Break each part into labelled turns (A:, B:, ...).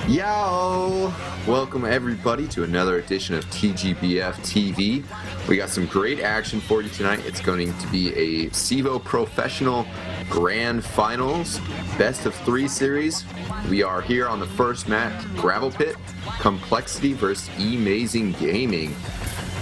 A: Yo! Welcome everybody to another edition of TGBF TV. We got some great action for you tonight. It's going to be a CEVO Professional Grand Finals Best of 3 series. We are here on the first map, Gravel Pit, Complexity versus eMazing Gaming.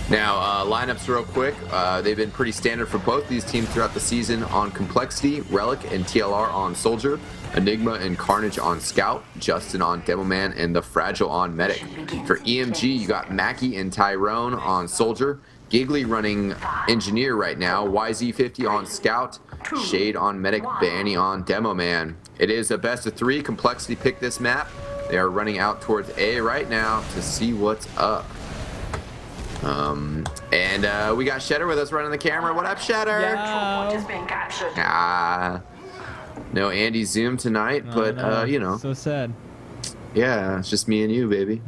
A: Now, lineups real quick. They've been pretty standard for both these teams throughout the season. On Complexity, Relic and TLR on Soldier, Enigma and Carnage on Scout, Justin on Devilman, and the Fragile on Medic. For EMG, you got Mackie and Tyrone on Soldier, Giggly running Engineer right now, YZ50 on Scout, Shade on Medic, Banny on Demoman. It is a best of 3. Complexity picked this map. They are running out towards A right now to see what's up. We got Shedder with us running the camera. What up, Shedder? No Andy Zoom tonight, but
B: no.
A: you know.
B: So sad.
A: Yeah, it's just me and you, baby.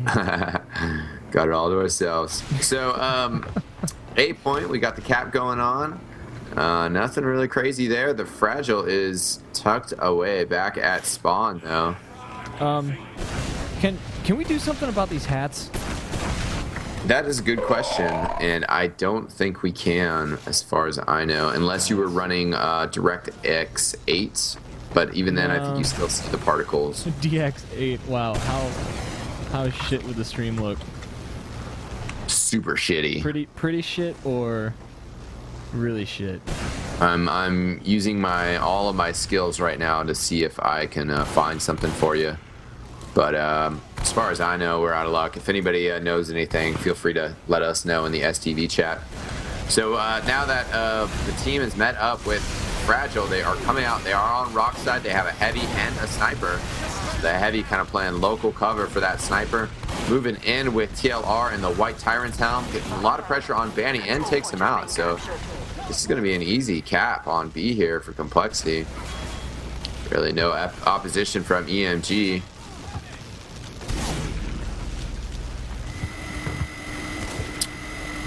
A: Got it all to ourselves. So, A point, we got the cap going on. Nothing really crazy there. The Fragile is tucked away back at spawn, though.
B: Can we do something about these hats?
A: That is a good question, and I don't think we can, as far as I know, unless you were running DirectX 8. But even then, I think you still see the particles.
B: DX8. Wow, how shit would the stream look?
A: Super shitty.
B: Pretty shit or really shit?
A: I'm using all of my skills right now to see if I can find something for you. But as far as I know, we're out of luck. If anybody knows anything, feel free to let us know in the STV chat. So now that the team has met up with Fragile, they are coming out. They are on rock side. They have a heavy and a sniper. The heavy kind of playing local cover for that sniper. Moving in with TLR and the White Tyrant's helm. Getting a lot of pressure on Banny and takes him out. So this is going to be an easy cap on B here for Complexity. Really no opposition from EMG.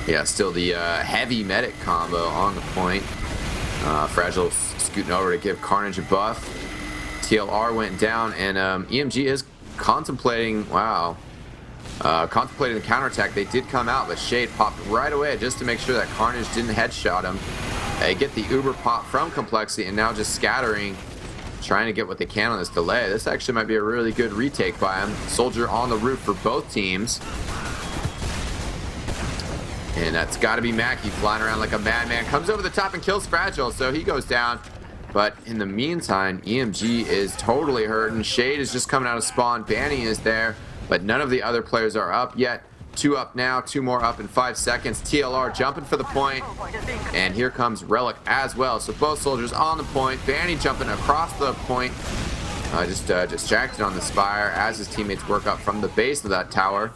A: Yeah, still the heavy medic combo on the point. Fragile scooting over to give Carnage a buff. TLR went down, and EMG is contemplating, contemplating the counterattack. They did come out, but Shade popped right away just to make sure that Carnage didn't headshot him. They get the Uber pop from Complexity, and now just scattering, trying to get what they can on this delay. This actually might be a really good retake by him. Soldier on the roof for both teams. And that's got to be Mackie flying around like a madman. Comes over the top and kills Fragile, so he goes down. But in the meantime, EMG is totally hurting. Shade is just coming out of spawn. Banny is there, but none of the other players are up yet. 2 up now, 2 more up in 5 seconds. TLR jumping for the point. And here comes Relic as well. So both soldiers on the point. Banny jumping across the point. Just distracted on the spire as his teammates work up from the base of that tower.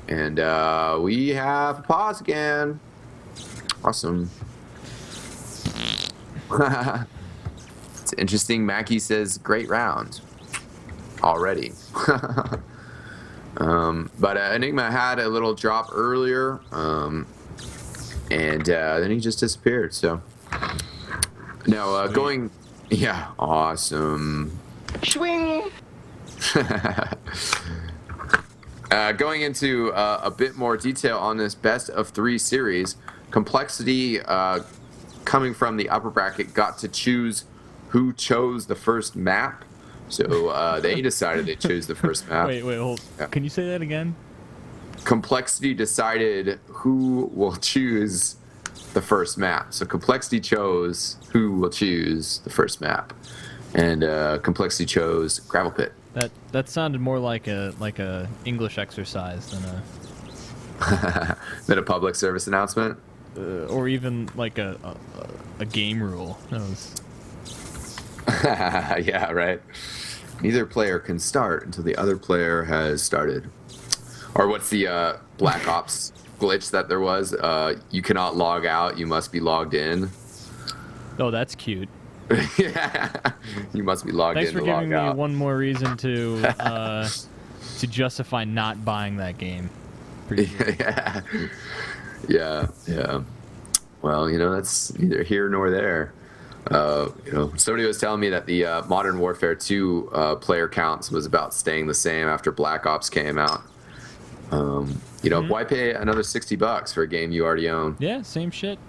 A: And we have a pause again. Awesome. It's interesting. Mackie says, great round. Already. But Enigma had a little drop earlier. And then he just disappeared. So now going... Yeah, awesome. Swing! Going into a bit more detail on this best of 3 series, Complexity, coming from the upper bracket, got to choose who chose the first map. So they decided they chose the first map.
B: Wait, hold. Yeah. Can you say that again?
A: Complexity decided who will choose the first map. So Complexity chose who will choose the first map, and Complexity chose Gravel Pit.
B: That sounded more like a English exercise than
A: than a public service announcement,
B: or even like a game rule. That was...
A: Yeah, right. Neither player can start until the other player has started. Or what's the Black Ops glitch that there was? You cannot log out. You must be logged in.
B: Oh, that's cute.
A: Yeah, you must be logged in to log out.
B: Thanks for giving me one more reason to justify not buying that game.
A: Yeah. Well, you know, that's neither here nor there. Somebody was telling me that the Modern Warfare 2 player counts was about staying the same after Black Ops came out. Why pay another $60 for a game you already own?
B: Yeah, same shit.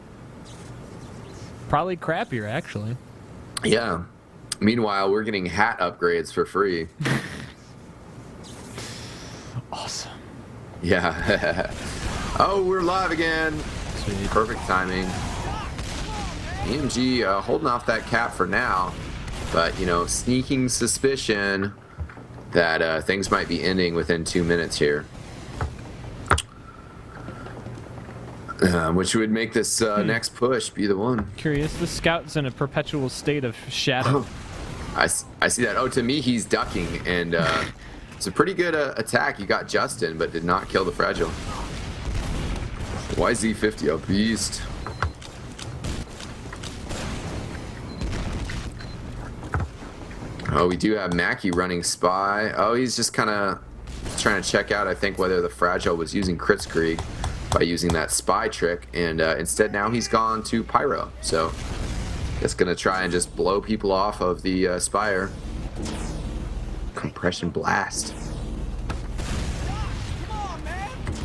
B: Probably crappier, actually.
A: Yeah. Meanwhile, we're getting hat upgrades for free.
B: Awesome.
A: Yeah. Oh, we're live again.
B: Sweet.
A: Perfect timing. EMG holding off that cap for now, but sneaking suspicion that things might be ending within 2 minutes here, which would make this next push be the one.
B: Curious. The scout's in a perpetual state of shadow.
A: I see that. Oh, to me, he's ducking, and it's a pretty good attack. You got Justin, but did not kill the Fragile. YZ50, a beast. Oh, we do have Mackie running Spy. Oh, he's just kind of trying to check out, I think, whether the Fragile was using Kritzkrieg by using that Spy trick, and instead now he's gone to Pyro. So, just going to try and just blow people off of the Spire. Compression Blast.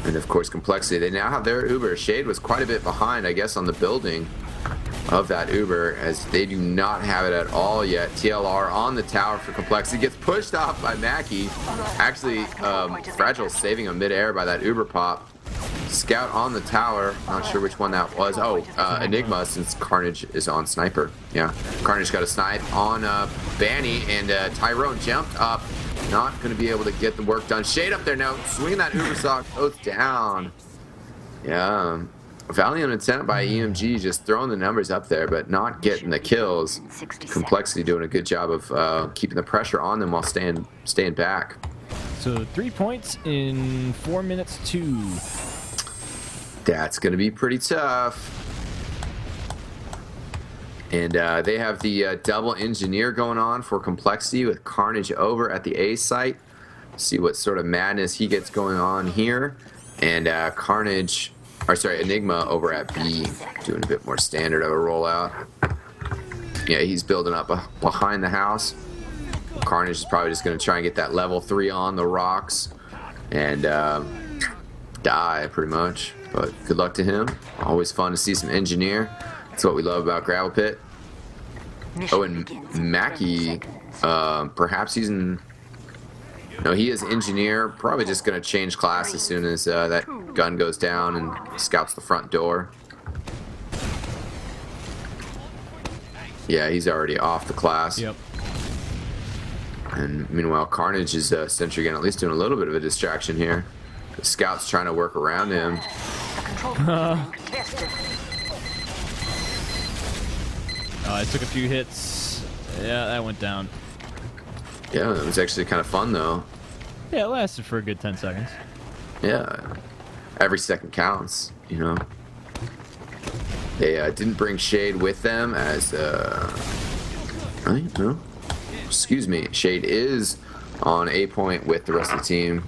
A: And of course, Complexity. They now have their Uber. Shade was quite a bit behind, I guess, on the building of that Uber, as they do not have it at all yet. TLR on the tower for Complexity. Gets pushed off by Mackie. Actually, Fragile saving him midair by that Uber pop. Scout on the tower. Not sure which one that was. Oh, Enigma, since Carnage is on Sniper. Yeah, Carnage got a snipe on Banny, and Tyrone jumped up. Not going to be able to get the work done. Shade up there now. Swinging that Uber sock. Both down. Yeah. Valiant Intent by EMG, just throwing the numbers up there, but not getting the kills. Complexity doing a good job of keeping the pressure on them while staying back.
B: So 3 points in 4 minutes 2.
A: That's going to be pretty tough. And they have the double engineer going on for Complexity with Carnage over at the A site. See what sort of madness he gets going on here. And Enigma over at B, doing a bit more standard of a rollout. Yeah, he's building up behind the house. Carnage is probably just going to try and get that level 3 on the rocks and die, pretty much. But good luck to him. Always fun to see some engineer. That's what we love about Gravel Pit. Oh, and Mackie, perhaps he's in... No, he is engineer. Probably just going to change class as soon as that gun goes down and scouts the front door. Yeah, he's already off the class.
B: Yep.
A: And meanwhile, Carnage is sentry gun, at least doing a little bit of a distraction here. The scout's trying to work around him.
B: I took a few hits. Yeah, that went down.
A: Yeah, it was actually kind of fun, though.
B: Yeah, it lasted for a good 10 seconds.
A: Yeah, every second counts, They didn't bring Shade with them as, no. Excuse me, Shade is on A point with the rest of the team.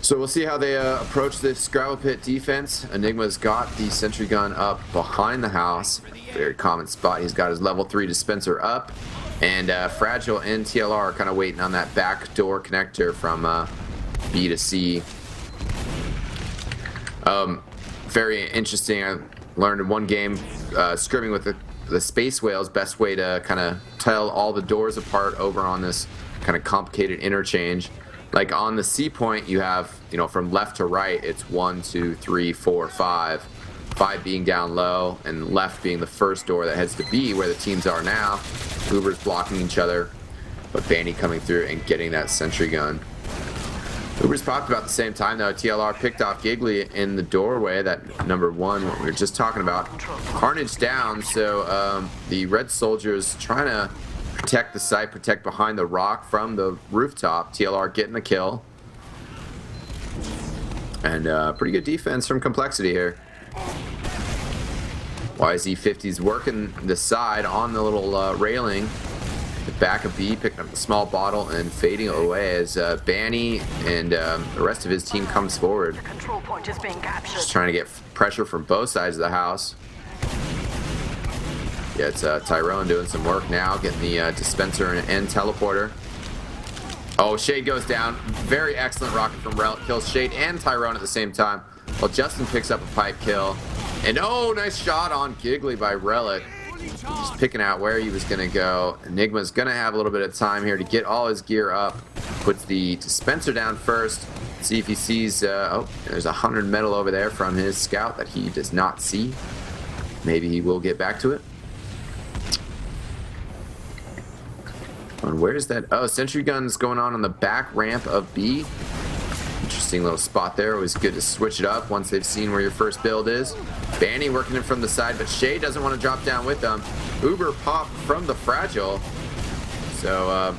A: So we'll see how they approach this Gravel Pit defense. Enigma's got the sentry gun up behind the house. Very common spot. He's got his level 3 dispenser up. And Fragile and TLR are kind of waiting on that back door connector from B to C. Very interesting. I learned in one game, scrimming with the Space Whales, best way to kind of tell all the doors apart over on this kind of complicated interchange. Like on the C point, you have, from left to right, it's 1, 2, 3, 4, 5. 5 being down low, and left being the first door that heads to B, where the teams are now. Uber's blocking each other, but Banny coming through and getting that sentry gun. Uber's popped about the same time, though. TLR picked off Giggly in the doorway, that number 1, what we were just talking about. Carnage down, so the Red Soldiers trying to protect the site, protect behind the rock from the rooftop. TLR getting the kill. And pretty good defense from Complexity here. YZ50's working the side on the little railing. back of B, picking up the small bottle and fading away as Banny and the rest of his team comes forward.
C: The control point is being captured.
A: Just trying to get pressure from both sides of the house. Yeah, it's Tyrone doing some work now, getting the dispenser and teleporter. Oh, Shade goes down. Very excellent rocket from Relic. Kills Shade and Tyrone at the same time. While Justin picks up a pipe kill. And oh, nice shot on Giggly by Relic. Just picking out where he was going to go. Enigma's going to have a little bit of time here to get all his gear up. Puts the dispenser down first. See if he sees... oh, there's 100 metal over there from his scout that he does not see. Maybe he will get back to it. And where's that? Oh, sentry gun's going on the back ramp of B. Interesting little spot there. Always good to switch it up once they've seen where your first build is. Banny working it from the side, but Shade doesn't want to drop down with them. Uber pop from the Fragile. So,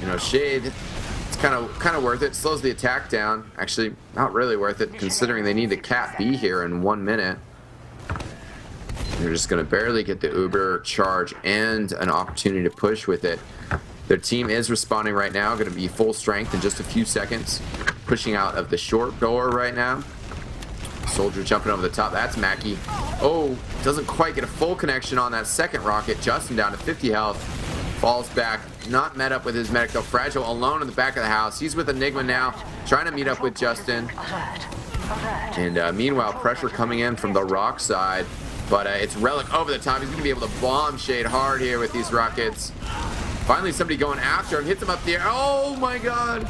A: you know, Shade, it's kind of worth it. Slows the attack down. Actually, not really worth it considering they need to cap B here in 1 minute. They're just going to barely get the Uber charge and an opportunity to push with it. Their team is responding right now, going to be full strength in just a few seconds. Pushing out of the short door right now. Soldier jumping over the top. That's Mackie. Oh, doesn't quite get a full connection on that second rocket. Justin down to 50 health. Falls back. Not met up with his medic though. Fragile alone in the back of the house. He's with Enigma now. Trying to meet up with Justin. And meanwhile, pressure coming in from the rock side. But it's Relic over the top. He's going to be able to bomb Shade hard here with these rockets. Finally, somebody going after him. Hits him up the air. Oh, my God.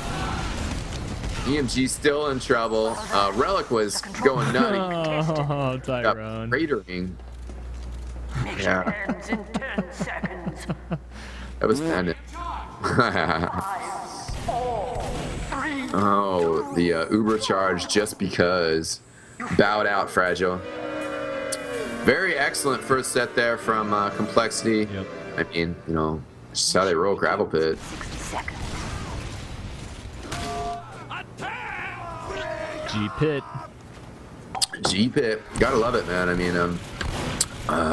A: EMG still in trouble. Relic was going nutty.
B: Oh, Tyrone.
A: Cratering.
C: Yeah. Ends in 10 seconds.
A: That was pendant. Oh, the Uber charge just because. Bowed out, Fragile. Very excellent first set there from Complexity.
B: Yep.
A: I mean, you know, just how they roll Gravel Pit.
C: 60 seconds.
B: G-Pit.
A: G-Pit. Gotta love it, man. I mean,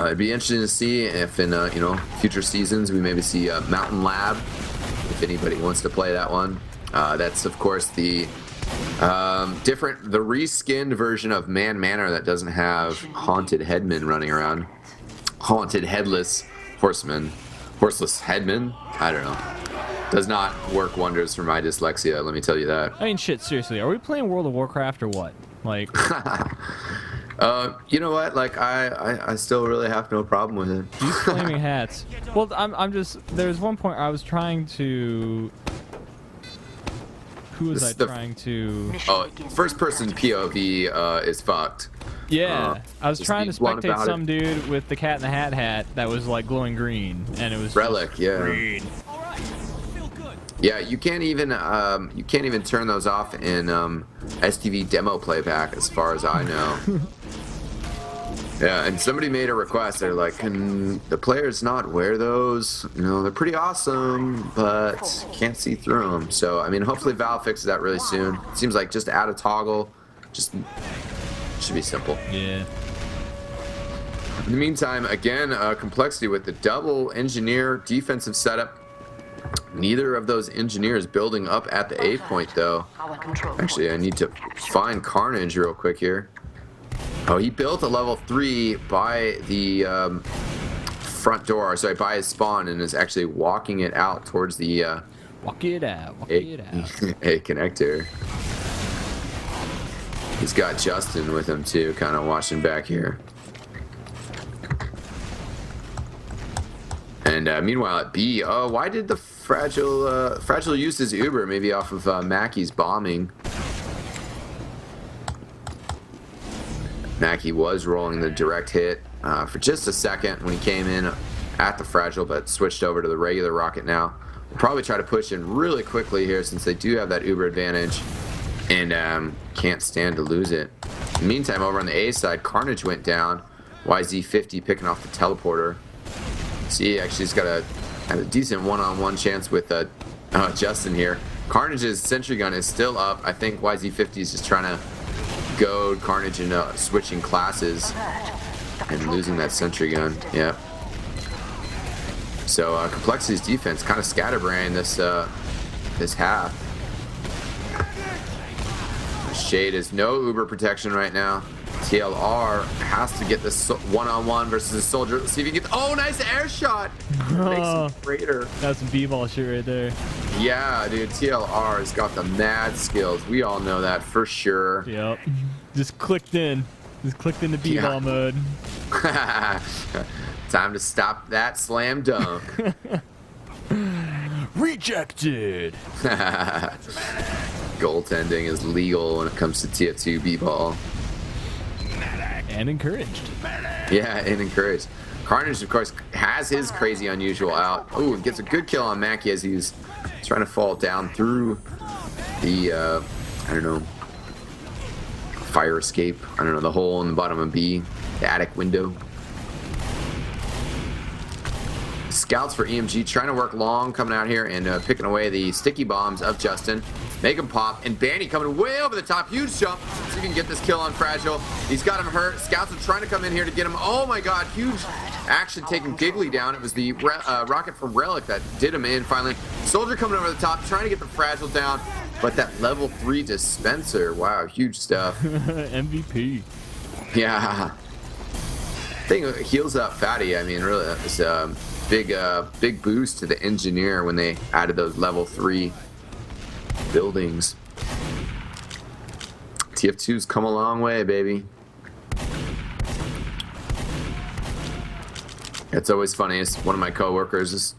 A: it'd be interesting to see if in, you know, future seasons we maybe see Mountain Lab, if anybody wants to play that one. That's, of course, the the reskinned version of Man Manor that doesn't have haunted headmen running around. Haunted headless horsemen. Horseless headmen? I don't know. Does not work wonders for my dyslexia, let me tell you that.
B: I mean, shit, seriously, are we playing World of Warcraft or what? Like...
A: you know what? Like, I still really have no problem with it.
B: These flaming hats. Well, I'm just... There's one point I was trying to... Who was I trying to...
A: Oh, first person POV is fucked.
B: Yeah, I was trying to spectate some
A: it.
B: dude with the Cat in the Hat that was like glowing green, and it was
A: Relic,
B: just
A: yeah.
B: green.
A: Yeah, you can't even turn those off in STV demo playback, as far as I know. Yeah, and somebody made a request. They're like, can the players not wear those? You know, they're pretty awesome, but can't see through them. So, I mean, hopefully Valve fixes that really soon. It seems like just add a toggle. Just should be simple.
B: Yeah.
A: In the meantime, again, Complexity with the double engineer defensive setup. Neither of those engineers building up at the A point, though. Actually, I need to find Carnage real quick here. Oh, he built a level 3 by the front door, sorry, by his spawn, and is actually walking it out towards the
B: Walk it out.
A: A connector. He's got Justin with him too, kind of watching back here. And meanwhile at B, oh, why did the Fragile use his Uber? Maybe off of Mackie's bombing. Mackie was rolling the direct hit for just a second when he came in at the Fragile, but switched over to the regular rocket now. We'll probably try to push in really quickly here since they do have that Uber advantage and can't stand to lose it. In the meantime, over on the A side, Carnage went down. YZ50 picking off the teleporter. See, actually he's got a decent one-on-one chance with Justin here. Carnage's sentry gun is still up. I think YZ50 is just trying to goad Carnage into switching classes and losing that sentry gun. Yep. So Complexity's defense kind of scatterbrained this half. Shade is no Uber protection right now. TLR has to get this one-on-one versus a soldier. Let's see if he gets. Oh, nice air shot. Makes him greater.
B: That's some b-ball shit right there.
A: Yeah, dude. TLR has got the mad skills. We all know that for sure.
B: Yep. Just clicked in. Just clicked into b-ball mode.
A: Time to stop that slam dunk.
B: Rejected.
A: Goaltending is legal when it comes to TF2 b-ball.
B: And encouraged.
A: Yeah, and encouraged. Carnage, of course, has his crazy unusual out. Ooh, gets a good kill on Mackie as he's trying to fall down through the, I don't know, fire escape. I don't know, the hole in the bottom of B, the attic window. Scouts for EMG trying to work long, coming out here and picking away the sticky bombs of Justin. Make him pop, and Banny coming way over the top. Huge jump. See if he can get this kill on Fragile. He's got him hurt. Scouts are trying to come in here to get him. Oh my god, huge action taking Giggly down. It was the rocket from Relic that did him in finally. Soldier coming over the top, trying to get the Fragile down. But that level 3 dispenser, wow, huge stuff.
B: MVP.
A: Yeah. Thing heals up Fatty. I mean, really, that was a big boost to the engineer when they added those level 3 buildings. TF2's come a long way, baby. It's always funny. It's one of my coworkers just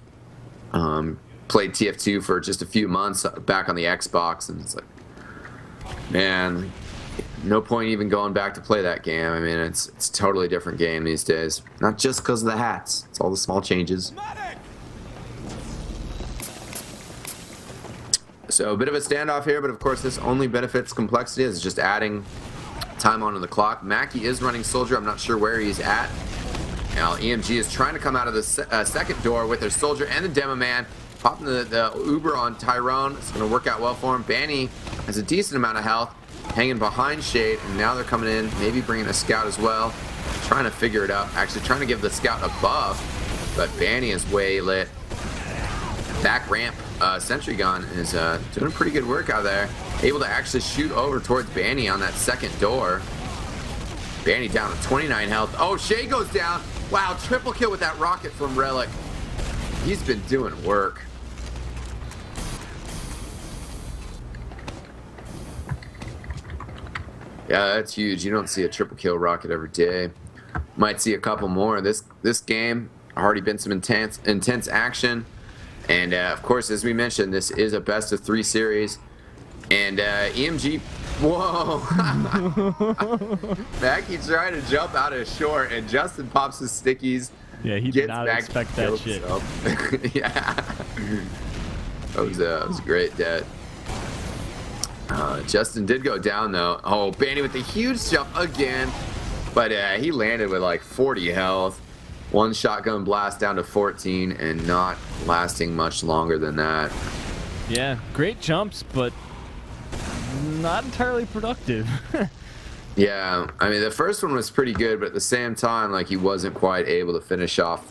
A: played TF2 for just a few months back on the Xbox, and it's like, man, no point even going back to play that game. I mean, it's a totally different game these days. Not just because of the hats. It's all the small changes. So a bit of a standoff here, but of course this only benefits Complexity. It's just adding time onto the clock. Mackie is running Soldier. I'm not sure where he's at. Now EMG is trying to come out of the second door with their Soldier and the Demo Man. Popping the Uber on Tyrone. It's going to work out well for him. Banny has a decent amount of health, hanging behind Shade, and now they're coming in, maybe bringing a Scout as well. Trying to figure it out. Actually trying to give the Scout a buff, but Banny is way lit. Back ramp Sentry Gun is doing pretty good work out there. Able to actually shoot over towards Banny on that second door. Banny down to 29 health. Oh, Shay goes down. Wow, triple kill with that rocket from Relic. He's been doing work. Yeah, that's huge. You don't see a triple kill rocket every day. Might see a couple more. This game already been some intense action. And of course, as we mentioned, this is a best of 3 series. And EMG, whoa! Mackie trying to jump out of short, and Justin pops his stickies.
B: Yeah, he did not expect that shit.
A: Yeah, that was great, Dad. Justin did go down though. Oh, Banny with the huge jump again, but he landed with like 40 health. One shotgun blast down to 14 and not lasting much longer than that.
B: Yeah, great jumps, but not entirely productive.
A: Yeah, I mean, the first one was pretty good, but at the same time, like, he wasn't quite able to finish off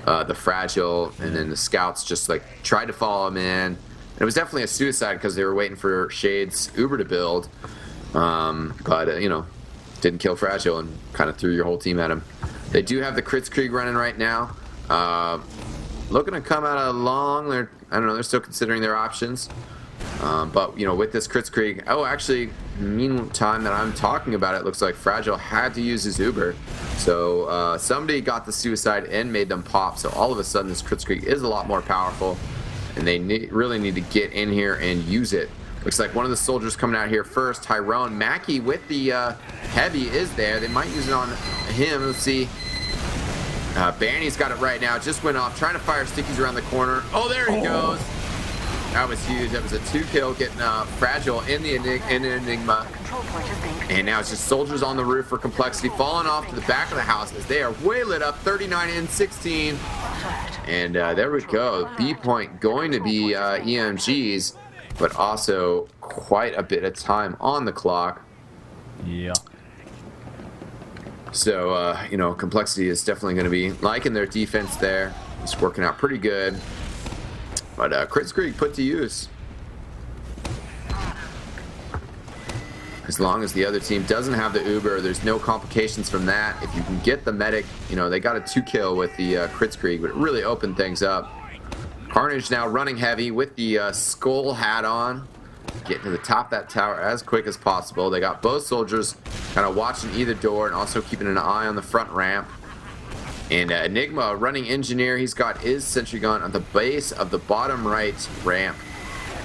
A: the Fragile, and then the Scouts just, like, tried to follow him in. It was definitely a suicide because they were waiting for Shade's Uber to build, but, you know, didn't kill Fragile and kind of threw your whole team at him. They do have the Kritzkrieg running right now. Looking to come out of long. I don't know, they're still considering their options. But, you know, with this Kritzkrieg, oh, actually, meantime that I'm talking about it, looks like Fragile had to use his Uber. So somebody got the suicide and made them pop. So all of a sudden, this Kritzkrieg is a lot more powerful. And they really need to get in here and use it. Looks like one of the soldiers coming out here first, Tyrone. Mackie with the heavy is there. They might use it on him. Let's see. Banny's got it right now. Just went off, trying to fire stickies around the corner. Oh, there he goes. That was huge. That was a 2-kill getting Fragile in the Enigma. And now it's just soldiers on the roof for Complexity, falling off to the back of the house as they are way lit up, 39 and 16. And there we go. B point going to be EMG's, but also quite a bit of time on the clock.
B: Yeah.
A: So, you know, Complexity is definitely going to be liking their defense there. It's working out pretty good. But Kritzkrieg put to use. As long as the other team doesn't have the Uber, there's no complications from that. If you can get the medic, you know, they got a 2-kill with the Kritzkrieg, but it really opened things up. Carnage now running heavy with the skull hat on. Getting to the top of that tower as quick as possible. They got both soldiers kind of watching either door and also keeping an eye on the front ramp. And Enigma running engineer. He's got his sentry gun on the base of the bottom right ramp.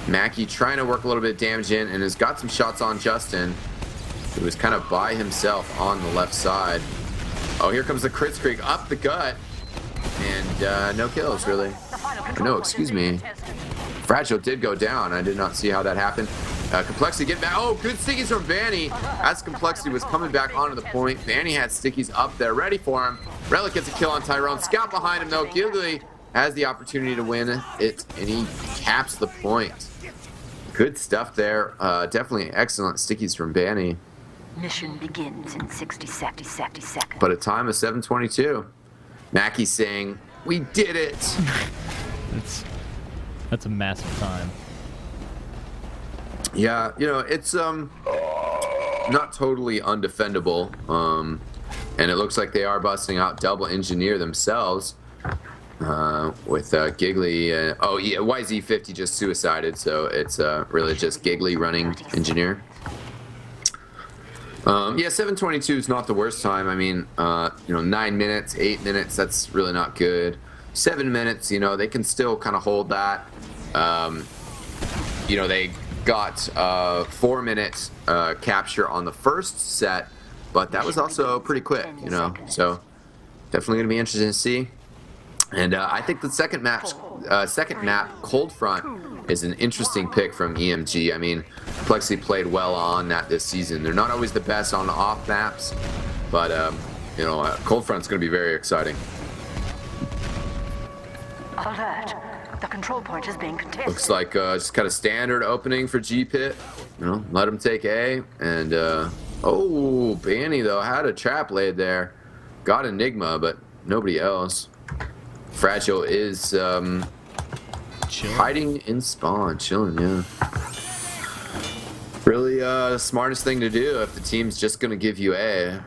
A: Mackie trying to work a little bit of damage in and has got some shots on Justin, who is kind of by himself on the left side. Oh, here comes the Kritzkrieg up the gut. And no kills, really. No, excuse me. Fragile did go down. I did not see how that happened. Complexity get back. Oh, good stickies from Vanny. As Complexity was coming back onto the point, Vanny had stickies up there ready for him. Relic gets a kill on Tyrone. Scout behind him, though. Giggly has the opportunity to win it, and he caps the point. Good stuff there. Definitely excellent stickies from Vanny.
C: Mission begins in 60 seconds.
A: But a time of 7:22. Mackie saying, "We did it."
B: That's a massive time.
A: Yeah, you know, it's not totally undefendable. And it looks like they are busting out double engineer themselves. With Giggly, oh yeah, YZ50 just suicided, so it's really just Giggly running engineer. Yeah, 7:22 is not the worst time. I mean, you know, 9 minutes, 8 minutes, that's really not good. 7 minutes, you know, they can still kind of hold that. You know, they got 4 minutes capture on the first set, but that was also pretty quick, you know, so definitely going to be interesting to see. And I think the second map, Cold Front, is an interesting pick from EMG. I mean, Complexity played well on that this season. They're not always the best on the off maps, but you know, Cold Front's going to be very exciting.
C: Alert. The control point is being contested.
A: Looks like just kind of standard opening for G-Pit. You know, let him take A. And, oh, Banny, though, had a trap laid there. Got Enigma, but nobody else. Fragile is hiding in spawn, chilling, yeah. Really smartest thing to do if the team's just going to give you A.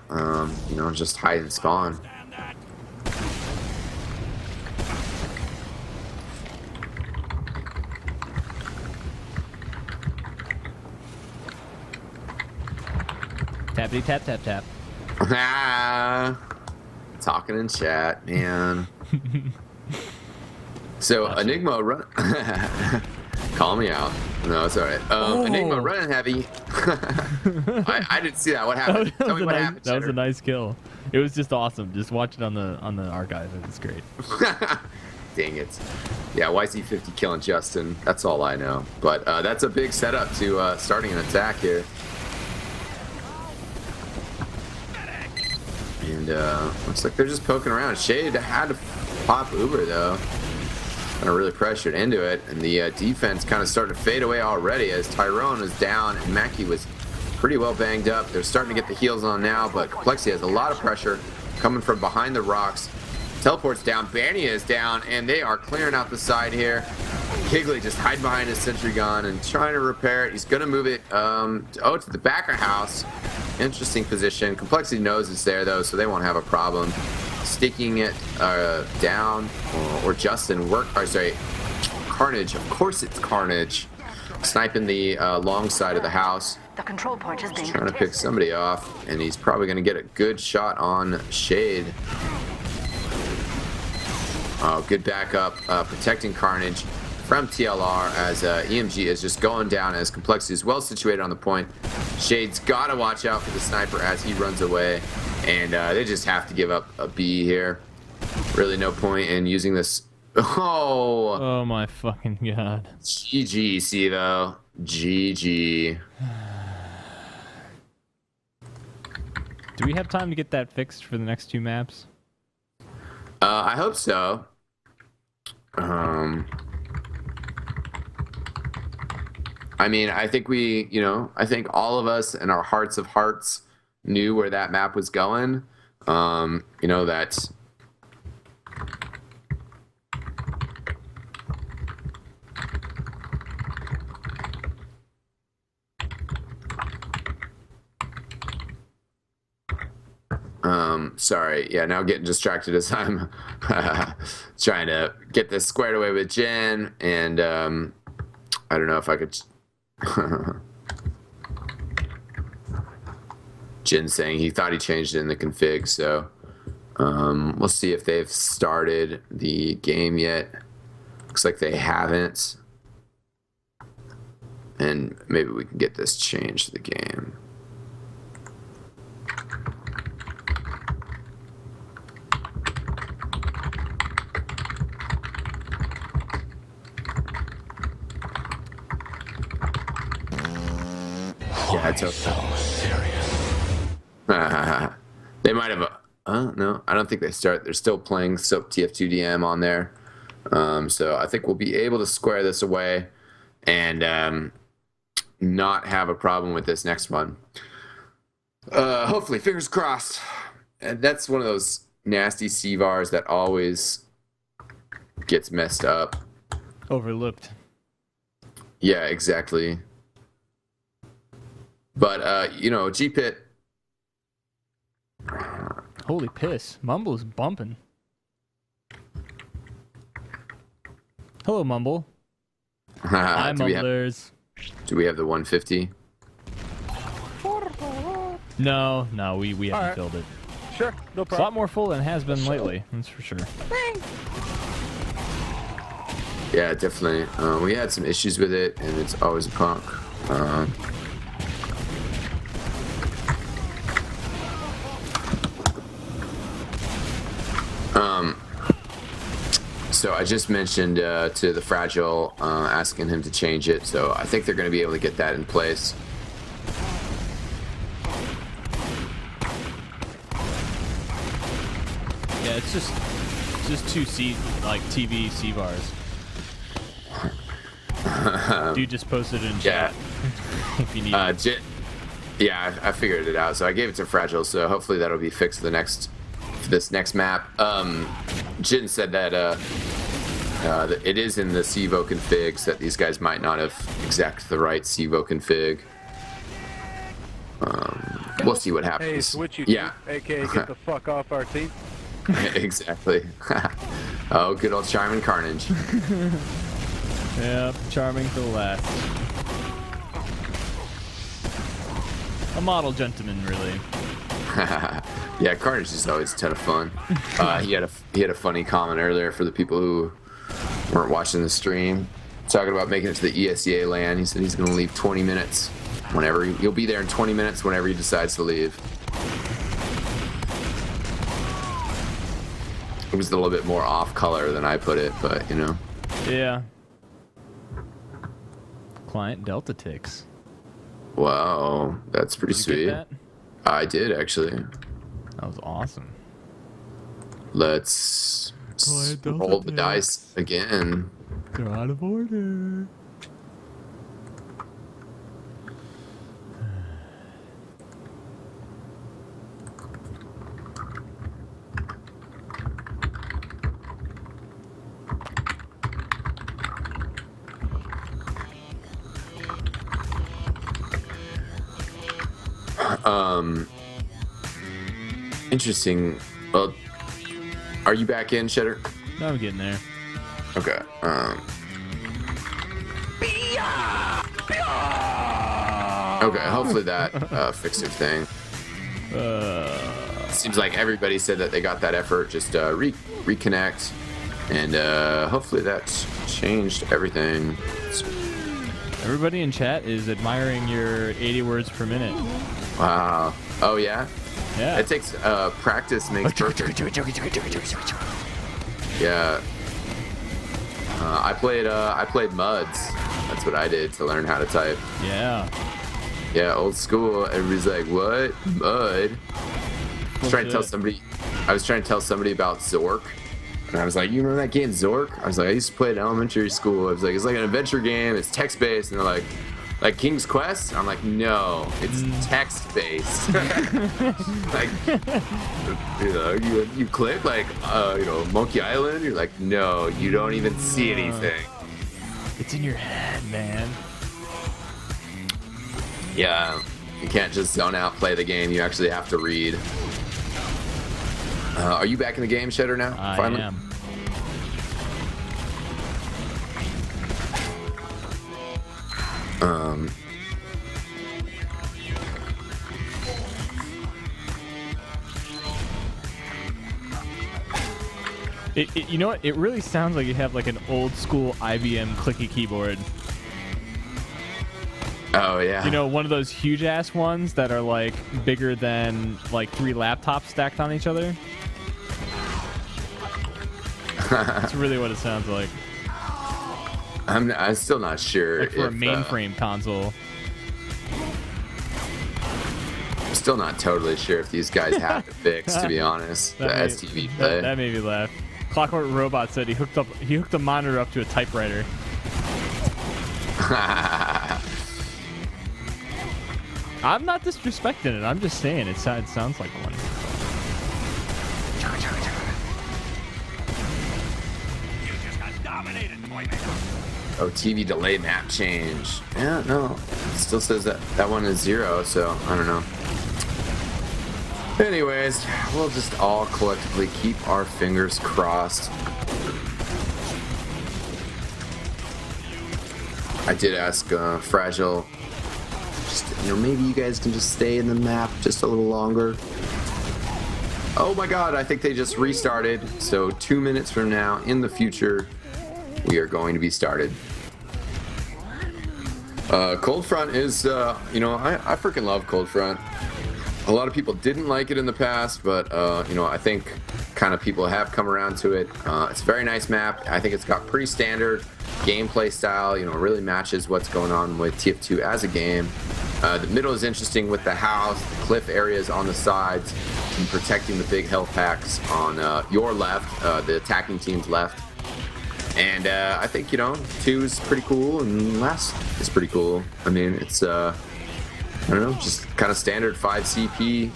A: You know, just hide in spawn.
B: Tappity tap tap tap.
A: Ah, talking in chat, man. So Enigma run. Call me out. No, it's all right. Enigma running heavy. I didn't see that. What happened? Tell me what happened.
B: That was a nice kill. It was just awesome. Just watch it on the archive. It was great.
A: Dang it. Yeah, YC50 killing Justin. That's all I know. But that's a big setup to starting an attack here. And looks like they're just poking around. Shade had to pop Uber though. Kind of really pressured into it, and the defense kind of starting to fade away already as Tyrone was down and Mackie was pretty well banged up. They're starting to get the heals on now, but Complexity has a lot of pressure coming from behind the rocks. Teleport's down, Banny is down, and they are clearing out the side here. Kigley just hiding behind his sentry gun and trying to repair it. He's going to move it to the back of house. Interesting position. Complexity knows it's there, though, so they won't have a problem sticking it down. Or Justin Carnage. Of course it's Carnage. Sniping the long side of the house.
C: The control point is being
A: trying to pick somebody off, and he's probably going to get a good shot on Shade. Oh, good backup, protecting Carnage from TLR as EMG is just going down as Complexity is well situated on the point. Shade's got to watch out for the sniper as he runs away, and they just have to give up a B here. Really no point in using this. Oh
B: my fucking god.
A: GG, Sivo. GG.
B: Do we have time to get that fixed for the next 2 maps?
A: I hope so. I mean, I think I think all of us in our hearts of hearts knew where that map was going. You know, that Sorry. Yeah, now getting distracted as I'm trying to get this squared away with Jen, and I don't know if I could. Jen saying he thought he changed it in the config, so we'll see if they've started the game yet. Looks like they haven't, and maybe we can get this changed to the game. Yeah, it's okay. They might have. No, I don't think they start. They're still playing TF2 DM on there. So I think we'll be able to square this away and not have a problem with this next one. Hopefully, fingers crossed. And that's one of those nasty CVARs that always gets messed up.
B: Overlooked.
A: Yeah, exactly. But GPIT.
B: Holy piss. Mumble's bumping. Hello, Mumble. Hi, Mumblers.
A: Do we have the 150?
B: No, we haven't filled it.
D: Sure, no
B: It's a
D: problem.
B: lot more full than it has been lately, that's for sure.
A: Yeah, definitely. We had some issues with it, and it's always a punk. So I just mentioned to the Fragile, asking him to change it, so I think they're going to be able to get that in place.
B: Yeah, it's just two TV C-bars. Dude just posted it in chat. If you need it.
A: Yeah, I figured it out, so I gave it to Fragile, so hopefully that'll be fixed for this next map. Jin said that it is in the CVO configs, that these guys might not have exact the right CVO config. We'll see what happens.
D: Hey, switch you,
A: yeah.
D: aka get the fuck off our team.
A: Exactly. Oh, good old Charming Carnage.
B: Yeah, charming to the last. A model gentleman, really.
A: Yeah, Carnage is always a ton of fun. He had a funny comment earlier for the people who weren't watching the stream, talking about making it to the ESEA LAN. He said he's going to leave 20 minutes. He'll be there in 20 minutes whenever he decides to leave. It was a little bit more off color than I put it, but you know.
B: Yeah. Client Delta ticks.
A: Wow, that's pretty
B: Did you
A: sweet.
B: get that?
A: I did actually.
B: That was awesome.
A: Let's
B: Client Delta
A: roll the
B: ticks.
A: dice again.
B: They're out of order.
A: Interesting. Well, are you back in, Cheddar?
B: No, I'm getting there.
A: Okay. Okay, hopefully that fixed everything. Seems like everybody said that they got that effort. Just reconnect, and hopefully that changed everything.
B: Everybody in chat is admiring your 80 words per minute.
A: Wow. Oh yeah.
B: Yeah.
A: It takes practice makes perfect. Yeah. I played Muds. That's what I did to learn how to type.
B: Yeah.
A: Yeah, old school. Everybody's like, "What? Mud?" I was trying to tell somebody about Zork, and I was like, "You remember that game Zork?" I was like, "I used to play it in elementary school." I was like, "It's like an adventure game. It's text-based," and they're like King's Quest? I'm like, no, it's text-based. Like, you click like, Monkey Island. You're like, no, you don't even see anything.
B: It's in your head, man.
A: Yeah, you can't just zone out, play the game. You actually have to read. Are you back in the game, Shedder, now?
B: I
A: Finally?
B: am. You know what? It really sounds like you have like an old school IBM clicky keyboard.
A: Oh, yeah.
B: You know, one of those huge ass ones that are like bigger than like 3 laptops stacked on each other. That's really what it sounds like.
A: I'm still not sure.
B: Like for a mainframe console.
A: I'm still not totally sure if these guys have it fixed, to be honest. The STV play.
B: That made me laugh. Clockwork Robot said he hooked the monitor up to a typewriter. I'm not disrespecting it. I'm just saying it sounds like one.
E: You just got dominated, boy.
A: Oh, TV delay map change. Yeah, no. It still says that one is 0, so I don't know. Anyways, we'll just all collectively keep our fingers crossed. I did ask Fragile, maybe you guys can just stay in the map just a little longer. Oh my god, I think they just restarted. So 2 minutes from now, in the future, we are going to be started. Cold Front is, I freaking love Cold Front. A lot of people didn't like it in the past, but, I think kind of people have come around to it. It's a very nice map. I think it's got pretty standard gameplay style, really matches what's going on with TF2 as a game. The middle is interesting with the house, the cliff areas on the sides, and protecting the big health packs on your left, the attacking team's left. And I think, 2 is pretty cool, and last is pretty cool. I mean, it's, just kind of standard 5 CP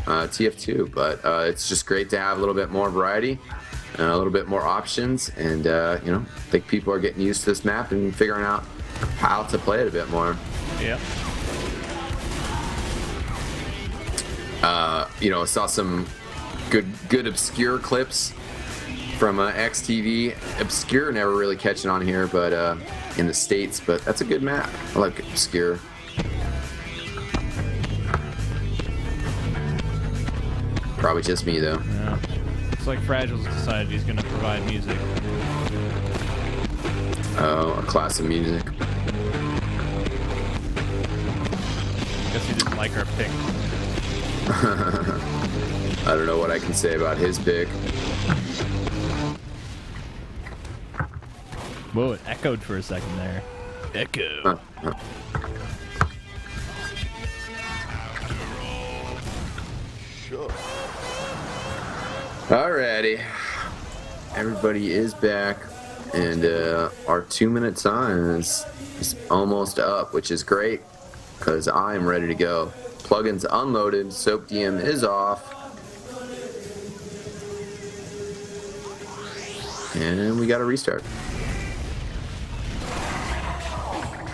A: TF2, but it's just great to have a little bit more variety, and a little bit more options, and, I think people are getting used to this map and figuring out how to play it a bit more.
B: Yeah.
A: Saw some good obscure clips from XTV. Obscure never really catching on here, but in the States, but that's a good map. I like Obscure. Probably just me though.
B: Yeah. It's like Fragile's decided he's going to provide music.
A: Oh, a class of music.
B: Guess he didn't like our pick.
A: I don't know what I can say about his pick.
B: Whoa, it echoed for a second there. Echo.
A: Alrighty. Everybody is back, and our 2-minute time is almost up, which is great because I'm ready to go. Plugins unloaded, Soap DM is off, and we got to restart.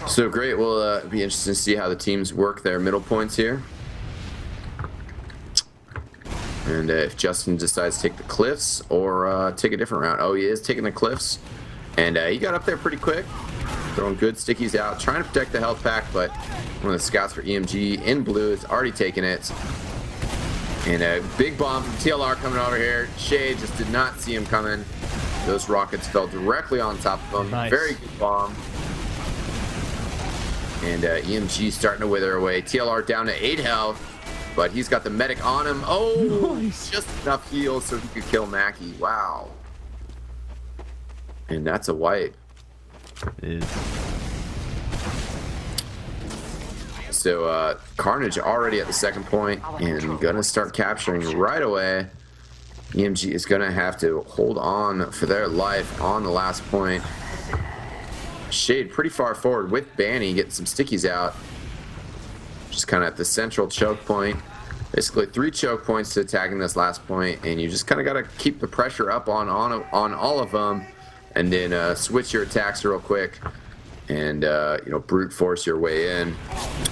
A: So great, we'll be interested to see how the teams work their middle points here. And if Justin decides to take the cliffs or take a different route. Oh, he is taking the cliffs. And he got up there pretty quick. Throwing good stickies out. Trying to protect the health pack, but one of the scouts for EMG in blue has already taken it. And a big bomb from TLR coming over here. Shade just did not see him coming. Those rockets fell directly on top of him.
B: Nice.
A: Very good bomb. And EMG starting to wither away. TLR down to 8 health. But he's got the medic on him. Oh,
B: nice.
A: Just enough heals so he could kill Mackie. Wow. And that's a wipe.
B: It is.
A: So Carnage already at the second point and gonna start capturing right away. EMG is gonna have to hold on for their life on the last point. Shade pretty far forward with Banny getting some stickies out. Just kind of at the central choke point. Basically 3 choke points to attacking this last point, and you just kind of got to keep the pressure up on all of them, and then switch your attacks real quick, and brute force your way in.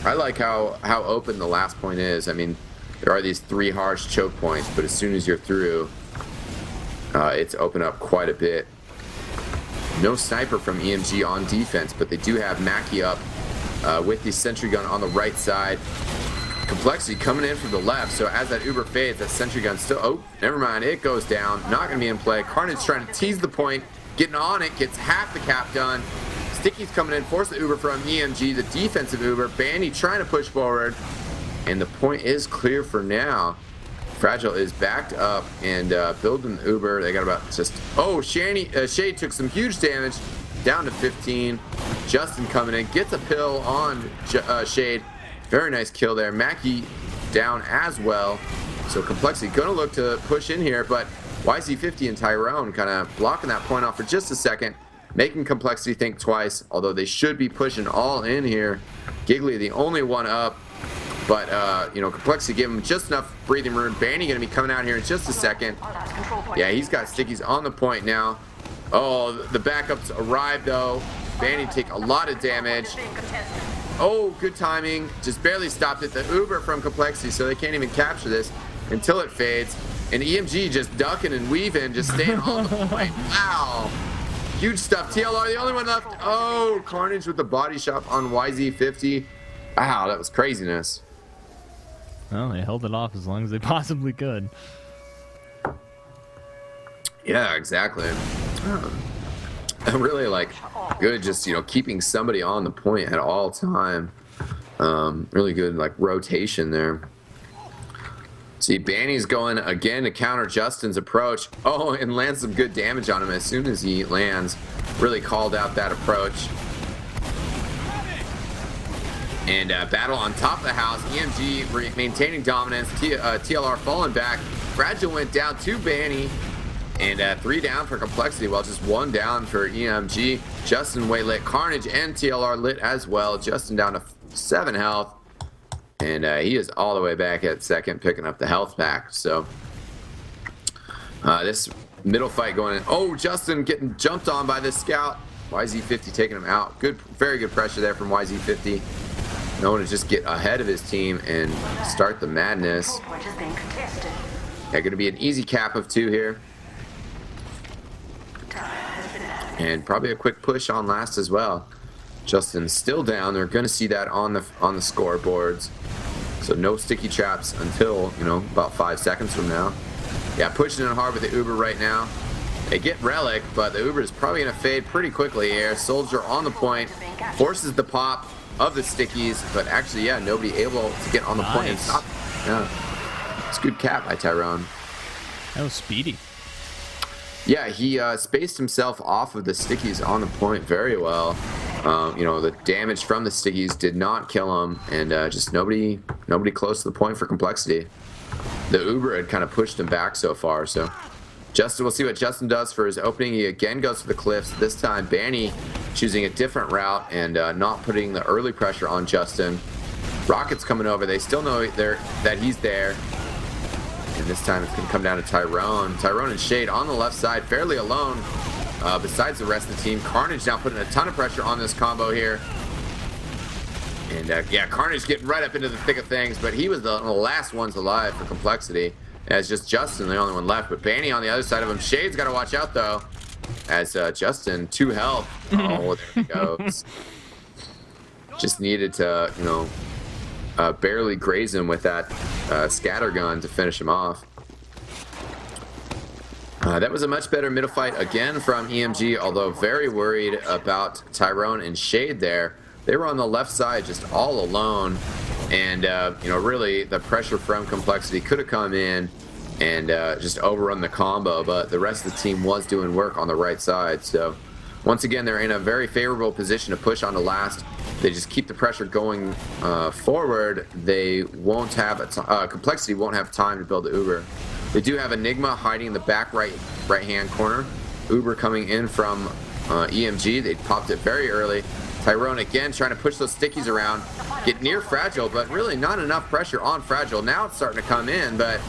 A: I like how open the last point is. I mean, there are these 3 harsh choke points, but as soon as you're through, it's opened up quite a bit. No sniper from EMG on defense, but they do have Mackie up with the sentry gun on the right side. Complexity coming in from the left, so as that Uber fades, that sentry gun still, oh, never mind, it goes down, not gonna be in play. Carnage trying to tease the point, getting on it, gets half the cap done. Sticky's coming in, force the Uber from EMG, the defensive Uber. Bandy trying to push forward, and the point is clear for now. Fragile is backed up and building the Uber. They got about just, oh, Shade took some huge damage, down to 15. Justin coming in, gets a pill on Shade. Very nice kill there. Mackie down as well. So Complexity gonna look to push in here, but YZ50 and Tyrone kind of blocking that point off for just a second, making Complexity think twice, although they should be pushing all in here. Giggly the only one up, but you know, Complexity gave him just enough breathing room. Banny gonna be coming out here in just a second. Yeah, he's got Stickies on the point now. Oh, the backups arrived though. Banny take a lot of damage. Oh, good timing. Just barely stopped it. The Uber from Complexity, so they can't even capture this until it fades. And EMG just ducking and weaving, just staying on the point. Wow. Huge stuff. TLR, the only one left. Oh, Carnage with the body shot on YZ50. Wow, that was craziness.
B: Well, they held it off as long as they possibly could.
A: Yeah, exactly. Really like good, just, you know, keeping somebody on the point at all time. Really good like rotation there. See, Banny's going again to counter Justin's approach. Oh, and lands some good damage on him as soon as he lands. Really called out that approach. And battle on top of the house. EMG maintaining dominance. TLR falling back. Fragile went down to Banny. And 3 down for Complexity, while just 1 down for EMG. Justin way lit. Carnage and TLR lit as well. Justin down to 7 health. And he is all the way back at second, picking up the health back. So this middle fight going in. Oh, Justin getting jumped on by this scout. YZ50 taking him out. Good, very good pressure there from YZ50. Knowing to just get ahead of his team and start the madness. Yeah, going to be an easy cap of 2 here. And probably a quick push on last as well. Justin's still down. They're going to see that on the scoreboards. So no sticky traps until, you know, about 5 seconds from now. Yeah, pushing in hard with the Uber right now. They get Relic, but the Uber is probably going to fade pretty quickly here. Soldier on the point, forces the pop of the stickies, but actually, yeah, nobody able to get on the point and stop. Yeah, it's a good cap by Tyrone.
B: That was speedy.
A: Yeah, he spaced himself off of the stickies on the point very well. You know, the damage from the stickies did not kill him, and just nobody close to the point for Complexity. The Uber had kind of pushed him back so far, so Justin, we'll see what Justin does for his opening. He again goes for the cliffs. This time, Banny choosing a different route and not putting the early pressure on Justin. Rocket's coming over. They still know that he's there. And this time it's going to come down to Tyrone. Tyrone and Shade on the left side, fairly alone besides the rest of the team. Carnage now putting a ton of pressure on this combo here. And yeah, Carnage getting right up into the thick of things, but he was the last ones alive for Complexity. As just Justin, the only one left. But Banny on the other side of him. Shade's got to watch out, though. As Justin, 2 health. Oh, there he goes. Just needed to, you know, barely graze him with that scatter gun to finish him off. That was a much better middle fight again from EMG, although very worried about Tyrone and Shade there. They were on the left side just all alone, and you know, really the pressure from Complexity could have come in and just overrun the combo, but the rest of the team was doing work on the right side. So once again, they're in a very favorable position to push on the last. They just keep the pressure going forward. They won't have Complexity won't have time to build the Uber. They do have Enigma hiding in the back right hand corner. Uber coming in from EMG. They popped it very early. Tyrone again trying to push those stickies around, get near Fragile, but really not enough pressure on Fragile. Now it's starting to come in, but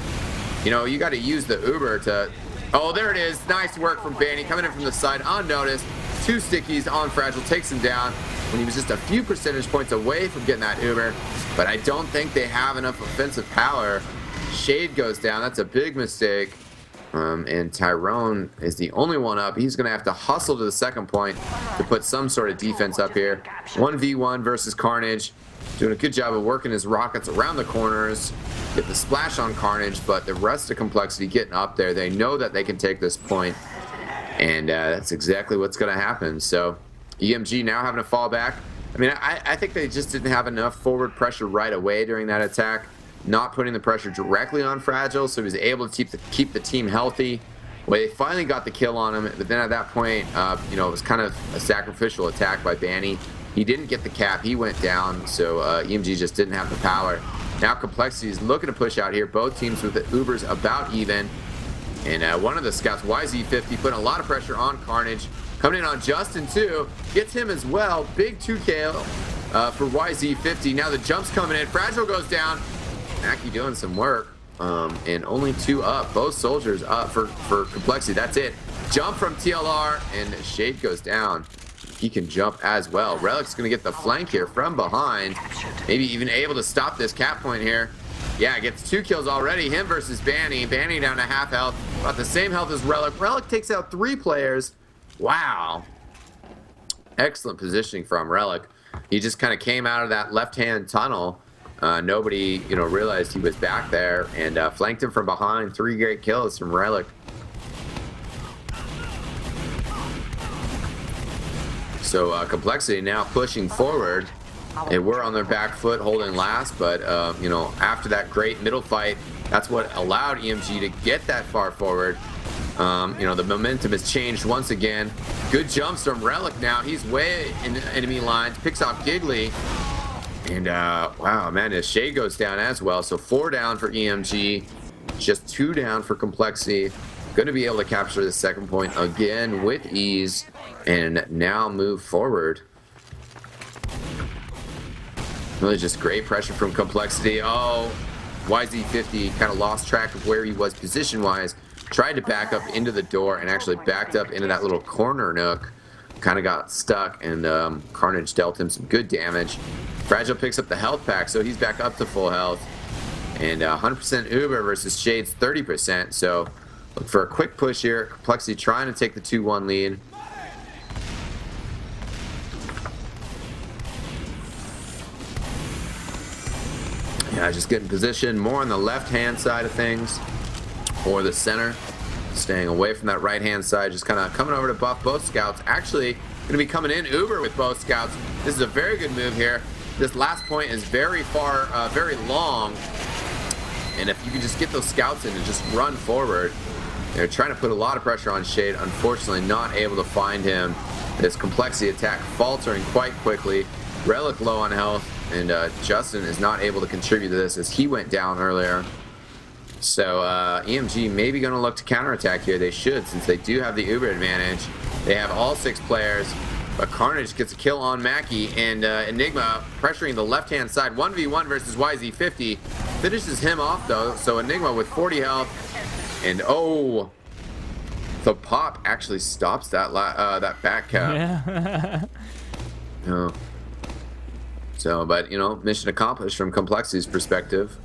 A: you know, you got to use the Uber to. Oh, there it is. Nice work from Banny coming in from the side unnoticed. 2 stickies on Fragile, takes him down when he was just a few percentage points away from getting that Uber. But I don't think they have enough offensive power Shade goes down. That's a big mistake. And Tyrone is the only one up. He's going to have to hustle to the second point to put some sort of defense up here. 1v1 versus Carnage. Doing a good job of working his rockets around the corners. Get the splash on Carnage, but the rest of Complexity getting up there. They know that they can take this point, and that's exactly what's going to happen. So EMG now having to fall back. I mean, I think they just didn't have enough forward pressure right away during that attack. Not putting the pressure directly on Fragile, so he was able to keep the team healthy. Well, they finally got the kill on him, but then at that point, you know, it was kind of a sacrificial attack by Banny. He didn't get the cap, he went down, so EMG just didn't have the power. Now Complexity is looking to push out here. Both teams with the Ubers about even. And one of the scouts, YZ50, putting a lot of pressure on Carnage. Coming in on Justin too, gets him as well. Big 2K for YZ50. Now the jump's coming in, Fragile goes down. Mackie doing some work, and only 2 up. Both soldiers up for Complexity. That's it. Jump from TLR, and Shade goes down. He can jump as well. Relic's going to get the flank here from behind. Maybe even able to stop this cap point here. Yeah, gets 2 kills already. Him versus Banny. Banny down to half health. About the same health as Relic. Relic takes out 3 players. Wow. Excellent positioning from Relic. He just kind of came out of that left-hand tunnel. Nobody, you know, realized he was back there, and flanked him from behind. 3 great kills from Relic. So Complexity now pushing forward, and we're on their back foot holding last, but you know, after that great middle fight, that's what allowed EMG to get that far forward. You know, the momentum has changed once again. Good jumps from Relic now. He's way in enemy lines, picks off Giggly. And wow, man, his Shade goes down as well. So 4 down for EMG, just 2 down for Complexity. Going to be able to capture the second point again with ease, and now move forward. Really just great pressure from Complexity. Oh, YZ50 kind of lost track of where he was position-wise. Tried to back up into the door and actually backed up into that little corner nook. Kind of got stuck, and Carnage dealt him some good damage. Fragile picks up the health pack, so he's back up to full health. And 100% Uber versus Shade's 30%. So look for a quick push here. Complexity trying to take the 2-1 lead. Yeah, just getting position more on the left-hand side of things, or the center. Staying away from that right-hand side, just kind of coming over to buff both scouts. Actually, going to be coming in Uber with both scouts. This is a very good move here. This last point is very far, very long. And if you can just get those scouts in and just run forward, they're trying to put a lot of pressure on Shade. Unfortunately, not able to find him. This Complexity attack faltering quite quickly. Relic low on health, and Justin is not able to contribute to this as he went down earlier. So EMG maybe going to look to counterattack here. They should, since they do have the Uber advantage. They have all 6 players, but Carnage gets a kill on Mackie, and Enigma pressuring the left-hand side. 1v1 versus YZ50. Finishes him off, though, so Enigma with 40 health. And oh, the pop actually stops that that back cap.
B: Yeah.
A: No. So, but, you know, mission accomplished from Complexity's perspective.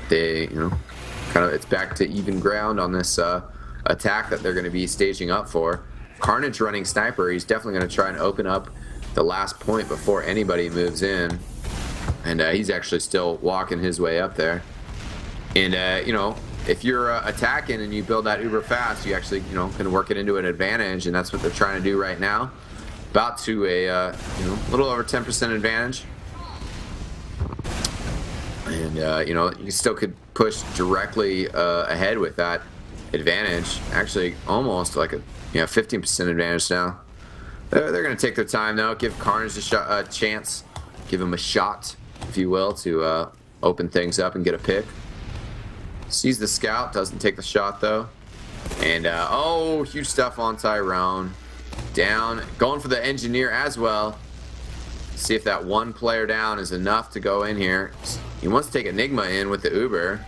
A: They, you know, kind of, it's back to even ground on this attack that they're going to be staging up for. Carnage running sniper. He's definitely going to try and open up the last point before anybody moves in. And he's actually still walking his way up there. And, you know, if you're attacking and you build that uber fast, you actually, you know, can work it into an advantage. And that's what they're trying to do right now. About to a, you know, little over 10% advantage. And, you know, you still could push directly ahead with that advantage. Actually, almost like a, you know, 15% advantage now. They're going to take their time, though. Give Carnage a chance. Give him a shot, if you will, to open things up and get a pick. Sees the scout. Doesn't take the shot, though. And, oh, huge stuff on Tyrone. Down. Going for the engineer as well. See if that one player down is enough to go in here. He wants to take Enigma in with the Uber.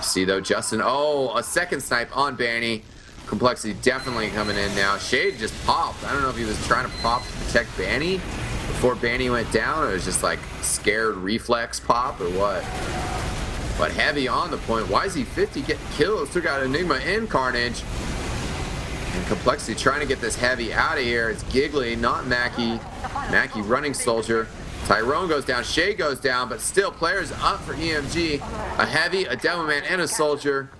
A: See, though, Justin. Oh, a second snipe on Banny. Complexity definitely coming in now. Shade just popped. I don't know if he was trying to pop to protect Banny before Banny went down, or it was just like scared reflex pop or what. But Heavy on the point. YZ50 getting kills. Still got Enigma and Carnage. And Complexity trying to get this Heavy out of here. It's Giggly, not Mackie. Mackie running Soldier. Tyrone goes down. Shay goes down. But still, players up for EMG. A Heavy, a Devilman, and a Soldier.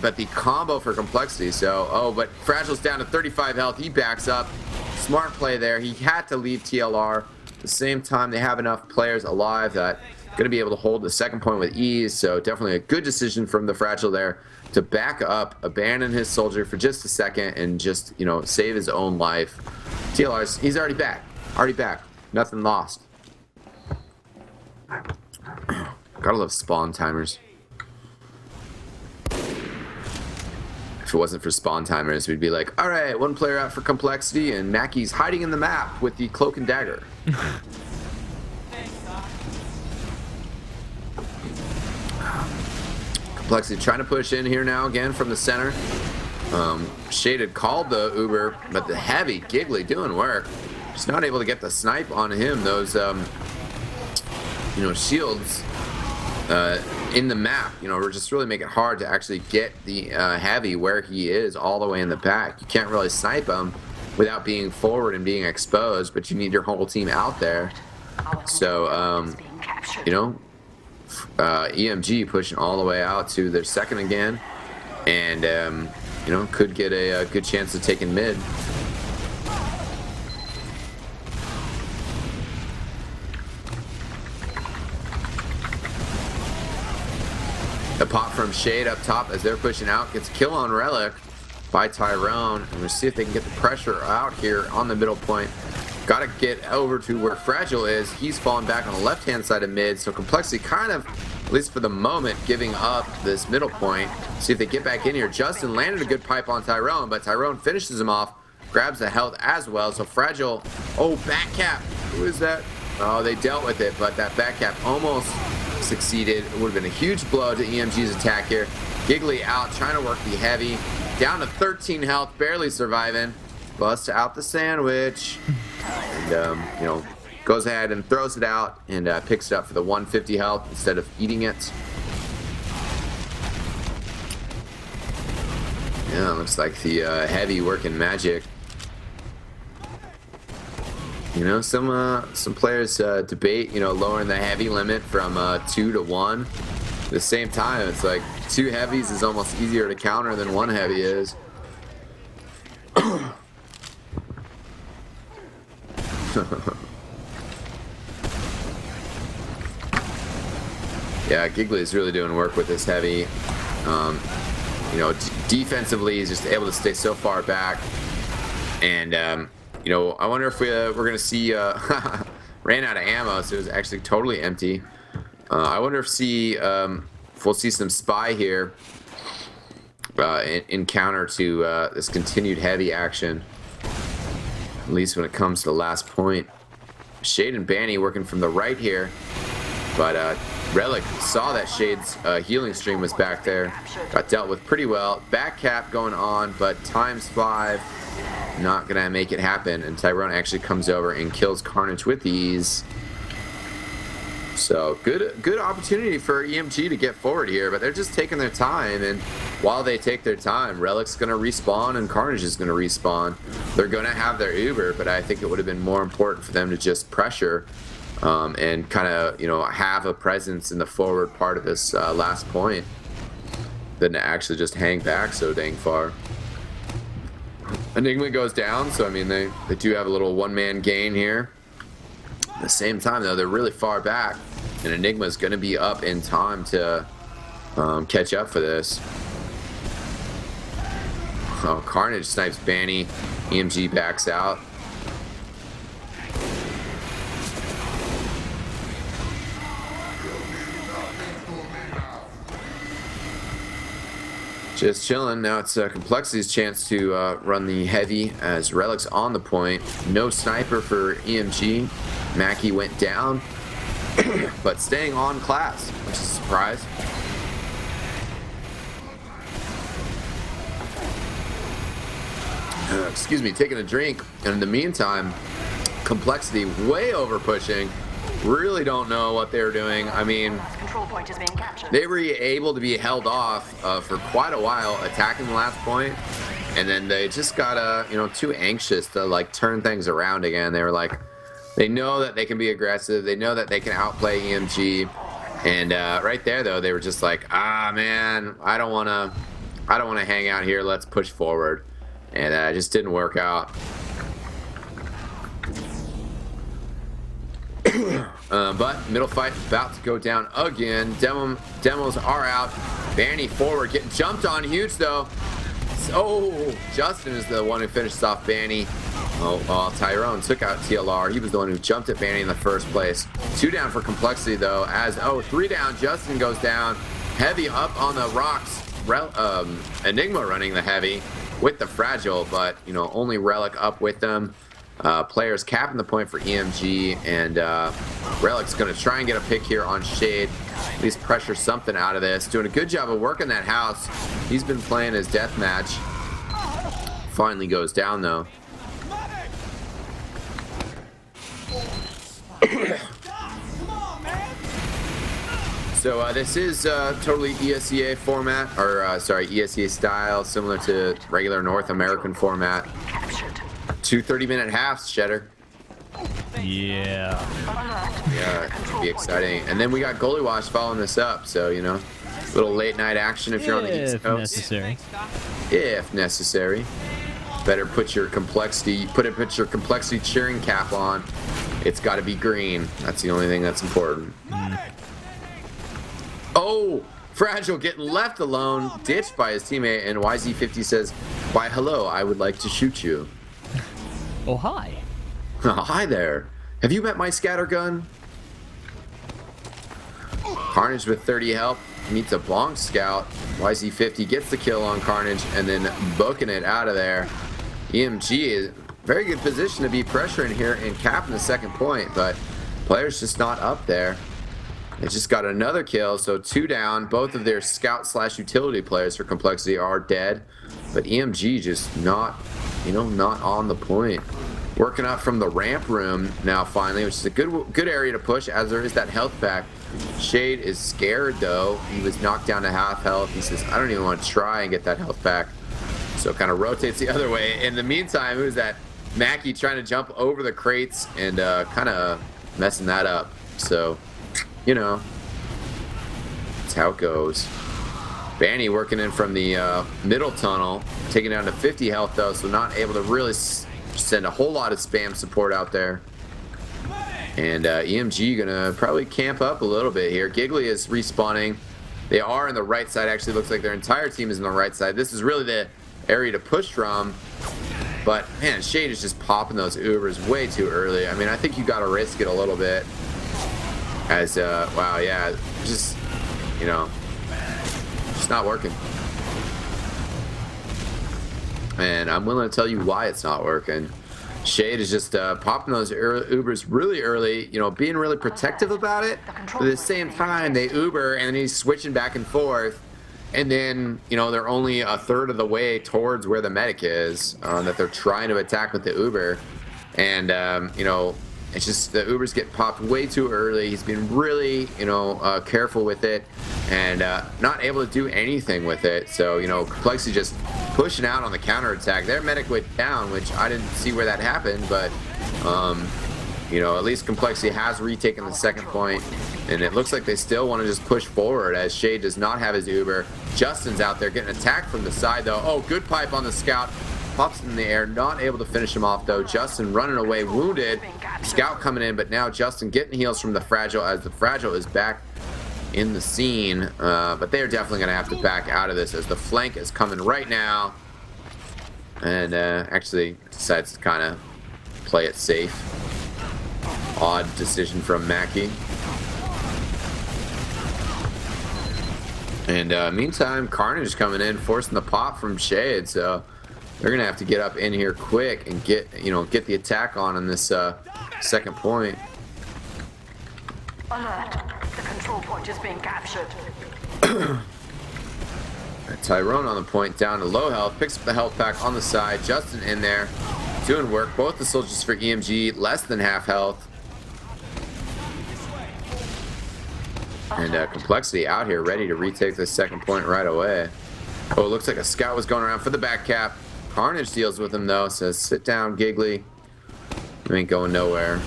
A: But the combo for Complexity. So, but Fragile's down to 35 health. He backs up. Smart play there. He had to leave TLR. At the same time, they have enough players alive that going to be able to hold the second point with ease. So definitely a good decision from the Fragile there to back up, abandon his Soldier for just a second, and just, you know, save his own life. TLR's, he's already back. Already back. Nothing lost. Gotta love spawn timers. If it wasn't for spawn timers, we'd be like, all right, one player out for Complexity, and Mackie's hiding in the map with the Cloak and Dagger. Complexity trying to push in here now again from the center. Shaded called the Uber, but the Heavy Giggly doing work. Just not able to get the snipe on him. Those, you know, shields in the map, you know, we're just really making it hard to actually get the Heavy where he is all the way in the back. You can't really snipe him without being forward and being exposed, but you need your whole team out there. So, you know, EMG pushing all the way out to their second again, and you know, could get a good chance of taking mid. The pop from Shade up top as they're pushing out gets a kill on Relic by Tyrone, and we'll see if they can get the pressure out here on the middle point. Got to get over to where Fragile is. He's falling back on the left-hand side of mid, so Complexity kind of, at least for the moment, giving up this middle point. See if they get back in here. Justin landed a good pipe on Tyrone, but Tyrone finishes him off, grabs the health as well. So Fragile, oh, back cap. Who is that? Oh, they dealt with it, but that back cap almost succeeded. It would have been a huge blow to EMG's attack here. Giggly out, trying to work the Heavy. Down to 13 health, barely surviving. Busts out the sandwich. And, you know, goes ahead and throws it out and picks it up for the 150 health instead of eating it. Yeah, looks like the Heavy working magic. You know, some players debate, you know, lowering the Heavy limit from 2 to 1. At the same time, it's like 2 Heavies is almost easier to counter than 1 Heavy is. Yeah, Giggly is really doing work with this Heavy. You know, defensively, he's just able to stay so far back. And, you know, I wonder if we're going to see... ran out of ammo, so it was actually totally empty. I wonder if we'll see some Spy here in counter to this continued Heavy action. At least when it comes to the last point. Shade and Banny working from the right here. But Relic saw that Shade's healing stream was back there. Got dealt with pretty well. Back cap going on, but ×5. Not going to make it happen. And Tyrone actually comes over and kills Carnage with ease. So good opportunity for EMG to get forward here, but they're just taking their time, and while they take their time, Relic's going to respawn and Carnage is going to respawn. They're going to have their Uber, but I think it would have been more important for them to just pressure and kind of, you know, have a presence in the forward part of this last point than to actually just hang back so dang far. Enigma goes down, so I mean they do have a little one-man gain here. At the same time, though, they're really far back, and Enigma's going to be up in time to catch up for this. Oh, Carnage snipes Banny. EMG backs out. Just chilling. Now it's Complexity's chance to run the Heavy as Relic's on the point. No sniper for EMG. Mackie went down, but staying on class, which is a surprise. Excuse me, taking a drink. And in the meantime, Complexity way over pushing. really don't know what they're doing. I mean,
C: Control point is being captured.
A: they were able to be held off for quite a while attacking the last point, and then they just got too anxious to like turn things around again. They were like, they know that they can be aggressive, they know that they can outplay EMG, and right there though they were just like, ah man, I don't want to hang out here, let's push forward, and it just didn't work out. But middle fight about to go down again. Demos are out. Banny forward, getting jumped on huge though. So Justin is the one who finishes off Banny. Oh, Tyrone took out TLR. He was the one who jumped at Banny in the first place. 2 down for complexity though. As 3 down, Justin goes down. Heavy up on the rocks. Enigma running the heavy with the fragile, but only Relic up with them. Players capping the point for EMG, and Relic's going to try and get a pick here on Shade. At least pressure something out of this. Doing a good job of working that house. He's been playing his deathmatch. Finally goes down though. So this is totally ESEA format, or sorry, ESEA style, similar to regular North American format.
C: Captured.
A: 2 30-minute halves, Shedder.
B: Yeah.
A: Yeah, it could be exciting. And then we got Goalie Wash following this up, so little late night action if you're on the East
B: If
A: Coast.
B: necessary.
A: If necessary. Better put your complexity cheering cap on. It's got to be green. That's the only thing that's important. Oh, Fragile getting left alone, ditched by his teammate, and YZ50 says, "Why, hello, I would like to shoot you."
B: Oh, hi.
A: Hi there. Have you met my scattergun? Carnage with 30 help meets a bonk scout. YZ50 gets the kill on Carnage and then booking it out of there. EMG is very good position to be pressuring here and capping the second point, but players just not up there. They just got another kill, so 2 down. Both of their scout/utility players for complexity are dead, but EMG just not on the point. Working up from the ramp room now finally, which is a good area to push as there is that health pack. Shade is scared though. He was knocked down to half health. He says, I don't even want to try and get that health pack. So kind of rotates the other way. In the meantime, who's that? Mackie trying to jump over the crates and kind of messing that up. So, that's how it goes. Banny working in from the middle tunnel, taking down to 50 health though, so not able to really send a whole lot of spam support out there. And EMG gonna probably camp up a little bit here. Giggly is respawning. They are in the right side. Actually looks like their entire team is on the right side. This is really the area to push from. But man, Shade is just popping those Ubers way too early. I mean, I think you gotta risk it a little bit. As wow, yeah, just just not working. And I'm willing to tell you why it's not working. Shade is just popping those Ubers really early, being really protective about it. But at the same time, they Uber and then he's switching back and forth. And then, they're only a third of the way towards where the medic is that they're trying to attack with the Uber. And, it's just the Ubers get popped way too early. He's been really, careful with it and not able to do anything with it. So, Complexity just pushing out on the counterattack. Their medic went down, which I didn't see where that happened, but, at least Complexity has retaken the second point. And it looks like they still want to just push forward as Shade does not have his Uber. Justin's out there getting attacked from the side, though. Oh, good pipe on the scout. Pops in the air, not able to finish him off though. Justin running away, wounded. Scout coming in, but now Justin getting heals from the Fragile as the Fragile is back in the scene. But they're definitely going to have to back out of this as the flank is coming right now. And actually decides to kind of play it safe. Odd decision from Mackie. And meantime, Carnage is coming in, forcing the pop from Shade, so they're gonna have to get up in here quick and get the attack on this second point.
C: Alert. The control point is being captured.
A: Tyrone on the point, down to low health, picks up the health pack on the side. Justin in there, doing work. Both the soldiers for EMG, less than half health. And Complexity out here ready to retake the second point right away. Oh, it looks like a scout was going around for the back cap. Carnage deals with him though, says sit down Giggly. You ain't going nowhere.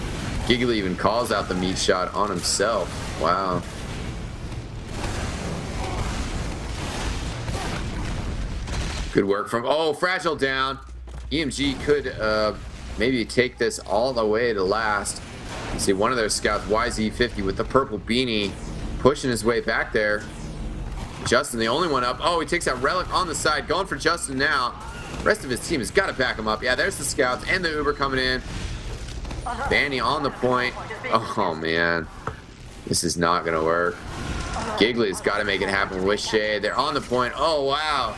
A: Giggly even calls out the meat shot on himself. Wow. Good work from, oh, Fragile down. EMG could maybe take this all the way to last. You see one of their scouts, YZ50 with the purple beanie, pushing his way back there. Justin, the only one up. Oh, he takes that Relic on the side, going for Justin now. The rest of his team has got to back him up. Yeah, there's the scouts and the Uber coming in. Banny on the point. Oh, man. This is not going to work. Giggly's got to make it happen with Shade. They're on the point. Oh, wow.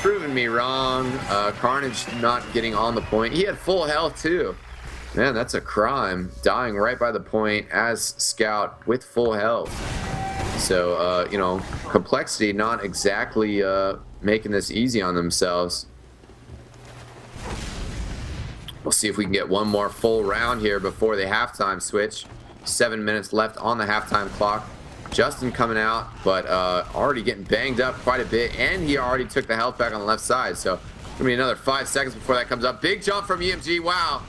A: Proving me wrong. Carnage not getting on the point. He had full health, too. Man, that's a crime. Dying right by the point as Scout with full health. So, you know, Complexity not exactly making this easy on themselves. We'll see if we can get one more full round here before the halftime switch. 7 minutes left on the halftime clock. Justin coming out, but already getting banged up quite a bit, and he already took the health back on the left side. So, gonna be another 5 seconds before that comes up. Big jump from EMG. Wow.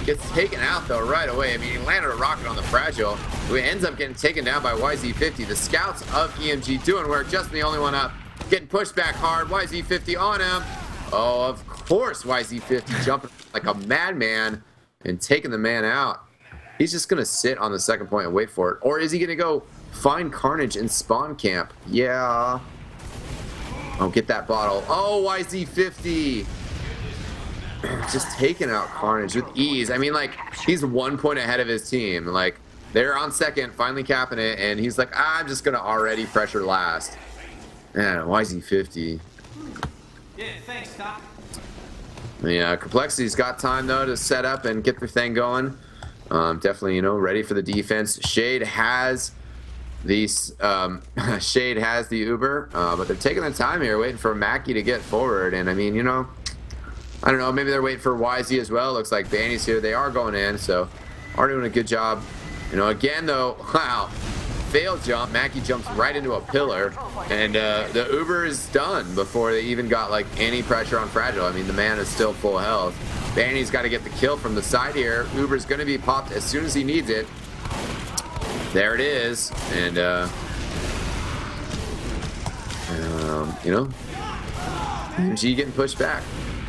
A: Gets taken out though right away. I mean, he landed a rocket on the Fragile, who ends up getting taken down by YZ50. The scouts of EMG doing work. Justin the only one up, getting pushed back hard. YZ50 on him. Oh, of course, YZ50 jumping like a madman and taking the man out. He's just gonna sit on the second point and wait for it, or is he gonna go find Carnage in spawn camp? Yeah. Oh, get that bottle. Oh, YZ50. Just taking out Carnage with ease. I mean, like, he's 1 point ahead of his team. Like, they're on second, finally capping it, and he's like, I'm just gonna already pressure last. Man, YZ50.
E: Yeah, thanks, Doc.
A: Yeah, Complexity's got time though to set up and get the thing going. Definitely, you know, ready for the defense. Shade has these. Shade has the Uber, but they're taking their time here, waiting for Mackie to get forward. And I mean, you know, I don't know. Maybe they're waiting for YZ as well. Looks like Banny's here. They are going in, so are doing a good job. You know, again though, wow. Failed jump. Mackie jumps right into a pillar, and the Uber is done before they even got like any pressure on Fragile. I mean, the man is still full health. Banny's got to get the kill from the side here. Uber's going to be popped as soon as he needs it. There it is, and you know, MG getting pushed back.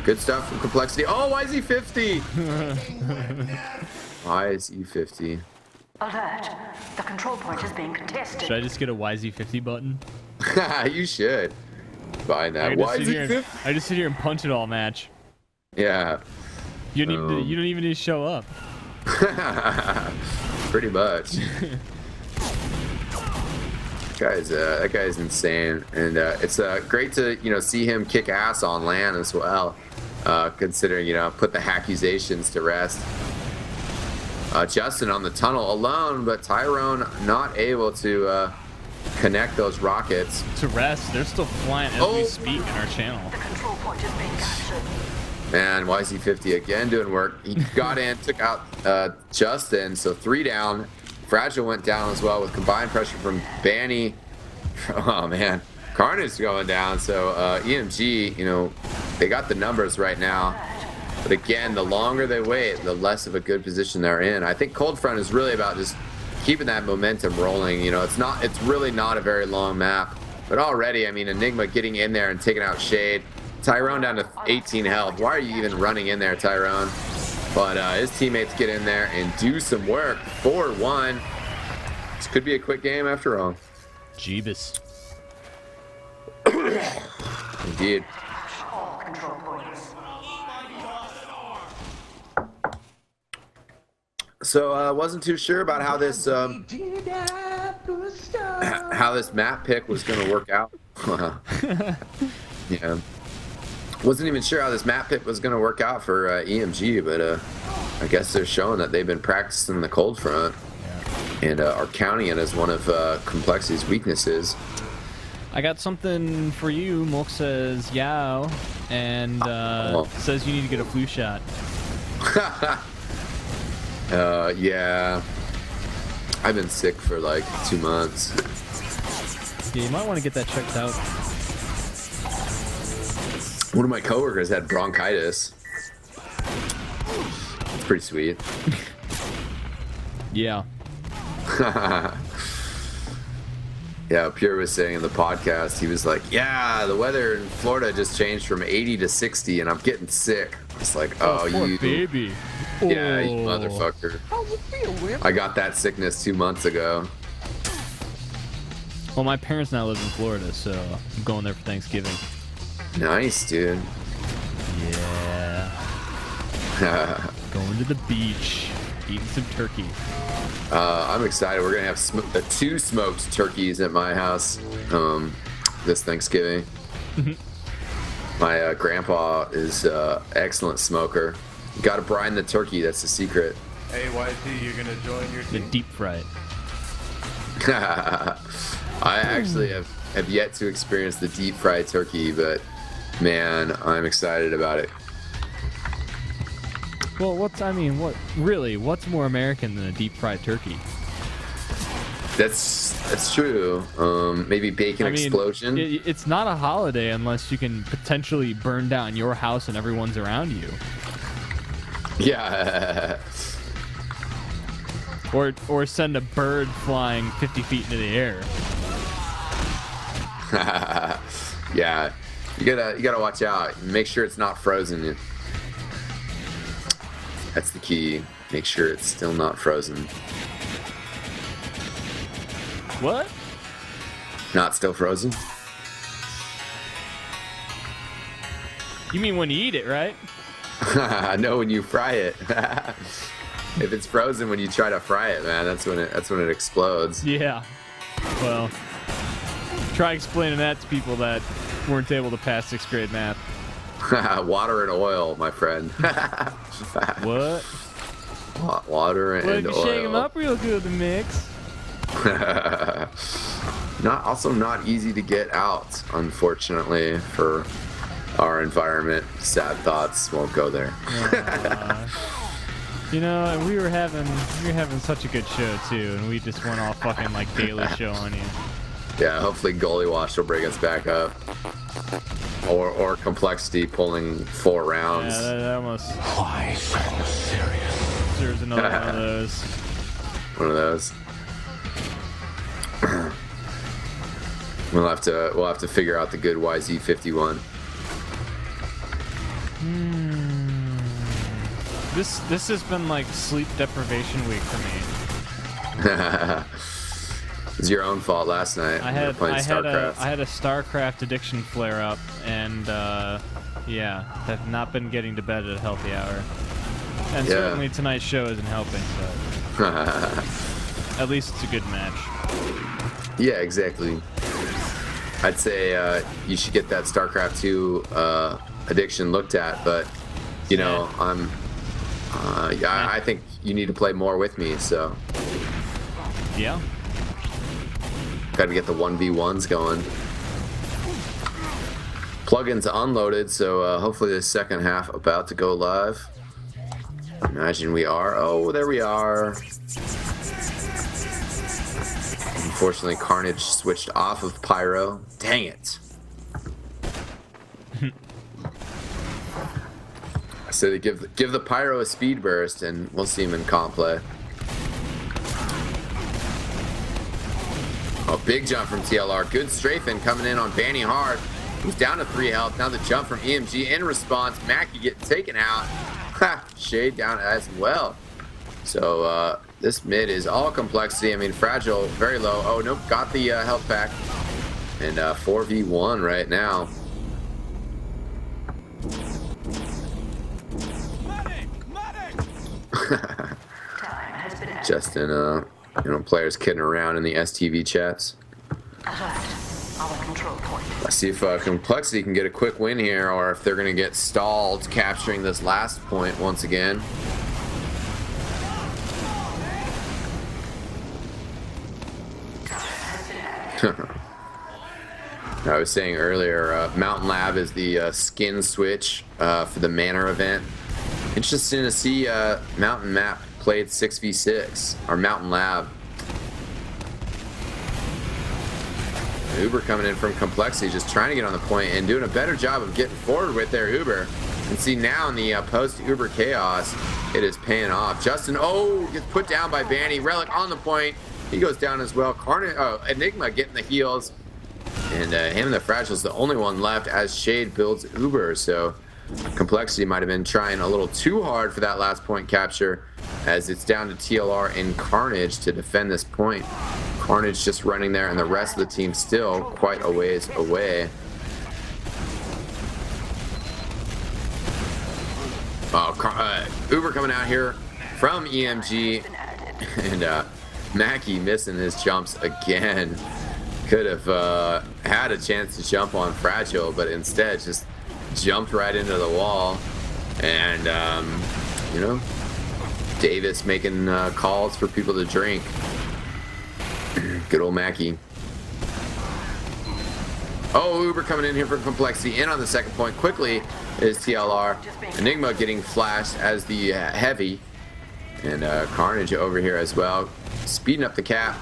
A: Good stuff from Complexity. Oh, why is he 50? Why is he 50?
C: Alert. The control point is being contested.
B: Should I just get a YZ50 button?
A: You should. Find that.
B: I just sit here and punch it all match.
A: Yeah.
B: You don't even need to show up.
A: Pretty much. That guy's insane, and it's great to see him kick ass on LAN as well. Considering put the accusations to rest. Justin on the tunnel alone, but Tyrone not able to connect those rockets.
B: To rest, they're still flying as we speak in our channel.
C: The control point is being captured.
A: Man, YZ50 again doing work. He got in, took out Justin, so 3 down. Fragile went down as well with combined pressure from Banny. Oh man, Carnage going down. So EMG, they got the numbers right now. But again, the longer they wait, the less of a good position they're in. I think Cold Front is really about just keeping that momentum rolling. It's really not a very long map. But already, I mean, Enigma getting in there and taking out Shade. Tyrone down to 18 health. Why are you even running in there, Tyrone? But his teammates get in there and do some work. 4-1. This could be a quick game after all.
B: Jeebus.
A: Indeed.
C: All control points.
A: So wasn't too sure about how this map pick was going to work out. Yeah. Wasn't even sure how this map pick was going to work out for EMG, but I guess they're showing that they've been practicing the Cold Front and are counting it as one of Complexity's weaknesses.
B: I got something for you. Mulk says yow, and says you need to get a flu shot.
A: Yeah. I've been sick for like 2 months.
B: Yeah, you might want to get that checked out.
A: One of my coworkers had bronchitis. It's pretty sweet.
B: Yeah.
A: Yeah, Pure was saying in the podcast, he was like, yeah, the weather in Florida just changed from 80 to 60 and I'm getting sick. It's like, oh,
B: poor
A: you
B: baby.
A: Yeah, you
B: Oh.
A: motherfucker. I got that sickness 2 months ago.
B: Well, my parents now live in Florida, so I'm going there for Thanksgiving.
A: Nice, dude.
B: Yeah. Going to the beach, eating some turkey.
A: I'm excited. We're gonna have 2 smoked turkeys at my house this Thanksgiving. My grandpa is excellent smoker. You gotta brine the turkey. That's the secret.
D: Hey, YT, you're gonna join your
B: The
D: team?
B: deep fried.
A: I actually have yet to experience the deep fried turkey, but man, I'm excited about it.
B: Well, what's more American than a deep fried turkey?
A: That's true. Maybe bacon explosion.
B: It's not a holiday unless you can potentially burn down your house and everyone's around you.
A: Yeah.
B: Or send a bird flying 50 feet into the air.
A: Yeah. You gotta watch out. Make sure it's not frozen. That's the key. Make sure it's still not frozen.
B: What?
A: Not still frozen?
B: You mean when you eat it, right?
A: No, when you fry it. If it's frozen when you try to fry it, man, that's when it explodes.
B: Yeah. Well, try explaining that to people that weren't able to pass 6th grade math.
A: Water and oil, my friend.
B: What?
A: Water and
B: Well, if you
A: oil.
B: shake them up real good to mix.
A: Not easy to get out, unfortunately, for our environment. Sad thoughts, won't go there.
B: You know, and we were having such a good show too, and we just went all fucking like Daily Show on you.
A: Yeah, hopefully Goalie Wash will bring us back up. Or Complexity pulling 4 rounds.
B: Yeah, that almost.
E: Why so serious?
B: There's another one of those.
A: One of those. We'll have to figure out the good YZ51.
B: This has been like sleep deprivation week for me.
A: It's your own fault last night.
B: I
A: when we were
B: had
A: playing
B: I
A: StarCraft.
B: had a StarCraft addiction flare up, and yeah, have not been getting to bed at a healthy hour. And
A: Yeah.
B: certainly tonight's show isn't helping, but at least it's a good match.
A: Yeah, exactly. I'd say you should get that StarCraft 2 addiction looked at, but you know, I think you need to play more with me, so
B: Yeah.
A: got to get the 1v1s going. Plugins unloaded, so hopefully the second half about to go live. Imagine we are. Oh, there we are. Unfortunately, Carnage switched off of Pyro. Dang it. So they give the Pyro a speed burst, and we'll see him in comp play. Oh, big jump from TLR. Good strafing coming in on Banny Hard. He's down to 3 health. Now the jump from EMG in response. Mackie getting taken out. Ha! Shade down as well. So this mid is all Complexity. I mean, Fragile, very low. Oh, nope, got the health pack. And 4v1 right now. Justin, players kidding around in the STV chats.
C: Alert. Our control point.
A: Let's see if Complexity can get a quick win here, or if they're going to get stalled capturing this last point once again. I was saying earlier, Mountain Lab is the skin switch for the Manor event. Interesting to see Mountain Map played 6v6, or Mountain Lab Uber coming in from Complexity, just trying to get on the point and doing a better job of getting forward with their Uber. And see now in the post-Uber chaos, it is paying off. Justin, gets put down by Vanny. Relic on the point. He goes down as well. Enigma getting the heals. And him and the Fragile's the only one left as Shade builds Uber. So Complexity might have been trying a little too hard for that last point capture, as it's down to TLR and Carnage to defend this point. Carnage just running there, and the rest of the team still quite a ways away. Uber coming out here from EMG, and Mackie missing his jumps again. Could have had a chance to jump on Fragile, but instead just jumped right into the wall. And Davis making calls for people to drink. Good old Mackie. Uber coming in here for Complexity. In on the second point quickly is TLR. Enigma getting flashed as the heavy. And Carnage over here as well. Speeding up the cap.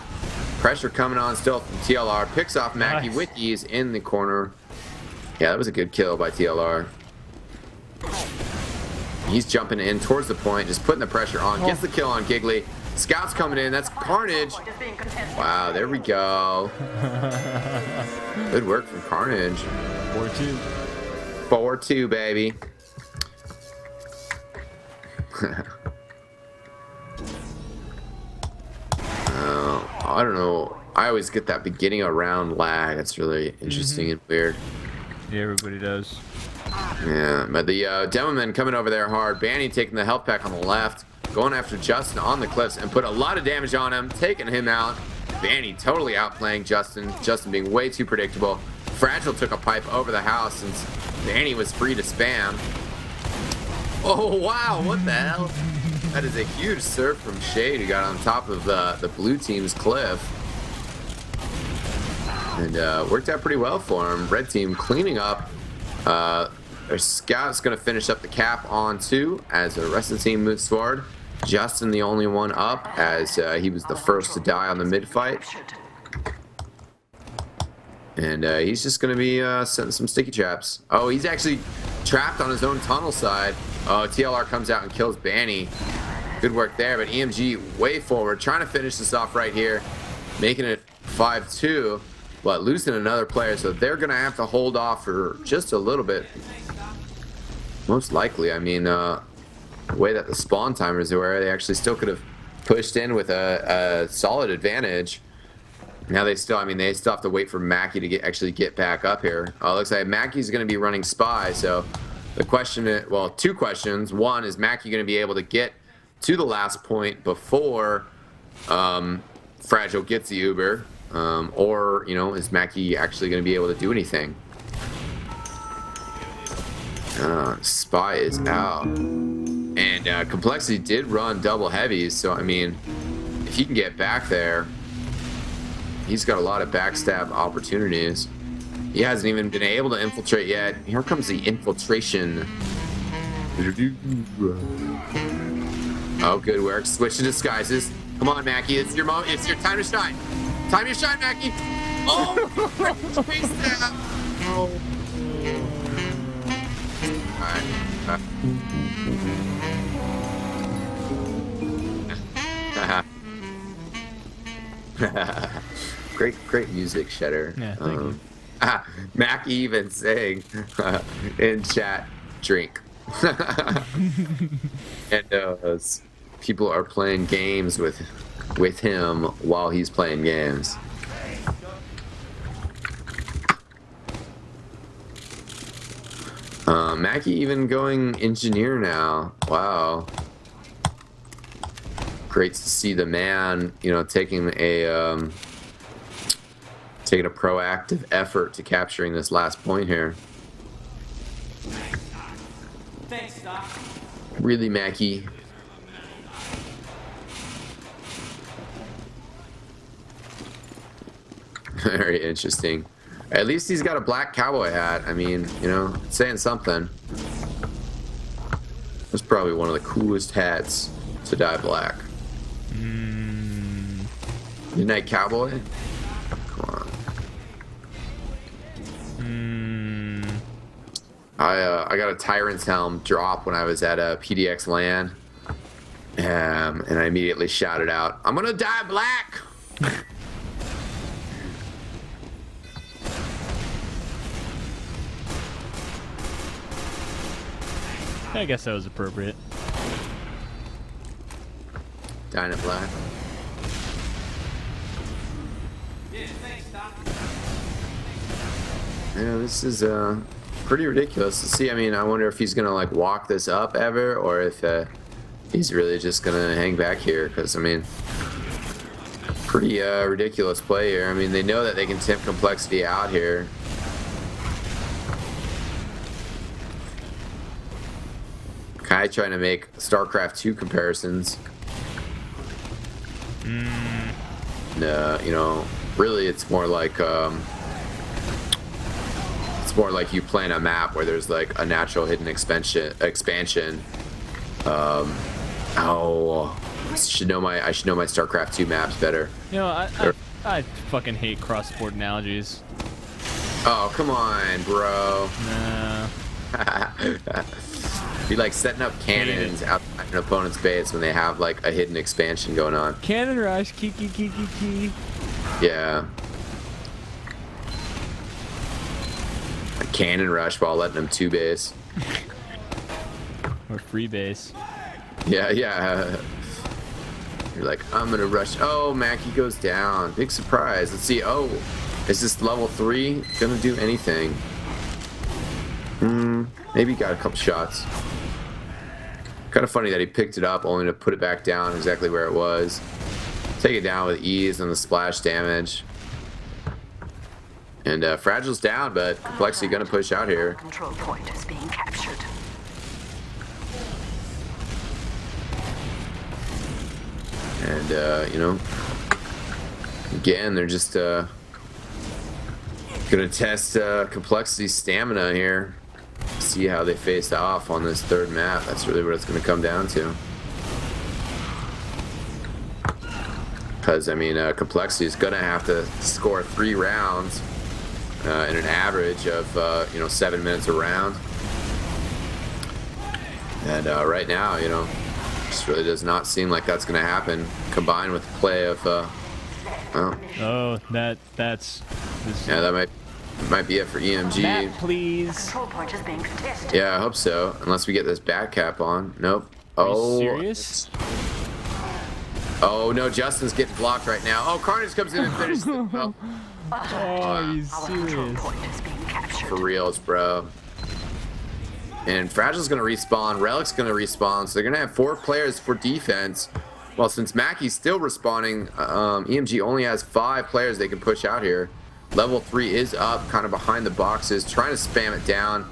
A: Pressure coming on still from TLR. Picks off Mackie
B: Nice.
A: with ease in the corner. Yeah, that was a good kill by TLR. He's jumping in towards the point, just putting the pressure on. Gets the kill on Giggly. Scouts coming in. That's Carnage. Wow, there we go. Good work from Carnage.
B: 4-2.
A: 4-2, baby. I don't know. I always get that beginning of round lag. It's really interesting and weird.
B: Yeah, everybody does.
A: Yeah, but the demo men coming over there hard. Banny taking the health pack on the left, going after Justin on the cliffs and put a lot of damage on him, taking him out. Banny totally outplaying Justin. Justin being way too predictable. Fragile took a pipe over the house since Banny was free to spam. Oh, wow, what the hell? That is a huge surf from Shade, who got on top of the blue team's cliff. And worked out pretty well for him. Red team cleaning up. Their Scout's going to finish up the cap on 2 as the rest of the team moves forward. Justin the only one up, as he was the first to die on the mid fight. And he's just going to be setting some sticky traps. Oh, he's actually trapped on his own tunnel side. Oh, TLR comes out and kills Banny. Good work there, but EMG way forward, trying to finish this off right here, making it 5-2, but losing another player, so they're going to have to hold off for just a little bit. Most likely, I mean, the way that the spawn timers were, they actually still could have pushed in with a solid advantage. Now they still have to wait for Mackie to actually get back up here. Looks like Mackie's going to be running Spy, so the question is, well, 2 questions. One, is Mackie going to be able to get to the last point before Fragile gets the Uber? Or, is Mackie actually going to be able to do anything? Spy is out. And Complexity did run double heavies, so, I mean, if he can get back there, he's got a lot of backstab opportunities. He hasn't even been able to infiltrate yet. Here comes the infiltration. Oh, good work. Switch to disguises. Come on, Mackie. It's your it's your time to shine. Time to shine, Mackie. Oh, face that. Oh. Great music, Shedder.
B: Yeah, thank you.
A: Mackie even saying in chat, drink. And people are playing games with him while he's playing games. Mackie even going engineer now. Wow. Great to see the man, taking a proactive effort to capturing this last point here.
F: Thanks, Doc.
A: Really, Mackie. Very interesting. At least he's got a black cowboy hat. I mean, saying something. That's probably one of the coolest hats to dye black. Midnight Cowboy? Come on. I got a Tyrant's Helm drop when I was at a PDX LAN, and I immediately shouted out, "I'm gonna die black!"
B: I guess that was appropriate.
A: Dying at black.
F: Yeah, thanks, Doc.
A: Yeah, this is pretty ridiculous to see. I mean, I wonder if he's gonna like walk this up ever, or if he's really just gonna hang back here. Because I mean, pretty ridiculous play here. I mean, they know that they can tempt complexity out here. Kind of trying to make StarCraft 2 comparisons. No, you know, really, it's more like you playing a map where there's like a natural hidden expansion. Oh, I should know my StarCraft 2 maps better.
B: You know, I fucking hate cross-sport analogies.
A: Oh, come on, bro.
B: No.
A: Be like setting up cannons out an opponent's base when they have like a hidden expansion going on.
B: Cannon rush, key.
A: Yeah. A cannon rush while letting them 2 base.
B: Or free base.
A: Yeah. You're like, I'm gonna rush. Oh, Mackie goes down. Big surprise. Let's see. Oh, is this level 3 gonna do anything? Maybe got a couple shots. Kind of funny that he picked it up only to put it back down exactly where it was. Take it down with ease on the splash damage. And Fragile's down, but Complexity gonna push out here.
C: Control point is being captured.
A: And you know, again, they're just gonna test Complexity's stamina here. See how they face off on this 3rd map. That's really what it's gonna come down to. Because I mean, Complexity is gonna have to score 3 rounds in an average of 7 minutes a round. And right now, you know, just really does not seem like that's gonna happen. Combined with the play of
B: That's
A: yeah, that might be it for EMG.
B: Matt, please.
C: Control point is being contested.
A: Yeah, I hope so. Unless we get this back cap on. Nope.
B: Are you serious?
A: Oh no, Justin's getting blocked right now. Oh, Carnage comes in and finishes it. Oh,
B: Are you
C: Our control
B: serious?
C: point is being captured.
A: for reals, bro. And Fragile's gonna respawn. Relic's gonna respawn. So they're gonna have 4 players for defense. Well, since Mackey's still respawning, EMG only has 5 players they can push out here. Level 3 is up, kind of behind the boxes, trying to spam it down.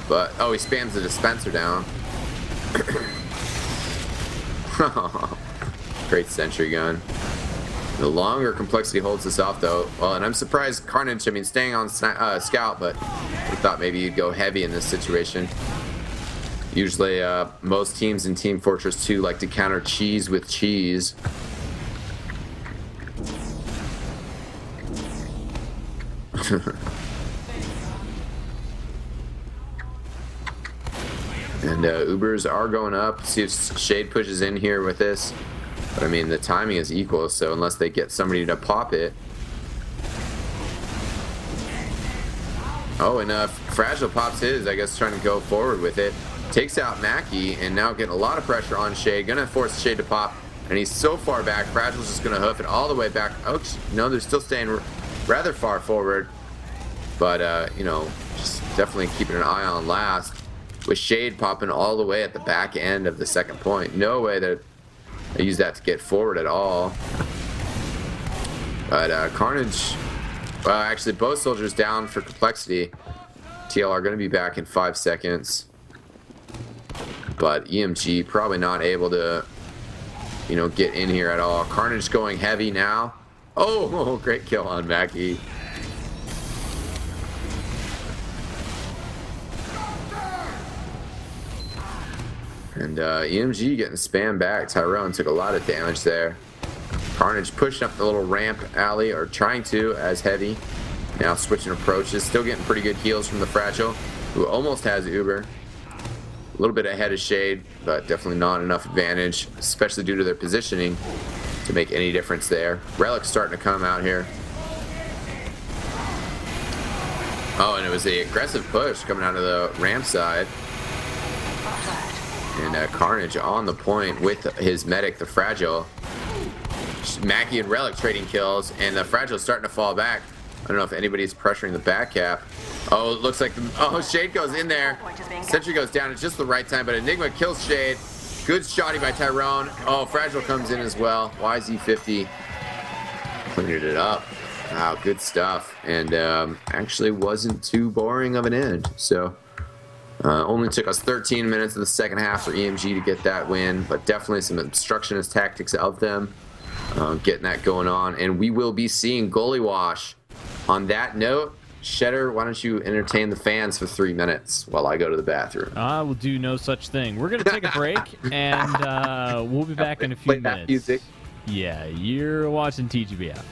A: But, oh, he spams the dispenser down. Great sentry gun. The longer Complexity holds this off, though, well, and I'm surprised Carnage, I mean, staying on Scout, but we thought maybe you'd go heavy in this situation. Usually, most teams in Team Fortress 2 like to counter cheese with cheese. And Ubers are going up. See if Shade pushes in here with this. But I mean, the timing is equal, so unless they get somebody to pop it. Oh, and Fragile pops his, I guess, trying to go forward with it. Takes out Mackie, and now getting a lot of pressure on Shade. Gonna force Shade to pop, and he's so far back. Fragile's just gonna hoof it all the way back. Oh, no, they're still staying rather far forward. But, you know, just definitely keeping an eye on last. With Shade popping all the way at the back end of the 2nd point. No way that I use that to get forward at all. But Carnage, well, actually both soldiers down for Complexity. TL are going to be back in 5 seconds. But EMG probably not able to, you know, get in here at all. Carnage going heavy now. Oh, great kill on Mackie. And EMG getting spammed back. Tyrone took a lot of damage there. Carnage pushing up the little ramp alley, or trying to, as heavy. Now switching approaches. Still getting pretty good heals from the Fragile. who almost has Uber. A little bit ahead of Shade, but definitely not enough advantage, especially due to their positioning, to make any difference there. Relic's starting to come out here. Oh, and it was an aggressive push coming out of the ramp side. And Carnage on the point with his medic, the Fragile. Mackie and Relic trading kills, and the Fragile's starting to fall back. I don't know if anybody's pressuring the back cap. Oh, it looks like Shade goes in there. Sentry goes down at just the right time, but Enigma kills Shade. Good shotty by Tyrone. Oh, Fragile comes in as well. YZ50 cleared it up. Wow, good stuff. And actually wasn't too boring of an end. So only took us 13 minutes of the second half for EMG to get that win, but definitely some obstructionist tactics of them. Getting that going on. And we will be seeing Goalie Wash. On that note, Shedder, why don't you entertain the fans for 3 minutes while I go to the bathroom?
B: I will do no such thing. We're going to take a break, and we'll be back in a few minutes.
A: Music.
B: Yeah, you're watching TGBF.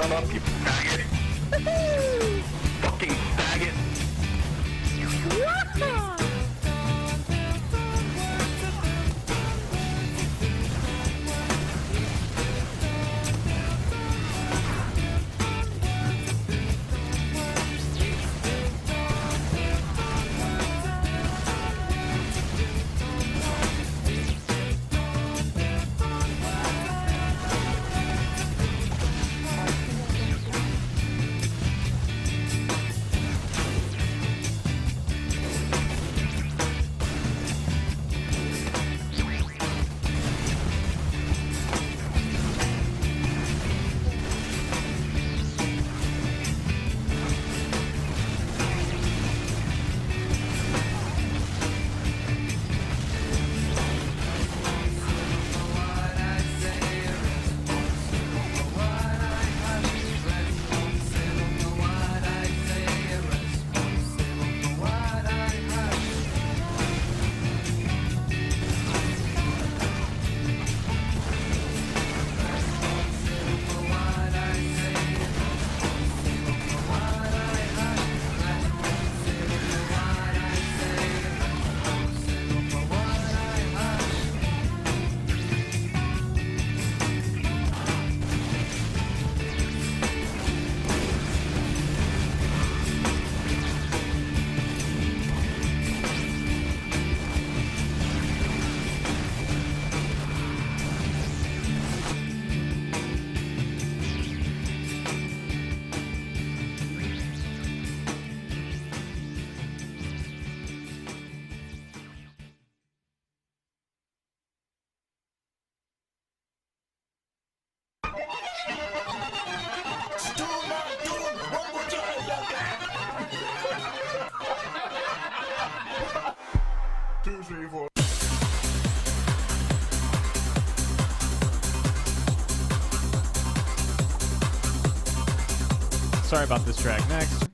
G: shut up, you faggot. Fucking faggot.
B: Sorry about this track. Next.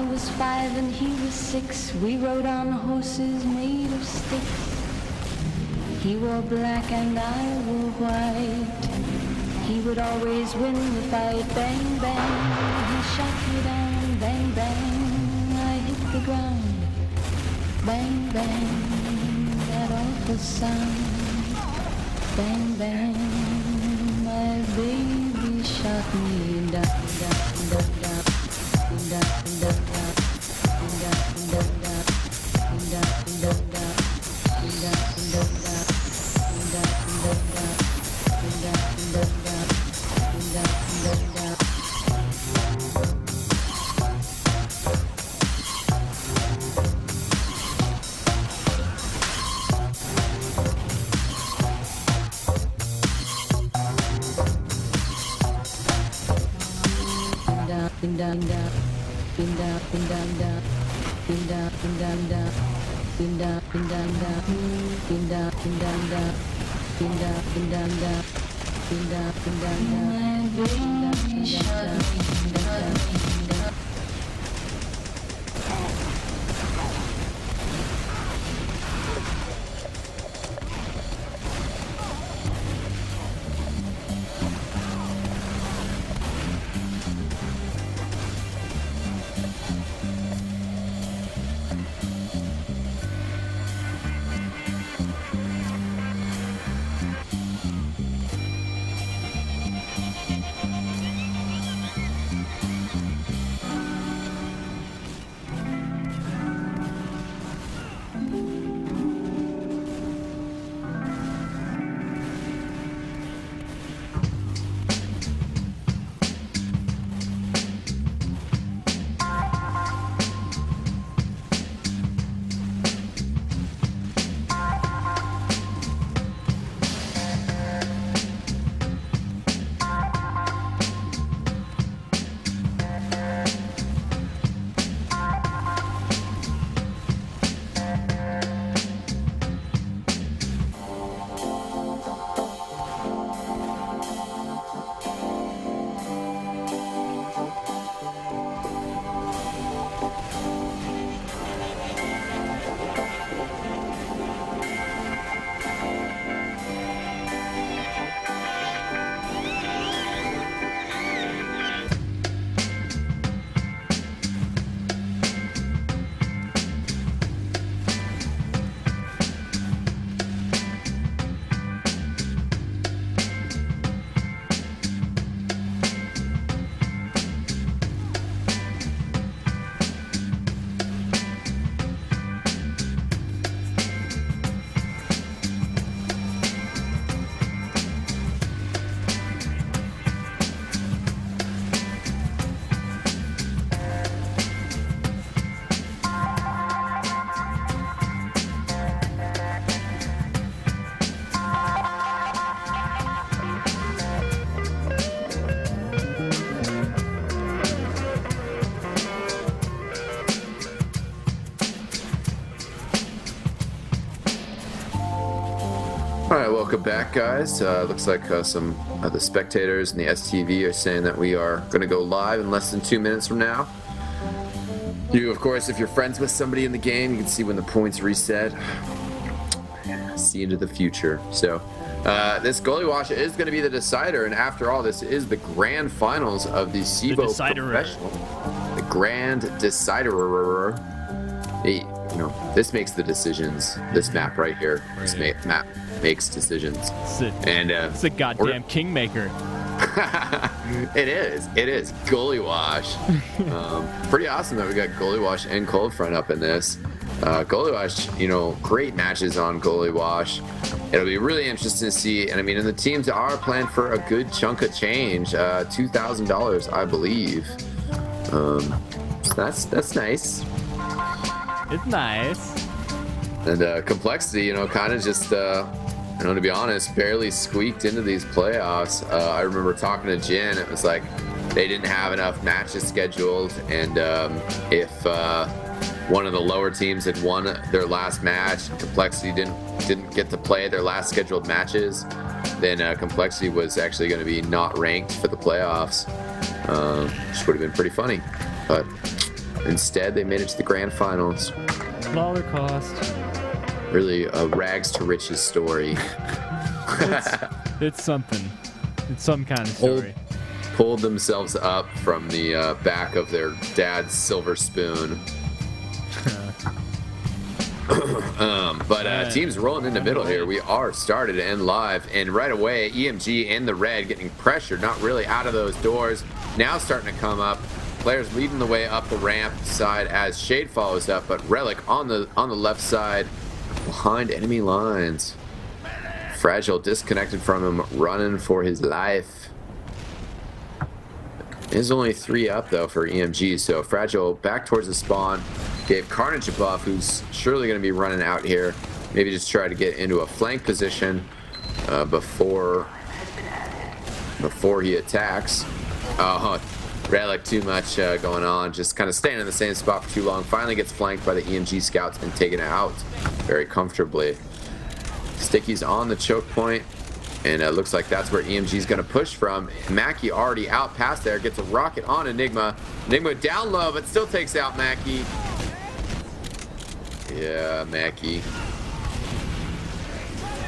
H: I was 5 and he was 6. We rode on horses made of sticks. He wore black and I wore white. He would always win the fight. Bang, bang, he shot me down. Bang, bang, I hit the ground. Bang, bang, that awful sound. Bang, bang, my baby shot me down, down, down, down.
A: All right, welcome back, guys. Looks like some of the spectators in the STV are saying that we are going to go live in less than 2 minutes from now. You, of course, if you're friends with somebody in the game, you can see when the points reset. See into the future. So this goalie wash is going to be the decider, and after all, this is the grand finals of the CEVO Professional. The grand decider. You know, this makes the decisions. This map right here. This map makes decisions.
B: It's a goddamn kingmaker.
A: It is goalie wash. Pretty awesome that we got goalie wash and cold front up in this. Goalie wash, you know, great matches on goalie wash. It'll be really interesting to see, and I mean, and the teams are planned for a good chunk of change, $2,000, I believe. So that's nice.
B: It's nice.
A: And complexity, you know, kind of just, you know, to be honest, barely squeaked into these playoffs. I remember talking to Jen. It was like they didn't have enough matches scheduled, and if one of the lower teams had won their last match, complexity didn't get to play their last scheduled matches, then complexity was actually going to be not ranked for the playoffs, which would have been pretty funny. But instead, they made it to the grand finals.
B: Dollar cost.
A: Really a rags to riches story.
B: It's something. It's some kind of story.
A: Pulled themselves up from the back of their dad's silver spoon. But teams rolling in the middle here. We are started and live, and right away EMG in the red getting pressured, not really out of those doors. Now starting to come up. Players leading the way up the ramp side as Shade follows up, but Relic on the left side behind enemy lines. Fragile disconnected from him, running for his life. There's only 3 up though for EMG, so Fragile back towards the spawn. Gave Carnage a buff, who's surely going to be running out here. Maybe just try to get into a flank position before he attacks. Relic, too much going on. Just kind of staying in the same spot for too long. Finally gets flanked by the EMG scouts and taken out very comfortably. Sticky's on the choke point, and it looks like that's where EMG's going to push from. Mackie already out past there. Gets a rocket on Enigma. Enigma down low, but still takes out Mackie. Yeah, Mackie.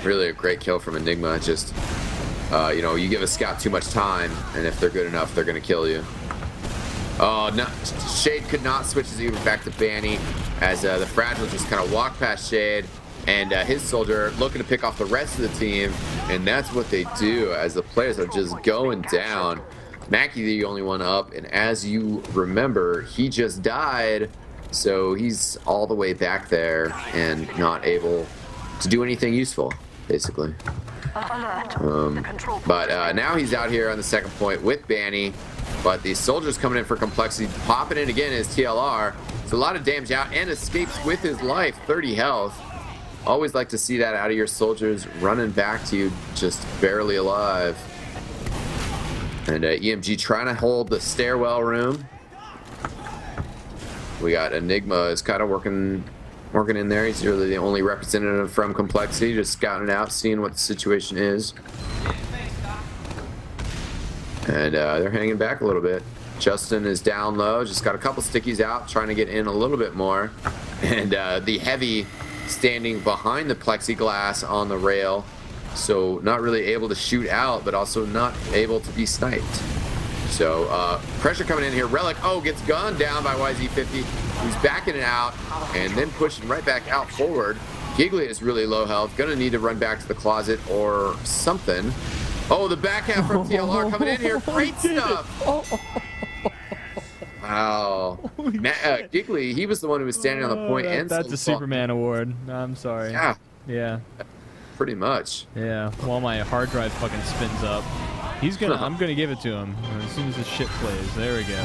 A: Really a great kill from Enigma. Just, you know, you give a scout too much time, and if they're good enough, they're going to kill you. Oh, no, Shade could not switch his Uber back to Banny as the Fragile just kind of walked past Shade and his soldier looking to pick off the rest of the team, and that's what they do as the players are just going down. Mackie the only one up, and as you remember, he just died, so he's all the way back there and not able to do anything useful, basically. But now he's out here on the second point with Banny. But the soldiers coming in for complexity, popping in again is TLR. It's a lot of damage out and escapes with his life, 30 health. Always like to see that out of your soldiers, running back to you just barely alive. And EMG trying to hold the stairwell room. We got Enigma is kind of working in there. He's really the only representative from complexity, just scouting it out, seeing what the situation is. And they're hanging back a little bit. Justin is down low, just got a couple stickies out, trying to get in a little bit more. And the heavy standing behind the plexiglass on the rail, so not really able to shoot out, but also not able to be sniped. So pressure coming in here. Relic, gets gunned down by YZ50. He's backing it out and then pushing right back out forward. Giggly is really low health, gonna need to run back to the closet or something. Oh, the backhand from TLR coming in here. Great stuff. Wow. Giggly, he was the one who was standing on the point.
B: That's a Superman award. I'm sorry.
A: Yeah.
B: Yeah.
A: Pretty much.
B: Yeah. While my hard drive fucking spins up. I'm gonna give it to him as soon as this shit plays. There we go.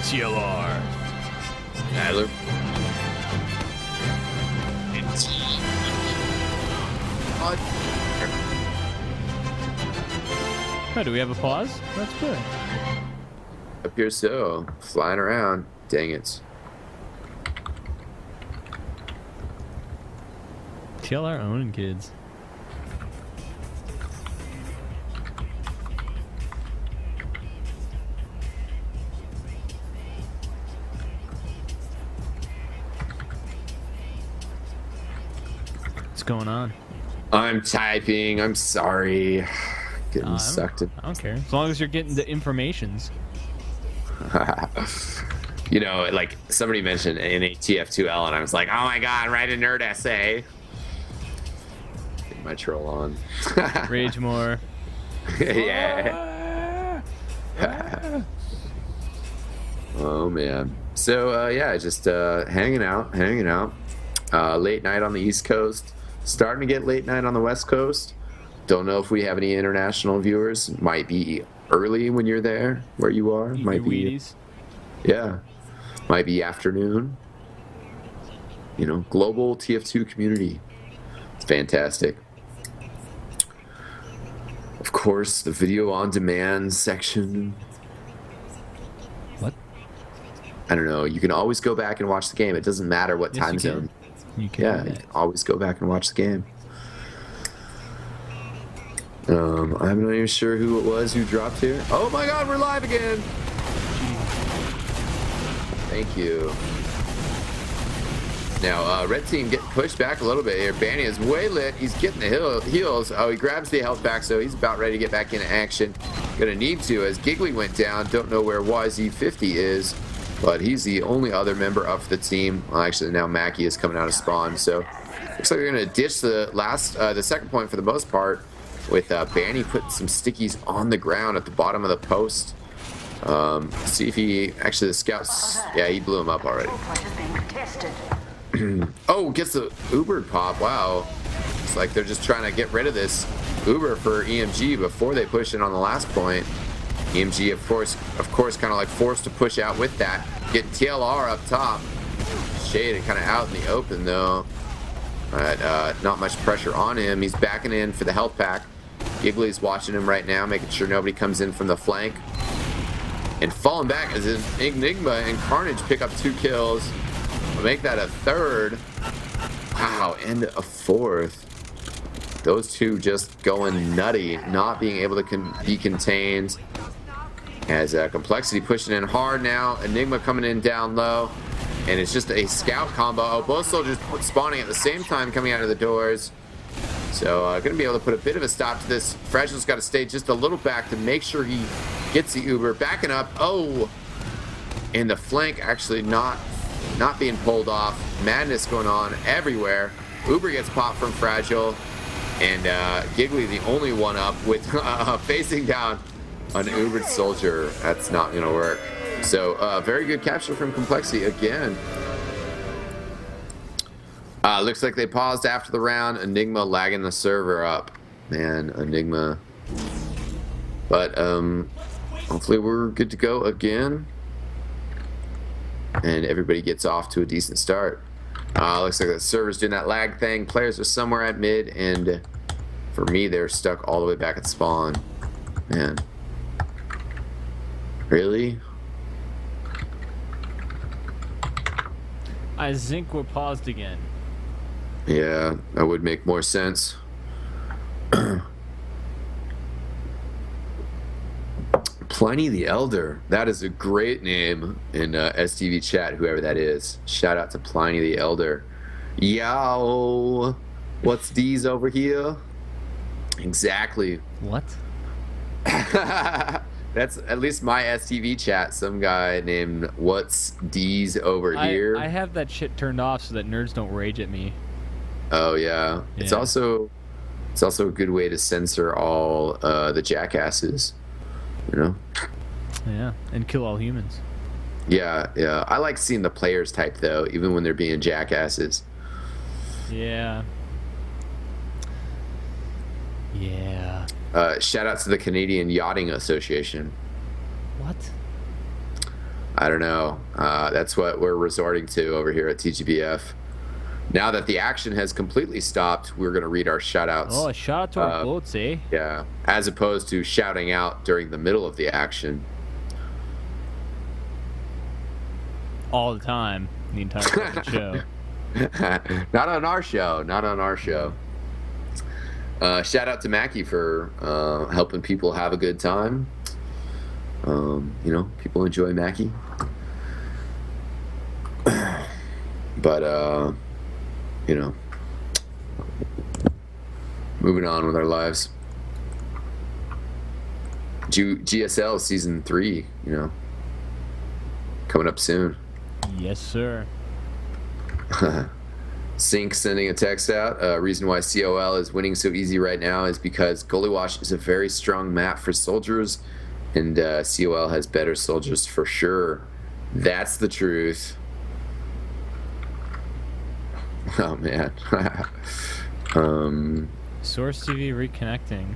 B: TLR.
A: Adler.
B: Oh, do we have a pause? That's good.
A: Appears so. Flying around. Dang it.
B: kill our own kids. What's going on?
A: I'm typing. I'm sorry. Getting sucked in.
B: I don't care. As long as you're getting the informations.
A: You know, like somebody mentioned in a TF2L, and I was like, oh my god, write a nerd essay. Get my troll on.
B: Rage more.
A: Yeah. Oh man. So yeah, just hanging out. Late night on the East Coast. Starting to get late night on the West Coast. Don't know if we have any international viewers. Might be early when you're there, where you are. Might be.
B: Wheaties.
A: Yeah. Might be afternoon. You know, global TF2 community. It's fantastic. Of course, the video on demand section.
B: What?
A: I don't know. You can always go back and watch the game. It doesn't matter what time zone.
B: You can.
A: Yeah, you can always go back and watch the game. I'm not even sure who it was who dropped here. Oh my god, we're live again! Thank you. Now, red team getting pushed back a little bit here. Banny is way lit. He's getting the heals. Oh, he grabs the health back, so he's about ready to get back into action. Gonna need to, as Giggly went down. Don't know where YZ50 is, but he's the only other member of the team. Well, actually, now Mackie is coming out of spawn, so looks like they're gonna ditch the second point for the most part, with Banny putting some stickies on the ground at the bottom of the post. See if he actually, the scouts, yeah, he blew him up already. Oh, gets the Uber pop. Wow, it's like they're just trying to get rid of this Uber for EMG before they push in on the last point. EMG, of course, kind of like forced to push out with that. Get TLR up top. Shade kind of out in the open though. But not much pressure on him. He's backing in for the health pack. Giggly's watching him right now, making sure nobody comes in from the flank. And falling back as Enigma and Carnage pick up 2 kills. We'll make that a third. Wow, and a fourth. Those two just going nutty, not being able to be contained. As Complexity pushing in hard now. Enigma coming in down low. And it's just a scout combo. Oh, both soldiers spawning at the same time coming out of the doors. So going to be able to put a bit of a stop to this. Fragile's got to stay just a little back to make sure he gets the Uber. Backing up. Oh! And the flank actually not being pulled off. Madness going on everywhere. Uber gets popped from Fragile. And Giggly the only one up with facing down an Ubered soldier. That's not going to work. So very good capture from Complexity again. Looks like they paused after the round. Enigma lagging the server up. Man, Enigma. But hopefully we're good to go again. And everybody gets off to a decent start. Looks like the server's doing that lag thing. Players are somewhere at mid, and for me, they're stuck all the way back at spawn. Man. Really?
B: I think we're paused again.
A: Yeah, that would make more sense. Pliny the Elder. That is a great name in STV chat, whoever that is. Shout out to Pliny the Elder. Yo, what's D's over here? Exactly.
B: What?
A: That's at least my STV chat. Some guy named What's D's over here.
B: I have that shit turned off so that nerds don't rage at me.
A: Oh yeah. It's also a good way to censor all the jackasses. You know?
B: Yeah, and kill all humans.
A: Yeah, yeah. I like seeing the players type though, even when they're being jackasses.
B: Yeah. Yeah.
A: Shout out to the Canadian Yachting Association.
B: What?
A: I don't know. That's what we're resorting to over here at TGBF. Now that the action has completely stopped, we're going to read our shout-outs.
B: Oh, a shout out to our boats, eh?
A: Yeah, as opposed to shouting out during the middle of the action.
B: All the time, the entire fucking show.
A: Not on our show. Not on our show. Shout out to Mackie for helping people have a good time. People enjoy Mackie. But, moving on with our lives. GSL season 3, coming up soon.
B: Yes, sir.
A: Sync sending a text out. Reason why COL is winning so easy right now is because Goalie Wash is a very strong map for soldiers, and COL has better soldiers for sure. That's the truth. Oh man.
B: Source TV reconnecting.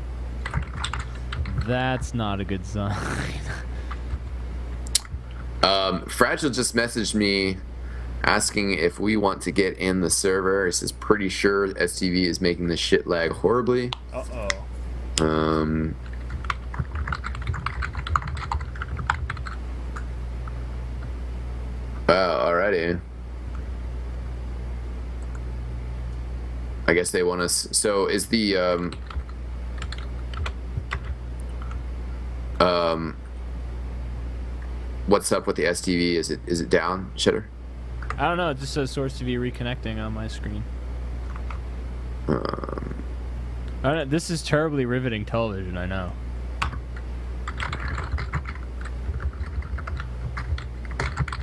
B: That's not a good sign.
A: Fragile just messaged me asking if we want to get in the server. He says pretty sure STV is making the shit lag horribly.
B: Uh-oh.
A: Alrighty. I guess they want us. So is the what's up with the STV? Is it down, Shitter?
B: I don't know. It just says Source TV reconnecting on my screen. I don't know, this is terribly riveting television, I know.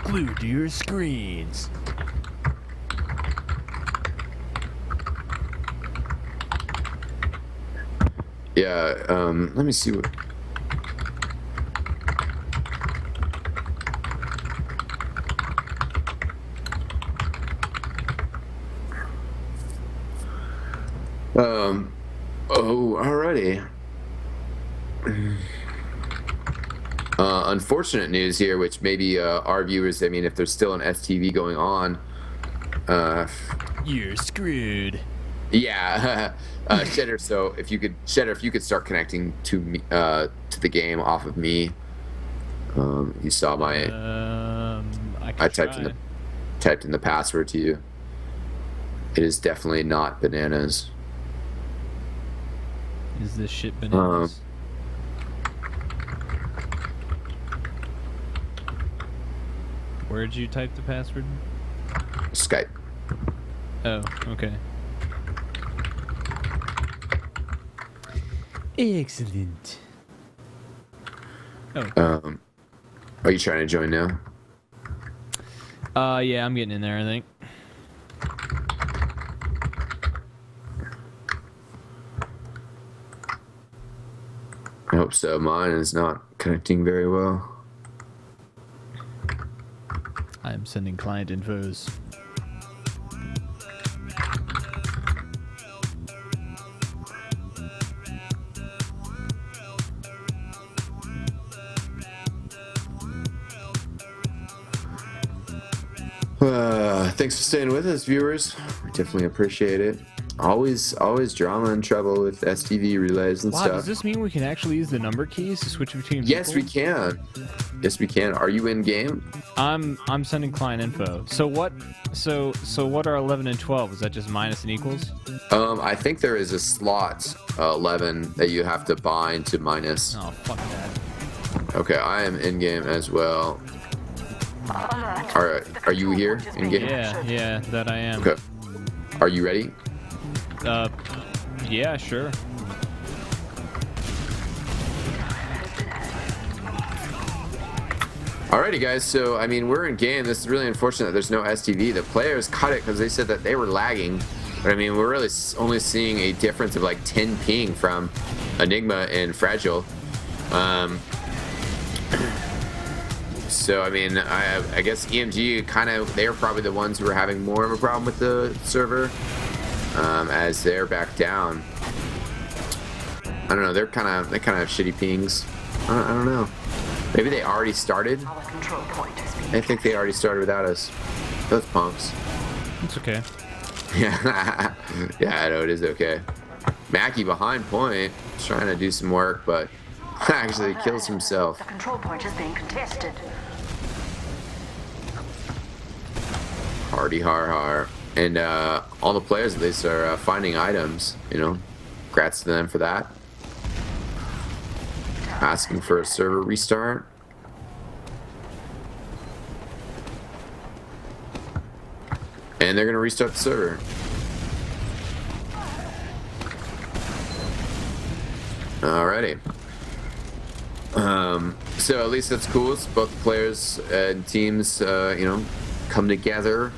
B: Glued to your screens.
A: Yeah, let me see what... alrighty. Unfortunate news here, which maybe our viewers, I mean, if there's still an STV going on...
B: You're screwed.
A: Yeah, Shedder. So if you could start connecting to me, to the game off of me. You saw my. I typed in the password to you. It is definitely not bananas.
B: Is this shit bananas? Where'd you type the password?
A: Skype.
B: Oh, okay. Excellent.
A: Oh. Are you trying to join now?
B: Yeah, I'm getting in there, I think.
A: I hope so. Mine is not connecting very well.
B: I am sending client infos.
A: Thanks for staying with us, viewers. We definitely appreciate it. Always drama and trouble with STV relays and
B: wow,
A: stuff.
B: Does this mean we can actually use the number keys to switch between
A: Yes,
B: people?
A: we can. Yes, we can. Are you in game?
B: I'm sending client info. So what? So what are 11 and 12? Is that just minus and equals?
A: I think there is a slot 11 that you have to bind to minus.
B: Oh, fuck that.
A: Okay, I am in game as well. Are you here in game?
B: Yeah, that I am.
A: Okay. Are you ready?
B: Yeah, sure.
A: Alrighty, guys. So, I mean, we're in game. This is really unfortunate that there's no STV. The players cut it because they said that they were lagging. But, I mean, we're really only seeing a difference of like 10 ping from Enigma and Fragile. So, I mean, I guess EMG they're probably the ones who are having more of a problem with the server as they're back down. I don't know. They kind of have shitty pings. I don't know. Maybe they already started. I think they already started without us. Those punks.
B: It's okay.
A: Yeah, I know it is okay. Mackie behind point, trying to do some work, but actually kills himself.
C: The control point is being contested.
A: Hardy har har. And all the players at least are finding items, you know. Congrats to them for that. Asking for a server restart. And they're going to restart the server. Alrighty. So at least that's cool. It's both players and teams, you know, come together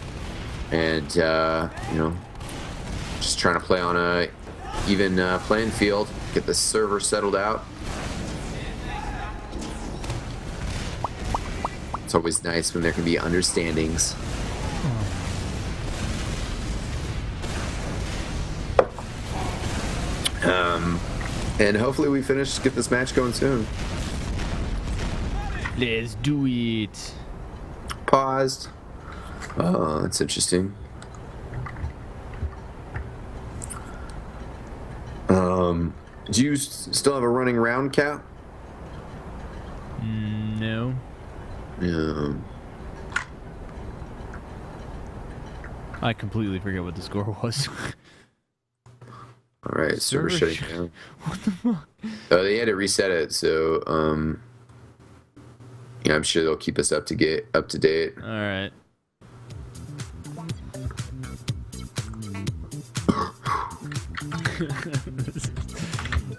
A: and, you know, just trying to play on a even playing field, get the server settled out. It's always nice when there can be understandings. And hopefully we get this match going soon.
B: Let's do it.
A: Paused. Oh, that's interesting. Do you still have a running round count?
B: No.
A: Yeah.
B: I completely forget what the score was.
A: All right, server shutting down.
B: What the fuck?
A: They had to reset it, so yeah, I'm sure they'll keep us up to date.
B: All right.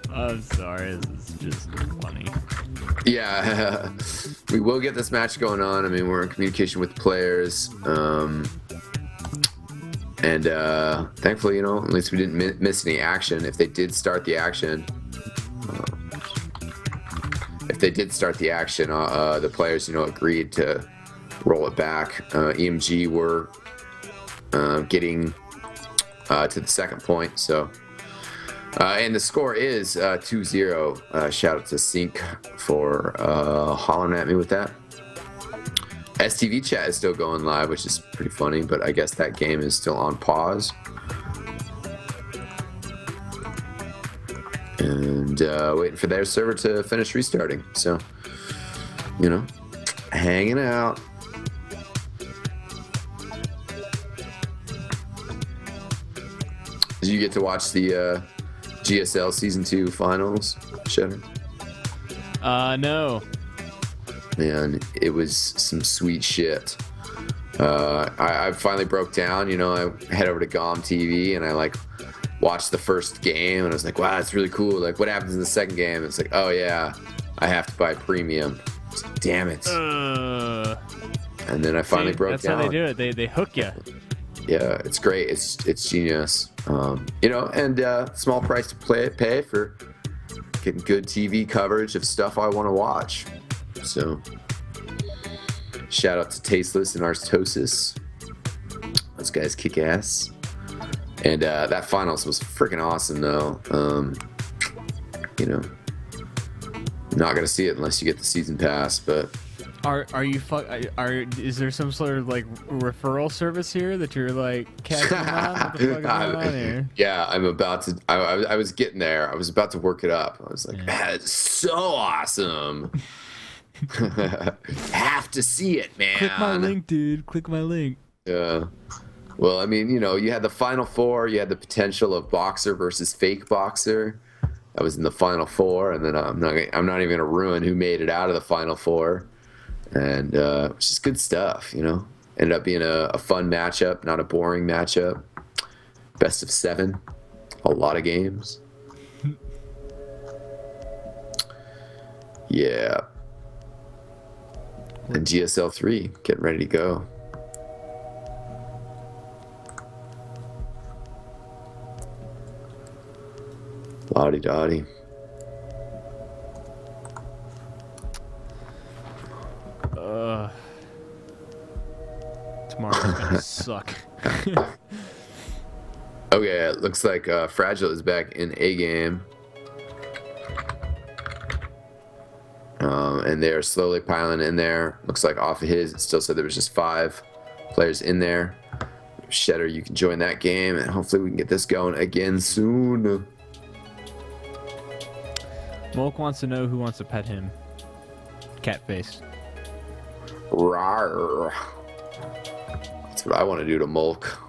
B: I'm sorry, this is just funny.
A: Yeah, we will get this match going on. I mean, we're in communication with players, and thankfully, you know, at least we didn't miss any action. If they did start the action, the players, you know, agreed to roll it back. EMG were getting to the second point, so. And the score is 2-0. Shout out to Sync for hollering at me with that. STV chat is still going live, which is pretty funny, but I guess that game is still on pause. And waiting for their server to finish restarting. So, you know, hanging out. Did you get to watch the GSL Season 2 finals, Shutter?
B: No.
A: Man, it was some sweet shit. I finally broke down, you know, I head over to GOM TV and I like watched the first game and I was like, wow, that's really cool. Like, what happens in the second game? It's like, oh yeah, I have to buy premium. Like, damn it. And then I finally broke down.
B: That's how they do it. They hook you.
A: Yeah, it's great. It's genius. You know, and small price to pay for getting good TV coverage of stuff I want to watch. So, shout out to Tasteless and Arstosis. Those guys kick ass. And that finals was freaking awesome, though. You know, not gonna see it unless you get the season pass, but.
B: Is there some sort of like referral service here that you're like catching on? What the fuck is going on here?
A: Yeah, I'm about to. I was getting there. I was about to work it up. I was like, man, it's so awesome. Have to see it, man.
B: Click my link, dude. Click my link.
A: Yeah. Well, I mean, you know, you had the Final Four. You had the potential of Boxer versus Fake Boxer. I was in the Final Four, and then I'm not even gonna ruin who made it out of the Final Four. And it's just good stuff, you know. Ended up being a fun matchup, not a boring matchup. Best of 7, a lot of games. Yeah. And GSL 3 getting ready to go. Lottie dottie.
B: Tomorrow's gonna suck.
A: Okay, it looks like Fragile is back in A game. And they're slowly piling in there. Looks like off of his, it still said there was just 5 players in there. Shedder, you can join that game, and hopefully we can get this going again soon.
B: Mulk wants to know who wants to pet him. Catface.
A: Rawr. That's what I want to do to Mulk.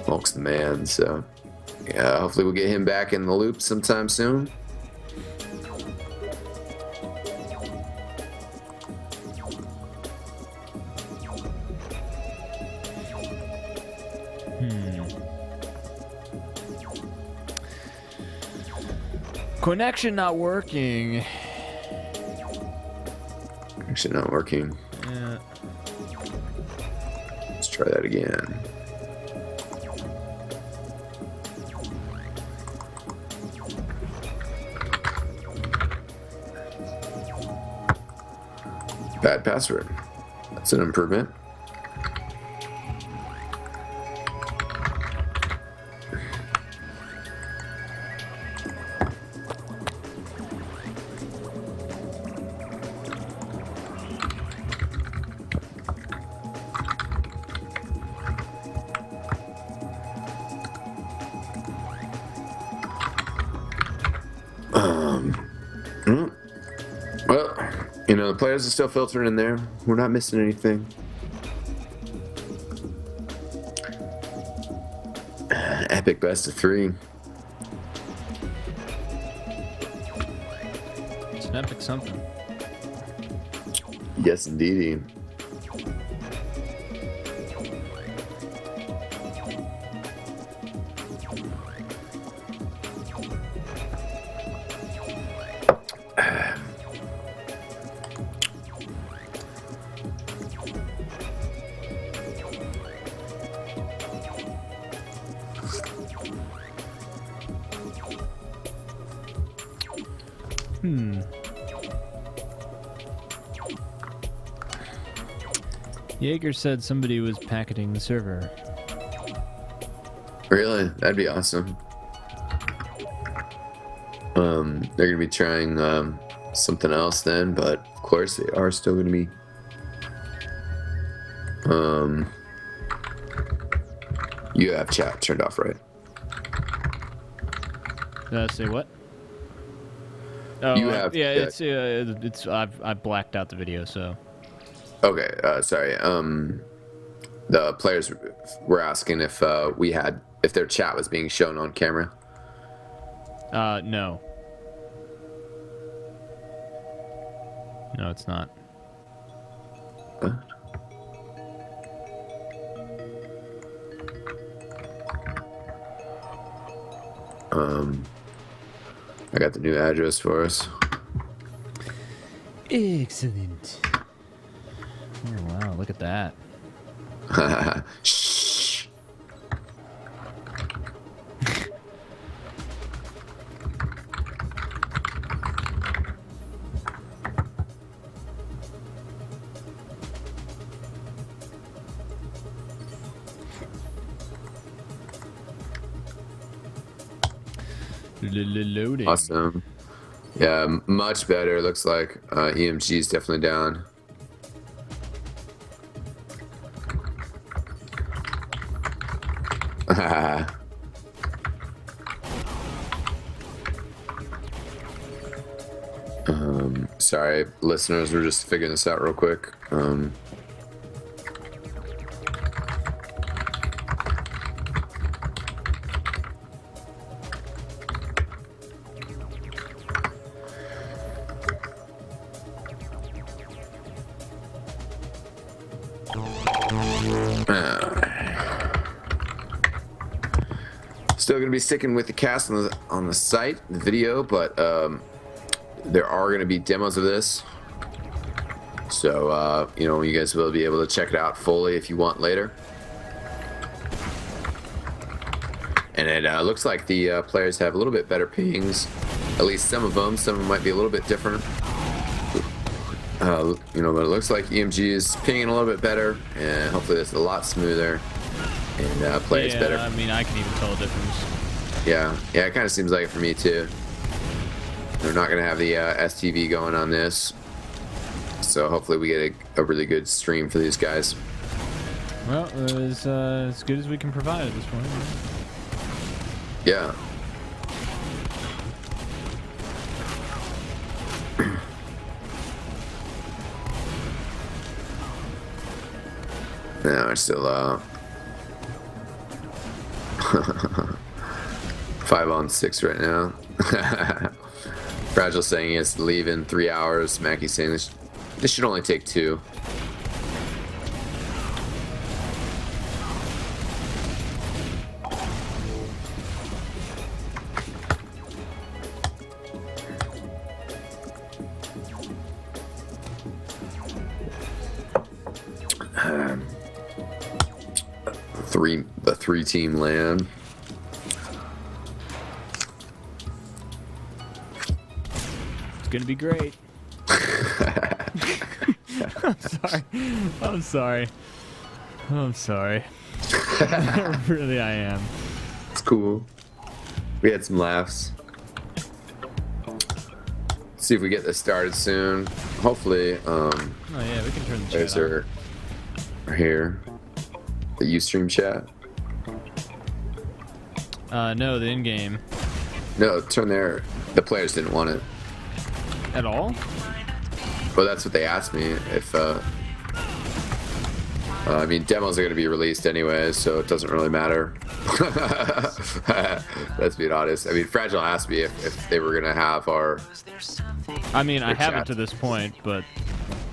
A: Hulk's the man, so yeah, hopefully we'll get him back in the loop sometime soon.
B: Connection not working.
A: Actually not working.
B: Yeah.
A: Let's try that again. Bad password. That's an improvement. Well, you know, the players are still filtering in there. We're not missing anything. Epic best of 3.
B: It's an epic something.
A: Yes, indeedy.
B: Jaeger said somebody was packeting the server.
A: Really? That'd be awesome. They're gonna be trying something else then, but of course they are still gonna be. You have chat turned off, right?
B: Say what? Oh,
A: You have-
B: yeah.
A: yeah.
B: It's I blacked out the video, so.
A: Okay, sorry. The players were asking if if their chat was being shown on camera.
B: No. No, it's not.
A: Huh? I got the new address for us.
B: Excellent. Oh, wow, look at that.
A: Shh.
B: Loading.
A: Awesome. Yeah, much better. Looks like EMG is definitely down. Sorry, listeners, we're just figuring this out real quick. Still going to be sticking with the cast on the site, the video, but there are going to be demos of this. So, you know, you guys will be able to check it out fully if you want later. And it looks like the players have a little bit better pings. At least some of them. Some of them might be a little bit different. You know, but it looks like EMG is pinging a little bit better. And hopefully it's a lot smoother. And plays better.
B: I mean, I can even tell a difference.
A: Yeah, it kind of seems like it for me too. They're not going to have the STV going on this. So hopefully we get a really good stream for these guys.
B: Well, it was as good as we can provide at this point.
A: Yeah. No, we're still 5-on-6 right now. Fragile saying he has to leave in 3 hours. Mackey's saying this should only take 2. The 3-team land.
B: It's gonna be great. I'm sorry. Really, I am.
A: It's cool. We had some laughs. See if we get this started soon. Hopefully,
B: Oh yeah, we can turn the
A: guys
B: chat on.
A: are here. The Ustream chat.
B: No, the in-game.
A: No, turn there. The players didn't want it.
B: At all?
A: Well, that's what they asked me. If I mean, demos are going to be released anyway, so it doesn't really matter. That's being honest. I mean, Fragile asked me if they were going to have our.
B: I mean, I haven't
A: chat.
B: to this point, but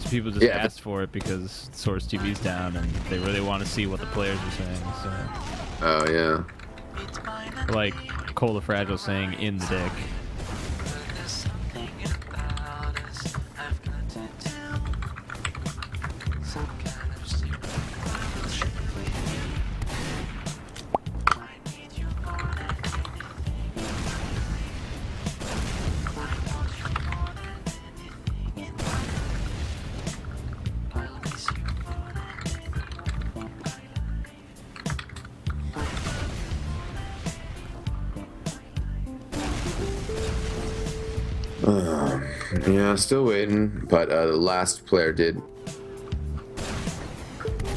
B: people just
A: Yeah,
B: asked for it because Source TV's down and they really want to see what the players are saying. So,
A: Oh yeah.
B: like Cola Fragile saying "in the dick."
A: Yeah, still waiting, but the last player did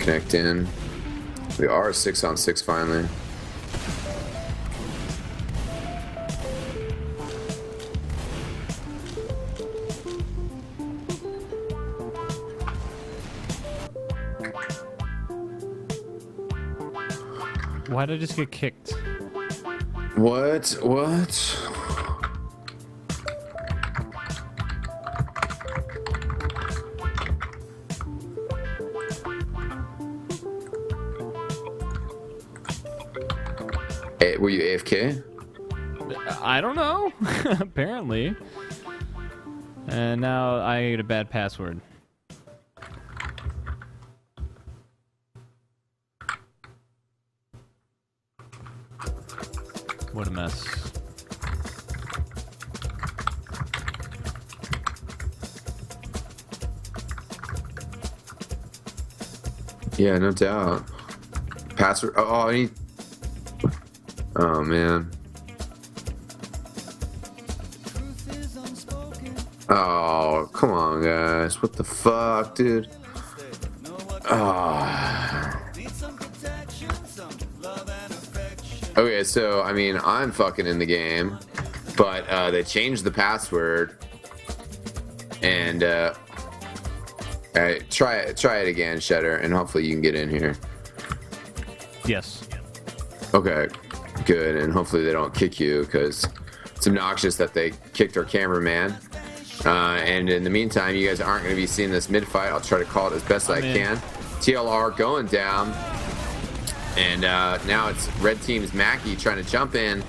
A: connect in. We are 6-on-6 finally.
B: Why did I just get kicked?
A: What? What? Hey, were you AFK?
B: I don't know. Apparently. And now I get a bad password. What a mess.
A: Yeah, no doubt. Password. Oh, I need. Oh man. Oh, come on, guys. What the fuck, dude? Oh. Okay, so I mean, I'm fucking in the game, but they changed the password, and try it again, Shedder, and hopefully you can get in here.
B: Yes.
A: Okay, good, and hopefully they don't kick you because it's obnoxious that they kicked our cameraman. And in the meantime, you guys aren't going to be seeing this mid fight. I'll try to call it as best I can. TLR going down. And now it's red team's Mackie trying to jump in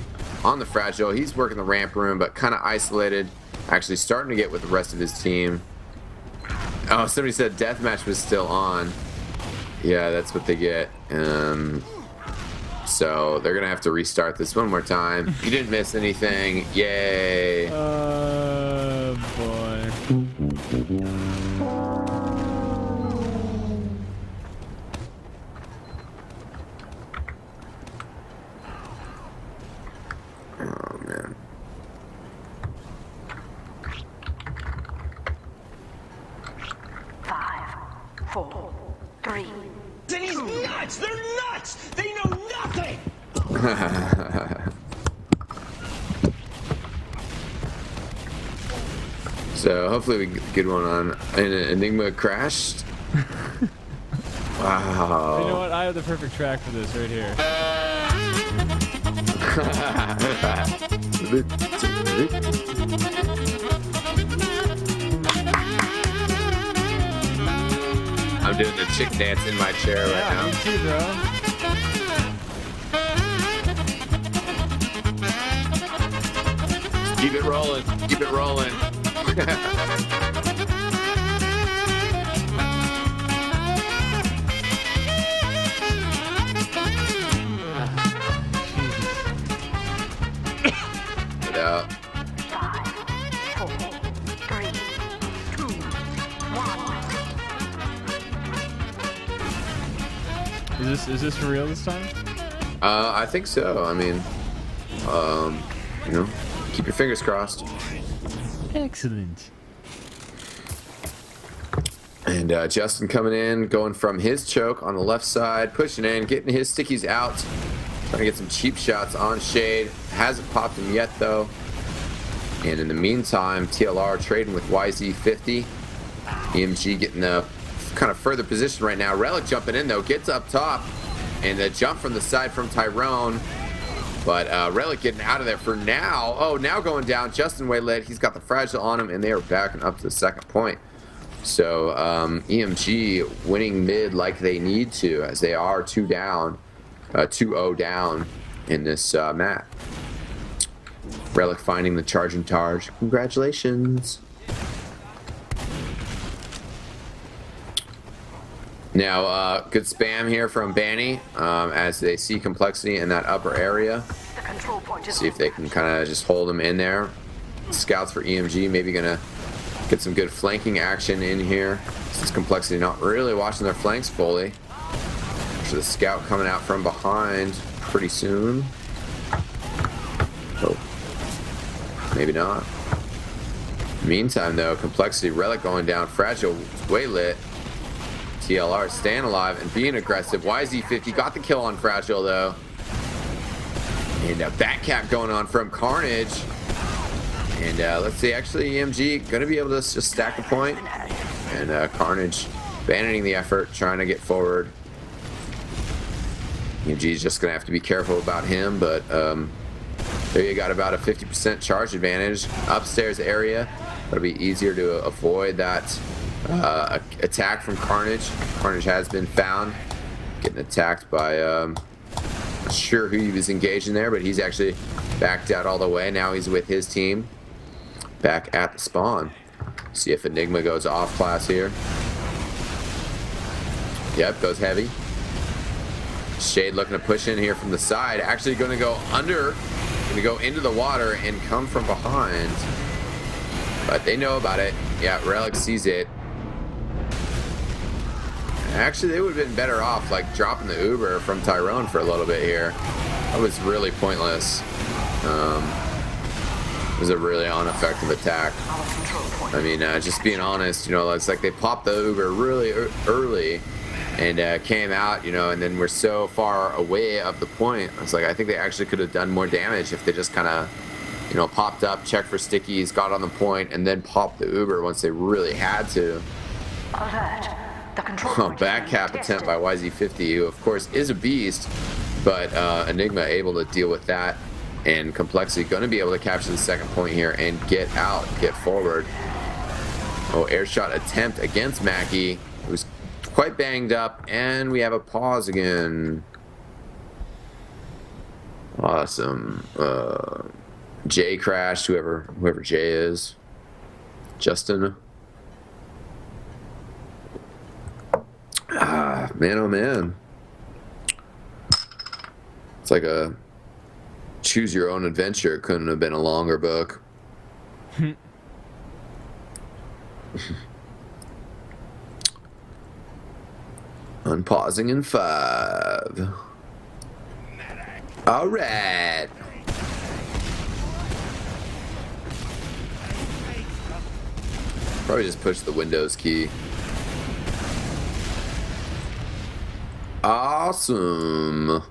A: on the Fragile. He's working the ramp room, but kind of isolated. Actually starting to get with the rest of his team. Oh, somebody said deathmatch was still on. Yeah, that's what they get. So they're going to have to restart this one more time. You didn't miss anything. Yay.
B: Boy.
A: Oh, man.
C: Five, four, three.
G: And he's nuts! They're nuts! They know nothing!
A: So hopefully we get a good one on. And Enigma crashed. Wow.
B: You know what? I have the perfect track for this right here.
A: I'm doing the chick dance in my chair right now.
B: Me too, bro.
A: Keep it rolling. Keep it rolling. Get out.
C: 5, 4, 3, 2, 1.
B: Is this for real this time?
A: I think so. I mean, you know, keep your fingers crossed.
B: Excellent.
A: And Justin coming in, going from his choke on the left side, pushing in, getting his stickies out, trying to get some cheap shots on Shade. Hasn't popped him yet though. And in the meantime, TLR trading with YZ50. EMG getting a kind of further position right now. Relic jumping in though, gets up top, and the jump from the side from Tyrone. But Relic getting out of there for now. Oh, now going down. Justin waylaid. He's got the fragile on him, and they are backing up to the second point. So EMG winning mid like they need to, as they are 2-0 down in this map. Relic finding the charging charge. Congratulations. Now, good spam here from Banny as they see complexity in that upper area.
C: The control point is
A: See if they can kind of just hold him in there. Scouts for EMG maybe gonna get some good flanking action in here. Since complexity not really watching their flanks fully. So the scout coming out from behind pretty soon. Oh, maybe not. Meantime though, complexity Relic going down, fragile way lit. TLR staying alive and being aggressive. YZ50 got the kill on fragile though. And a back cap going on from Carnage. And let's see, actually EMG gonna be able to just stack a point. And Carnage abandoning the effort, trying to get forward. EMG's just gonna have to be careful about him, but there you got about a 50% charge advantage. Upstairs area, it'll be easier to avoid that attack from Carnage. Carnage has been found getting attacked by not sure who he was engaging there, but he's actually backed out all the way. Now he's with his team back at the spawn. See if Enigma goes off class here. Yep, goes heavy. Shade looking to push in here from the side. Actually going to go under, going to go into the water and come from behind. But they know about it. Yeah, Relic sees it. Actually, they would have been better off like dropping the Uber from Tyrone for a little bit here. That was really pointless. It was a really ineffective attack. I mean, just being honest, you know, it's like they popped the Uber really early and came out, you know, and then we're so far away of the point. It's like I think they actually could have done more damage if they just kind of, you know, popped up, checked for stickies, got on the point, and then popped the Uber once they really had to.
C: alert. The control
A: Oh,
C: point
A: back
C: is
A: cap
C: being
A: attempt
C: tested.
A: by YZ50, who of course is a beast, but Enigma able to deal with that, and Complexity going to be able to capture the second point here and get out, get forward. Oh, air shot attempt against Mackie, who's quite banged up, and we have a pause again. Awesome. Jay crashed, whoever Jay is. Justin. Ah, man, oh man. It's like a choose your own adventure. It couldn't have been a longer book. Unpausing in 5. All right. Probably just push the Windows key. Awesome.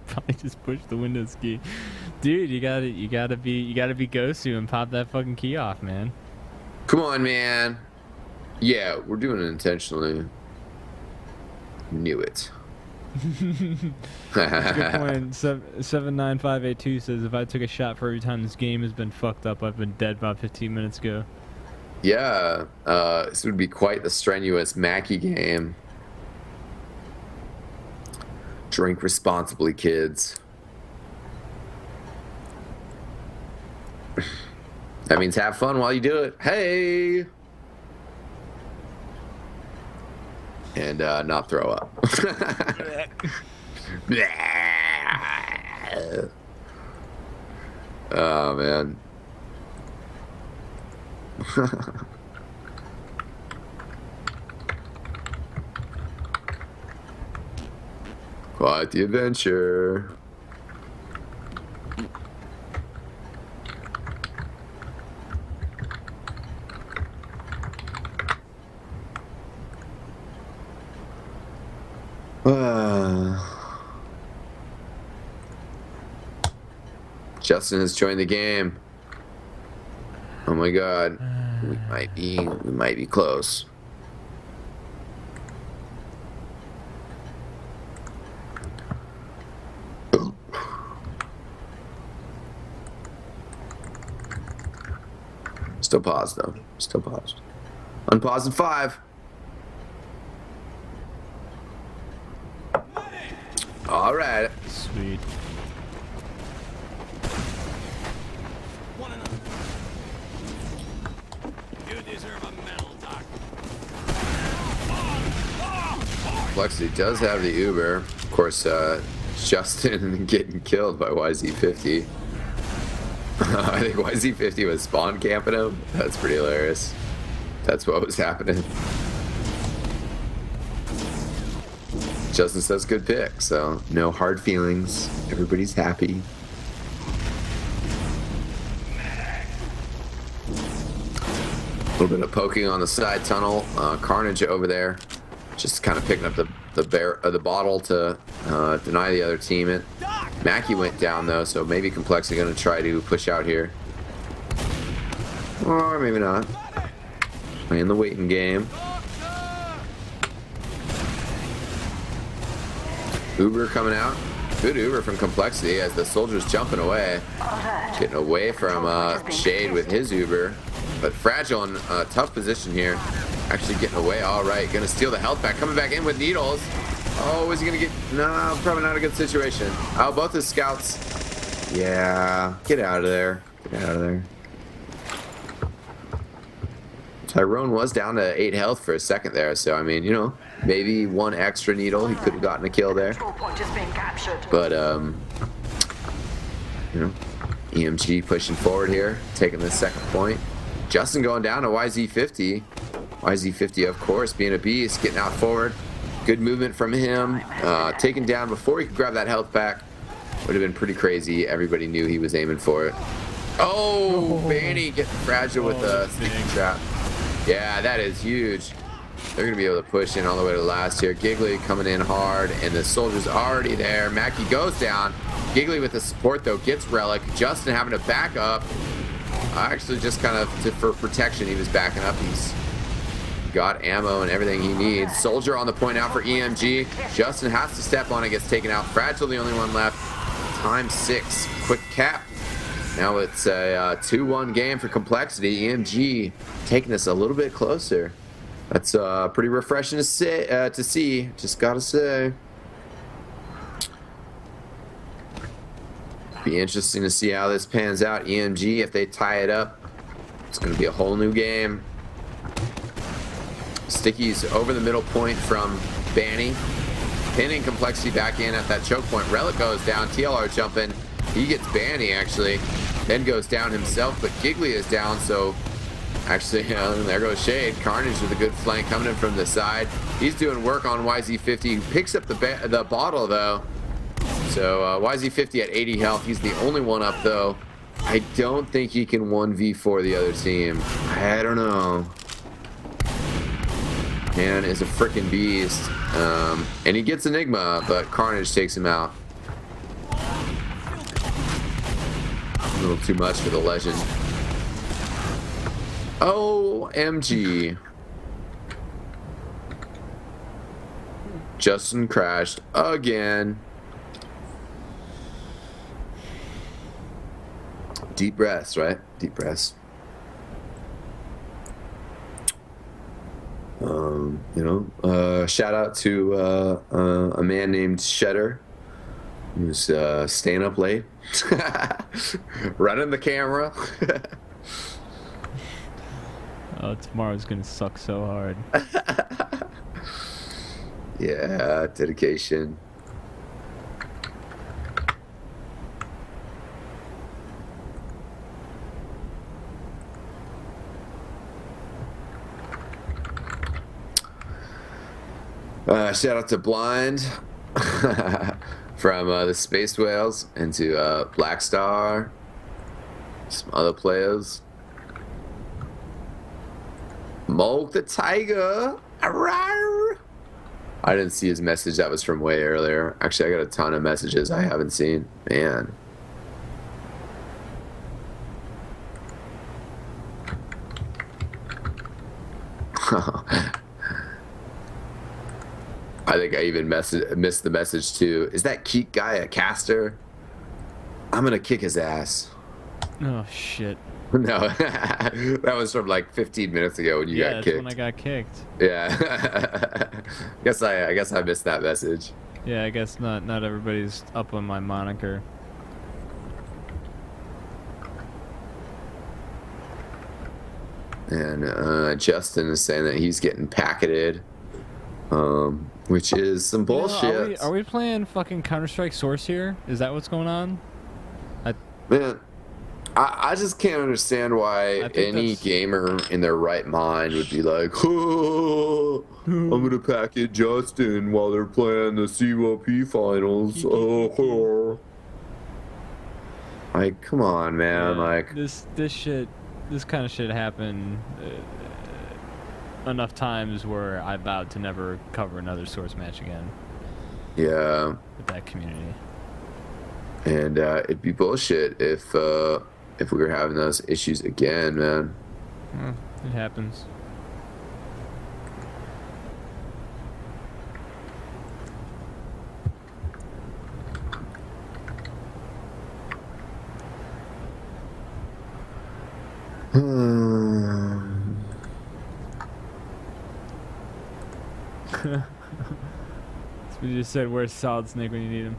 B: Probably just push the Windows key, dude. You gotta be Gosu and pop that fucking key off, man.
A: Come on, man. Yeah, we're doing it intentionally. Knew it.
B: That's a good point. 79582 says, if I took a shot for every time this game has been fucked up, I've been dead about 15 minutes ago.
A: Yeah, this would be quite the strenuous Mackie game. Drink responsibly, kids. That means have fun while you do it. Hey! And not throw up. Oh, man. Quite the adventure. Justin has joined the game. Oh my god. We might be close. Still paused though. Still paused. Unpause in 5. All right.
B: Sweet.
F: You deserve a medal, Doc.
A: Complexity does have the Uber. Of course, Justin getting killed by YZ50. I think YZ50 was spawn camping him. That's pretty hilarious. That's what was happening. Justin says good pick, so no hard feelings. Everybody's happy. A little bit of poking on the side tunnel. Carnage over there, just kind of picking up the bottle to deny the other team it. Mackie went down though, so maybe Complexity going to try to push out here, or maybe not. Playing the waiting game. Uber coming out. Good Uber from Complexity as the soldier's jumping away. Getting away from Shade with his Uber. But Fragile in a tough position here. Actually getting away. All right. Going to steal the health back. Coming back in with needles. Oh, is he going to get... No, probably not a good situation. Oh, both his scouts. Yeah. Get out of there. Get out of there. Tyrone was down to 8 health for a second there. So, I mean, you know, maybe one extra needle. He could have gotten a kill there. But, you know, EMG pushing forward here. Taking the second point. Justin going down to YZ50. YZ50, of course, being a beast. Getting out forward. Good movement from him. Taken down before he could grab that health back. Would have been pretty crazy. Everybody knew he was aiming for it. Oh, Banny getting Fragile with the sneaking trap. Yeah, that is huge. They're going to be able to push in all the way to the last here. Giggly coming in hard, and the soldier's already there. Mackie goes down. Giggly with the support, though, gets Relic. Justin having to back up. Actually, just kind of for protection, he was backing up. He's got ammo and everything he needs. Soldier on the point out for EMG. Justin has to step on it, gets taken out. Fragile, the only one left. Time 6. Quick cap. Now it's a 2-1 game for Complexity. EMG taking this a little bit closer. That's pretty refreshing to see. Just gotta say. Be interesting to see how this pans out. EMG, if they tie it up, it's gonna be a whole new game. Sticky's over the middle point from Banny. Pinning Complexity back in at that choke point. Relic goes down. TLR jumping. He gets Banny actually. Then goes down himself, but Giggly is down, so actually, there goes Shade. Carnage with a good flank coming in from the side. He's doing work on YZ50. He picks up the bottle, though. So YZ50 at 80 health. He's the only one up, though. I don't think he can 1v4 the other team. I don't know. Man is a freaking beast. And he gets Enigma, but Carnage takes him out. A little too much for the legend. OMG. Justin crashed again. Deep breaths, right? Deep breaths. Shout out to a man named Shedder, who's staying up late, running the camera.
B: Oh, tomorrow's gonna suck so hard.
A: Yeah, dedication. Shout out to Blind from the Space Whales, and to Black Star, some other players. Mulk the Tiger. Arrgh. I didn't see his message. That was from way earlier. Actually, I got a ton of messages I haven't seen. Man. I think I even missed the message too. Is that Keek guy a caster? I'm gonna kick his ass.
B: Oh shit.
A: No, that was from like 15 minutes ago when you got kicked.
B: Yeah, that's when I got kicked.
A: Yeah. I guess I missed that message.
B: Yeah, I guess not everybody's up on my moniker.
A: And Justin is saying that he's getting packeted, which is some bullshit.
B: Are we playing fucking Counter-Strike Source here? Is that what's going on?
A: Man, I just can't understand why any gamer in their right mind would be like, oh, I'm going to packet Justin while they're playing the CWP finals. Oh. Like, come on, man.
B: Yeah,
A: like
B: this kind of shit happened enough times where I vowed to never cover another Source match again.
A: Yeah.
B: With that community.
A: And it'd be bullshit if we were having those issues again, man.
B: It happens. So you just said, where's Solid Snake when you need him?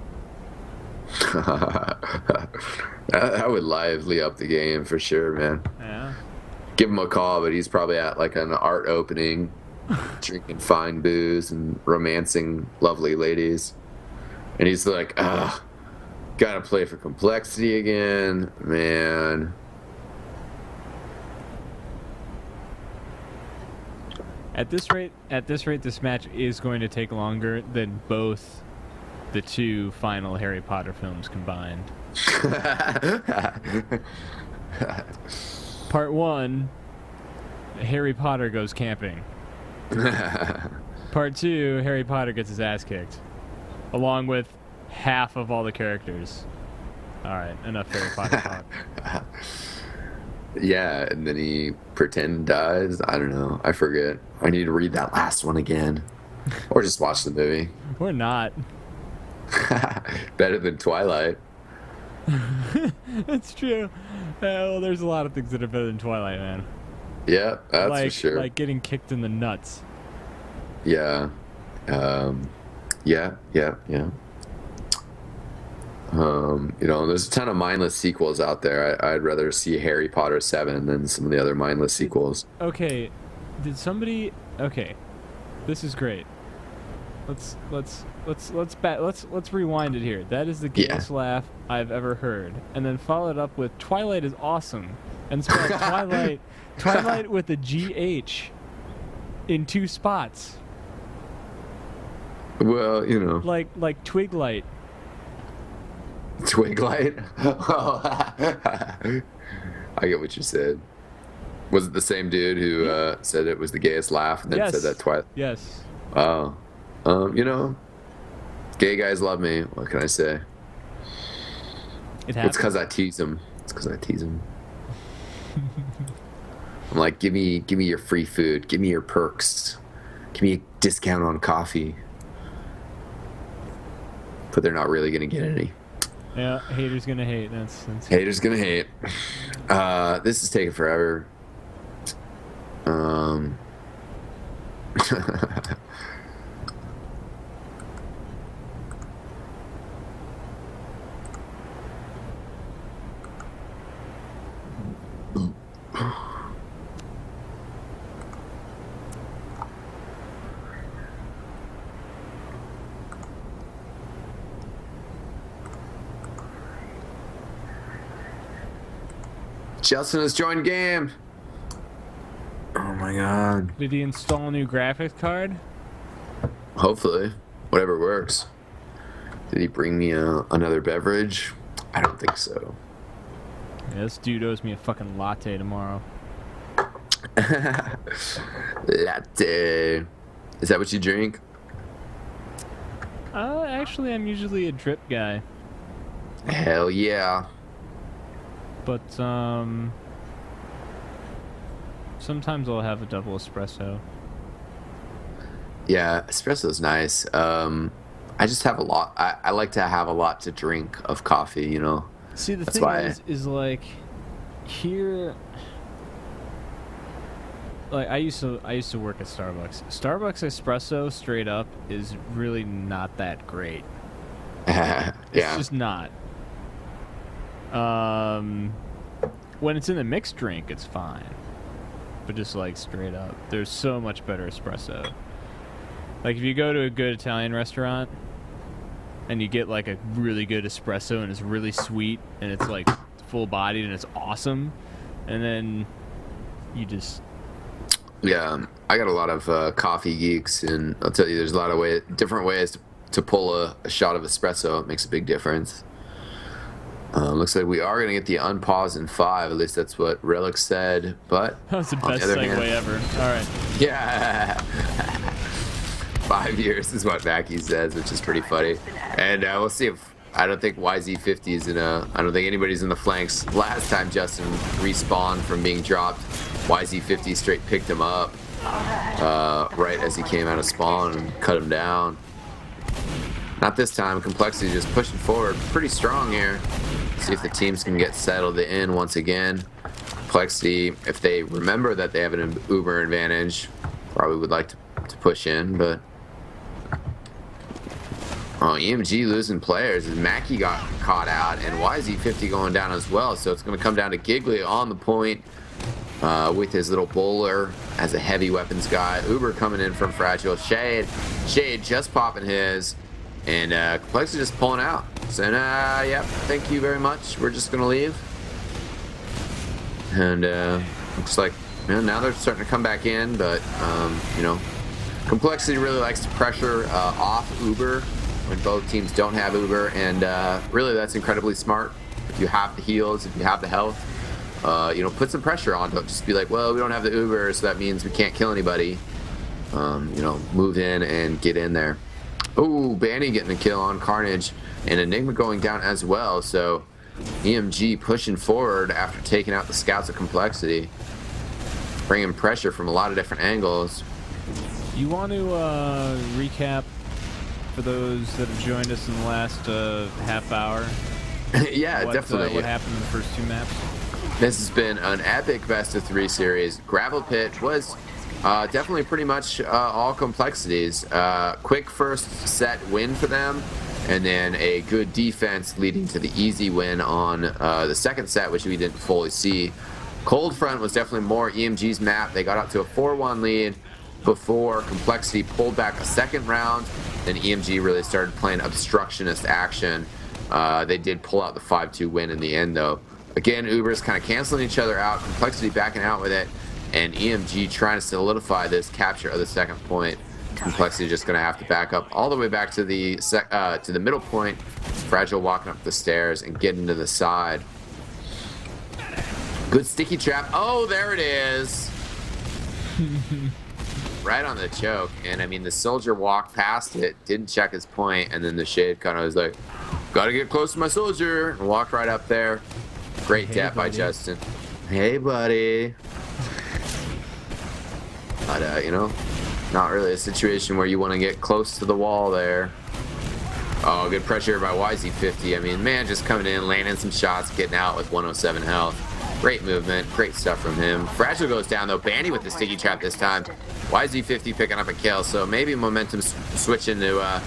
A: That would lively up the game for sure, man.
B: Yeah.
A: Give him a call, but he's probably at like an art opening, drinking fine booze and romancing lovely ladies. And he's like, gotta play for complexity again, man.
B: At this rate, this match is going to take longer than both the two final Harry Potter films combined. Part 1, Harry Potter goes camping. Part 2, Harry Potter gets his ass kicked, along with half of all the characters. All right, enough Harry Potter talk.
A: Yeah, and then he pretend dies. I don't know. I forget. I need to read that last one again, or just watch the movie.
B: Or not.
A: Better than Twilight.
B: That's true. Well, there's a lot of things that are better than Twilight, man.
A: Yeah, that's for sure.
B: Like getting kicked in the nuts.
A: Yeah. Yeah. There's a ton of mindless sequels out there. I'd rather see Harry Potter 7 than some of the other mindless sequels.
B: Okay, did somebody? Okay, this is great. Let's rewind it here. That is the gayest laugh I've ever heard, and then followed up with Twilight is awesome, and spelled Twilight with a GH in 2 spots.
A: Well,
B: like Twig Light.
A: Twiglight? I get what you said. Was it the same dude who said it was the gayest laugh and then said that Twilight?
B: Yes.
A: Oh. Gay guys love me. What can I say?
B: It happens.
A: It's because I tease them. I'm like, give me your free food. Give me your perks. Give me a discount on coffee. but they're not really gonna get any.
B: Yeah, haters gonna hate. That's
A: Haters gonna hate. This is taking forever. Justin has joined game. Oh my god.
B: Did he install a new graphics card?
A: Hopefully. Whatever works. Did he bring me another beverage? I don't think so.
B: Yeah, this dude owes me a fucking latte tomorrow.
A: Latte. Is that what you drink?
B: Actually, I'm usually a drip guy.
A: Hell yeah.
B: But, sometimes I'll have a double espresso.
A: Yeah, espresso's nice. I just have a lot. I like to have a lot to drink of coffee, you know?
B: See, the
A: That's
B: thing
A: why
B: is like, here... Like, I used to work at Starbucks. Starbucks espresso, straight up, is really not that great.
A: yeah.
B: It's just not. When it's in a mixed drink, it's fine. But just like straight up, there's so much better espresso. Like if you go to a good Italian restaurant and you get like a really good espresso and it's really sweet and it's like full bodied and it's awesome, and then you just...
A: Yeah, I got a lot of coffee geeks, and I'll tell you, there's a lot of different ways to pull a shot of espresso. It makes a big difference. Looks like we are going to get the unpause in 5. At least that's what Relic said. But
B: That was the best segue ever. All right.
A: Yeah. 5 years is what Mackie says, which is pretty funny. And we'll see if... I don't think YZ50 is in a... I don't think anybody's in the flanks. Last time Justin respawned from being dropped, YZ50 straight picked him up right as he came out of spawn and cut him down. Not this time. Complexity just pushing forward pretty strong here. See if the teams can get settled in once again. Complexity, if they remember that they have an Uber advantage, probably would like to push in, but... Oh, EMG losing players as Mackie got caught out and YZ50 going down as well. So it's going to come down to Giggly on the point with his little bowler as a heavy weapons guy. Uber coming in from Fragile. Shade just popping his. And Complexity just pulling out. Saying, yep, thank you very much. We're just going to leave. And looks like now they're starting to come back in. But, you know, Complexity really likes to pressure off Uber when both teams don't have Uber, and really that's incredibly smart. If you have the heals, if you have the health, you know, put some pressure on. Don't just be like, well, we don't have the Uber, so that means we can't kill anybody. You know, move in and get in there. Ooh, Banny getting a kill on Carnage, and Enigma going down as well. So EMG pushing forward after taking out the scouts of Complexity, bringing pressure from a lot of different angles.
B: You want to recap for those that have joined us in the last half hour?
A: Yeah, definitely.
B: What happened in the first 2 maps?
A: This has been an epic best of 3 series. Gravel Pit was definitely pretty much all Complexities. Quick first set win for them, and then a good defense leading to the easy win on the second set, which we didn't fully see. Cold Front was definitely more EMG's map. They got up to a 4-1 lead before Complexity pulled back a second round. Then EMG really started playing obstructionist action. They did pull out the 5-2 win in the end, though. Again, Uber's kind of canceling each other out, Complexity backing out with it, and EMG trying to solidify this capture of the second point. Complexity just going to have to back up all the way back to the middle point. Fragile walking up the stairs and getting to the side. Good sticky trap. Oh, there it is. Right on the choke. And I mean, the soldier walked past it, didn't check his point, and then the Shade kind of was like, gotta get close to my soldier, and walked right up there. Great dap by Justin. Hey, buddy. But, you know, not really a situation where you want to get close to the wall there. Oh, good pressure by YZ50. I mean, man, just coming in, landing some shots, getting out with 107 health. Great movement, great stuff from him. Fragile goes down though. Bandy with the sticky trap this time. YZ50 picking up a kill, so maybe momentum switching to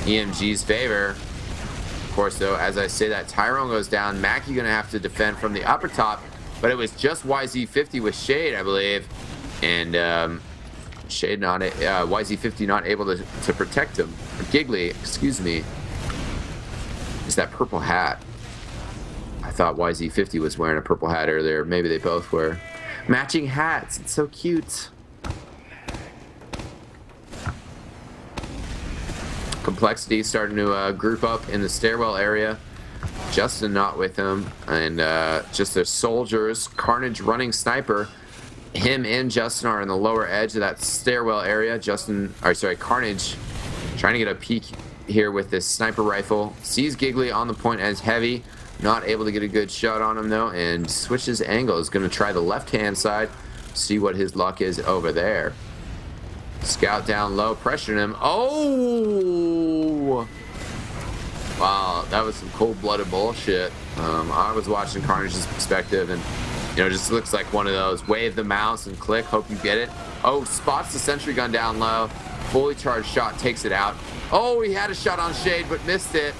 A: EMG's favor. Of course, though, as I say that, Tyrone goes down. Mackie gonna have to defend from the upper top, but it was just YZ50 with Shade, I believe, and Shade not YZ50 not able to protect him. Or Giggly, excuse me. Is that purple hat? I thought YZ50 was wearing a purple hat earlier. Maybe they both were. Matching hats. It's so cute. Complexity starting to group up in the stairwell area. Justin not with him. And just the soldiers. Carnage running sniper. Him and Justin are in the lower edge of that stairwell area. Carnage trying to get a peek here with this sniper rifle. Sees Giggly on the point as heavy. Not able to get a good shot on him though, and switches angle. Is going to try the left-hand side, see what his luck is over there. Scout down low, pressuring him. Oh! Wow, that was some cold-blooded bullshit. I was watching Carnage's perspective, and just looks like one of those wave the mouse and click, hope you get it. Oh, spots the sentry gun down low. Fully charged shot takes it out. Oh, he had a shot on Shade, but missed it.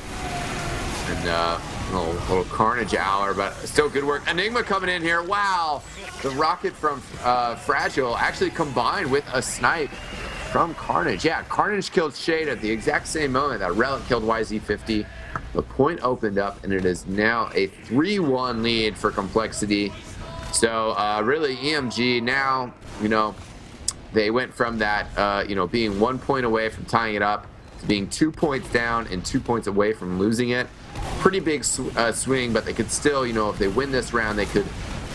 A: And little Carnage hour, but still good work. Enigma coming in here. Wow. The rocket from Fragile actually combined with a snipe from Carnage. Yeah, Carnage killed Shade at the exact same moment that Relic killed YZ50. The point opened up, and it is now a 3-1 lead for Complexity. So really, EMG now, they went from that, being 1 point away from tying it up to being 2 points down and 2 points away from losing it. Pretty big swing, but they could still, if they win this round, they could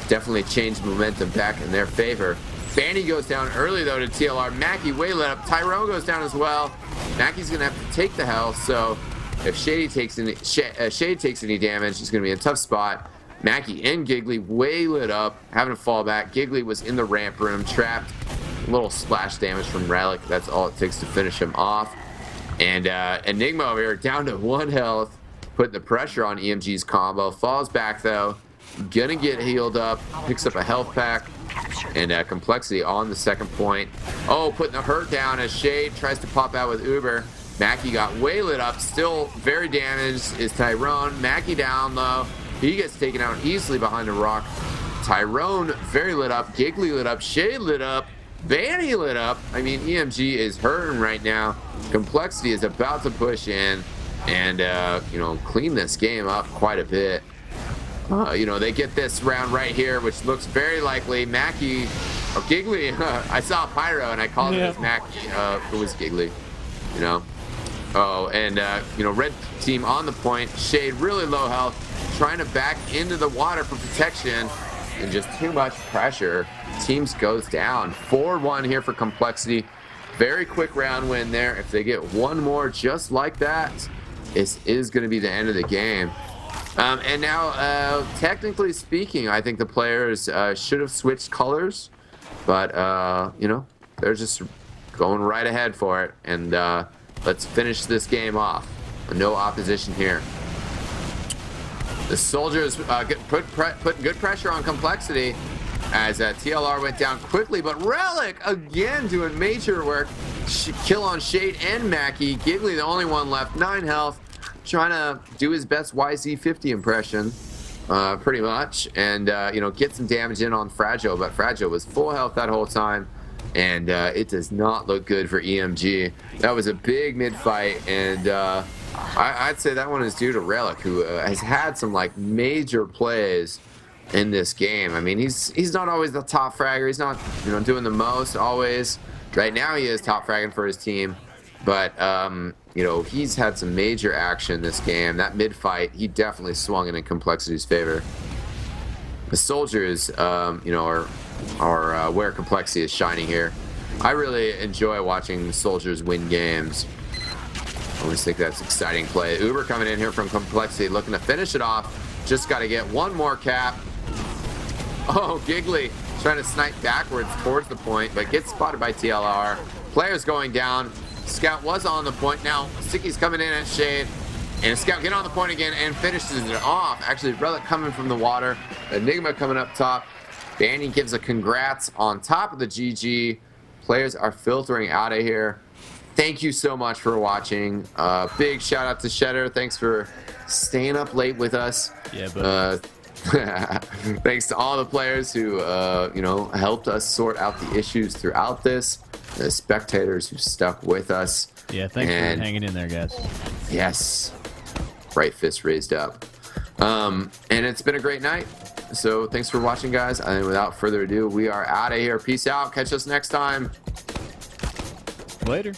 A: definitely change momentum back in their favor. Bandy goes down early, though, to TLR. Mackie way lit up. Tyrone goes down as well. Mackie's going to have to take the health, so if Shady takes any damage, he's going to be in a tough spot. Mackie and Giggly way lit up, having to fall back. Giggly was in the ramp room, trapped. A little splash damage from Relic. That's all it takes to finish him off. And Enigma over here down to 1 health, putting the pressure on EMG's combo. Falls back, though. Gonna get healed up. Picks up a health pack. And Complexity on the second point. Oh, putting the hurt down as Shade tries to pop out with Uber. Mackie got way lit up. Still very damaged is Tyrone. Mackie down low. He gets taken out easily behind a rock. Tyrone very lit up. Giggly lit up. Shade lit up. Vanny lit up. I mean, EMG is hurting right now. Complexity is about to push in and, clean this game up quite a bit. They get this round right here, which looks very likely. Mackie, or Giggly, I saw Pyro and I called it as Mackie. It was Giggly, Oh, and, red team on the point. Shade really low health, trying to back into the water for protection, and just too much pressure. Teams goes down. 4-1 here for Complexity. Very quick round win there. If they get one more just like that, this is going to be the end of the game. And now, technically speaking, I think the players should have switched colors, but, they're just going right ahead for it. And let's finish this game off. No opposition here. The soldiers putting good pressure on Complexity as TLR went down quickly, but Relic again doing major work. Kill on Shade and Mackie. Giggly the only one left, 9 health. Trying to do his best YZ50 impression, pretty much, and get some damage in on Fragile, but Fragile was full health that whole time, and it does not look good for EMG. That was a big mid-fight, and I'd say that one is due to Relic, who has had some major plays in this game. I mean, he's not always the top fragger. He's not doing the most always. Right now he is top fragging for his team, but he's had some major action this game. That mid-fight, he definitely swung in Complexity's favor. The soldiers, are where Complexity is shining here. I really enjoy watching the soldiers win games. I always think that's exciting play. Uber coming in here from Complexity, looking to finish it off. Just got to get one more cap. Oh, Giggly trying to snipe backwards towards the point, but gets spotted by TLR. Players going down. Scout was on the point. Now, Sticky's coming in at Shade. And Scout get on the point again and finishes it off. Actually, Relic coming from the water. Enigma coming up top. Banny gives a congrats on top of the GG. Players are filtering out of here. Thank you so much for watching. Big shout out to Shedder. Thanks for staying up late with us.
B: Yeah, but
A: thanks to all the players who helped us sort out the issues throughout this. The spectators who stuck with us.
B: yeah, thanks for hanging in there, guys.
A: Yes. Right fist raised up. And it's been a great night. So thanks for watching, guys. And without further ado, we are out of here. Peace out. Catch us next time.
B: Later.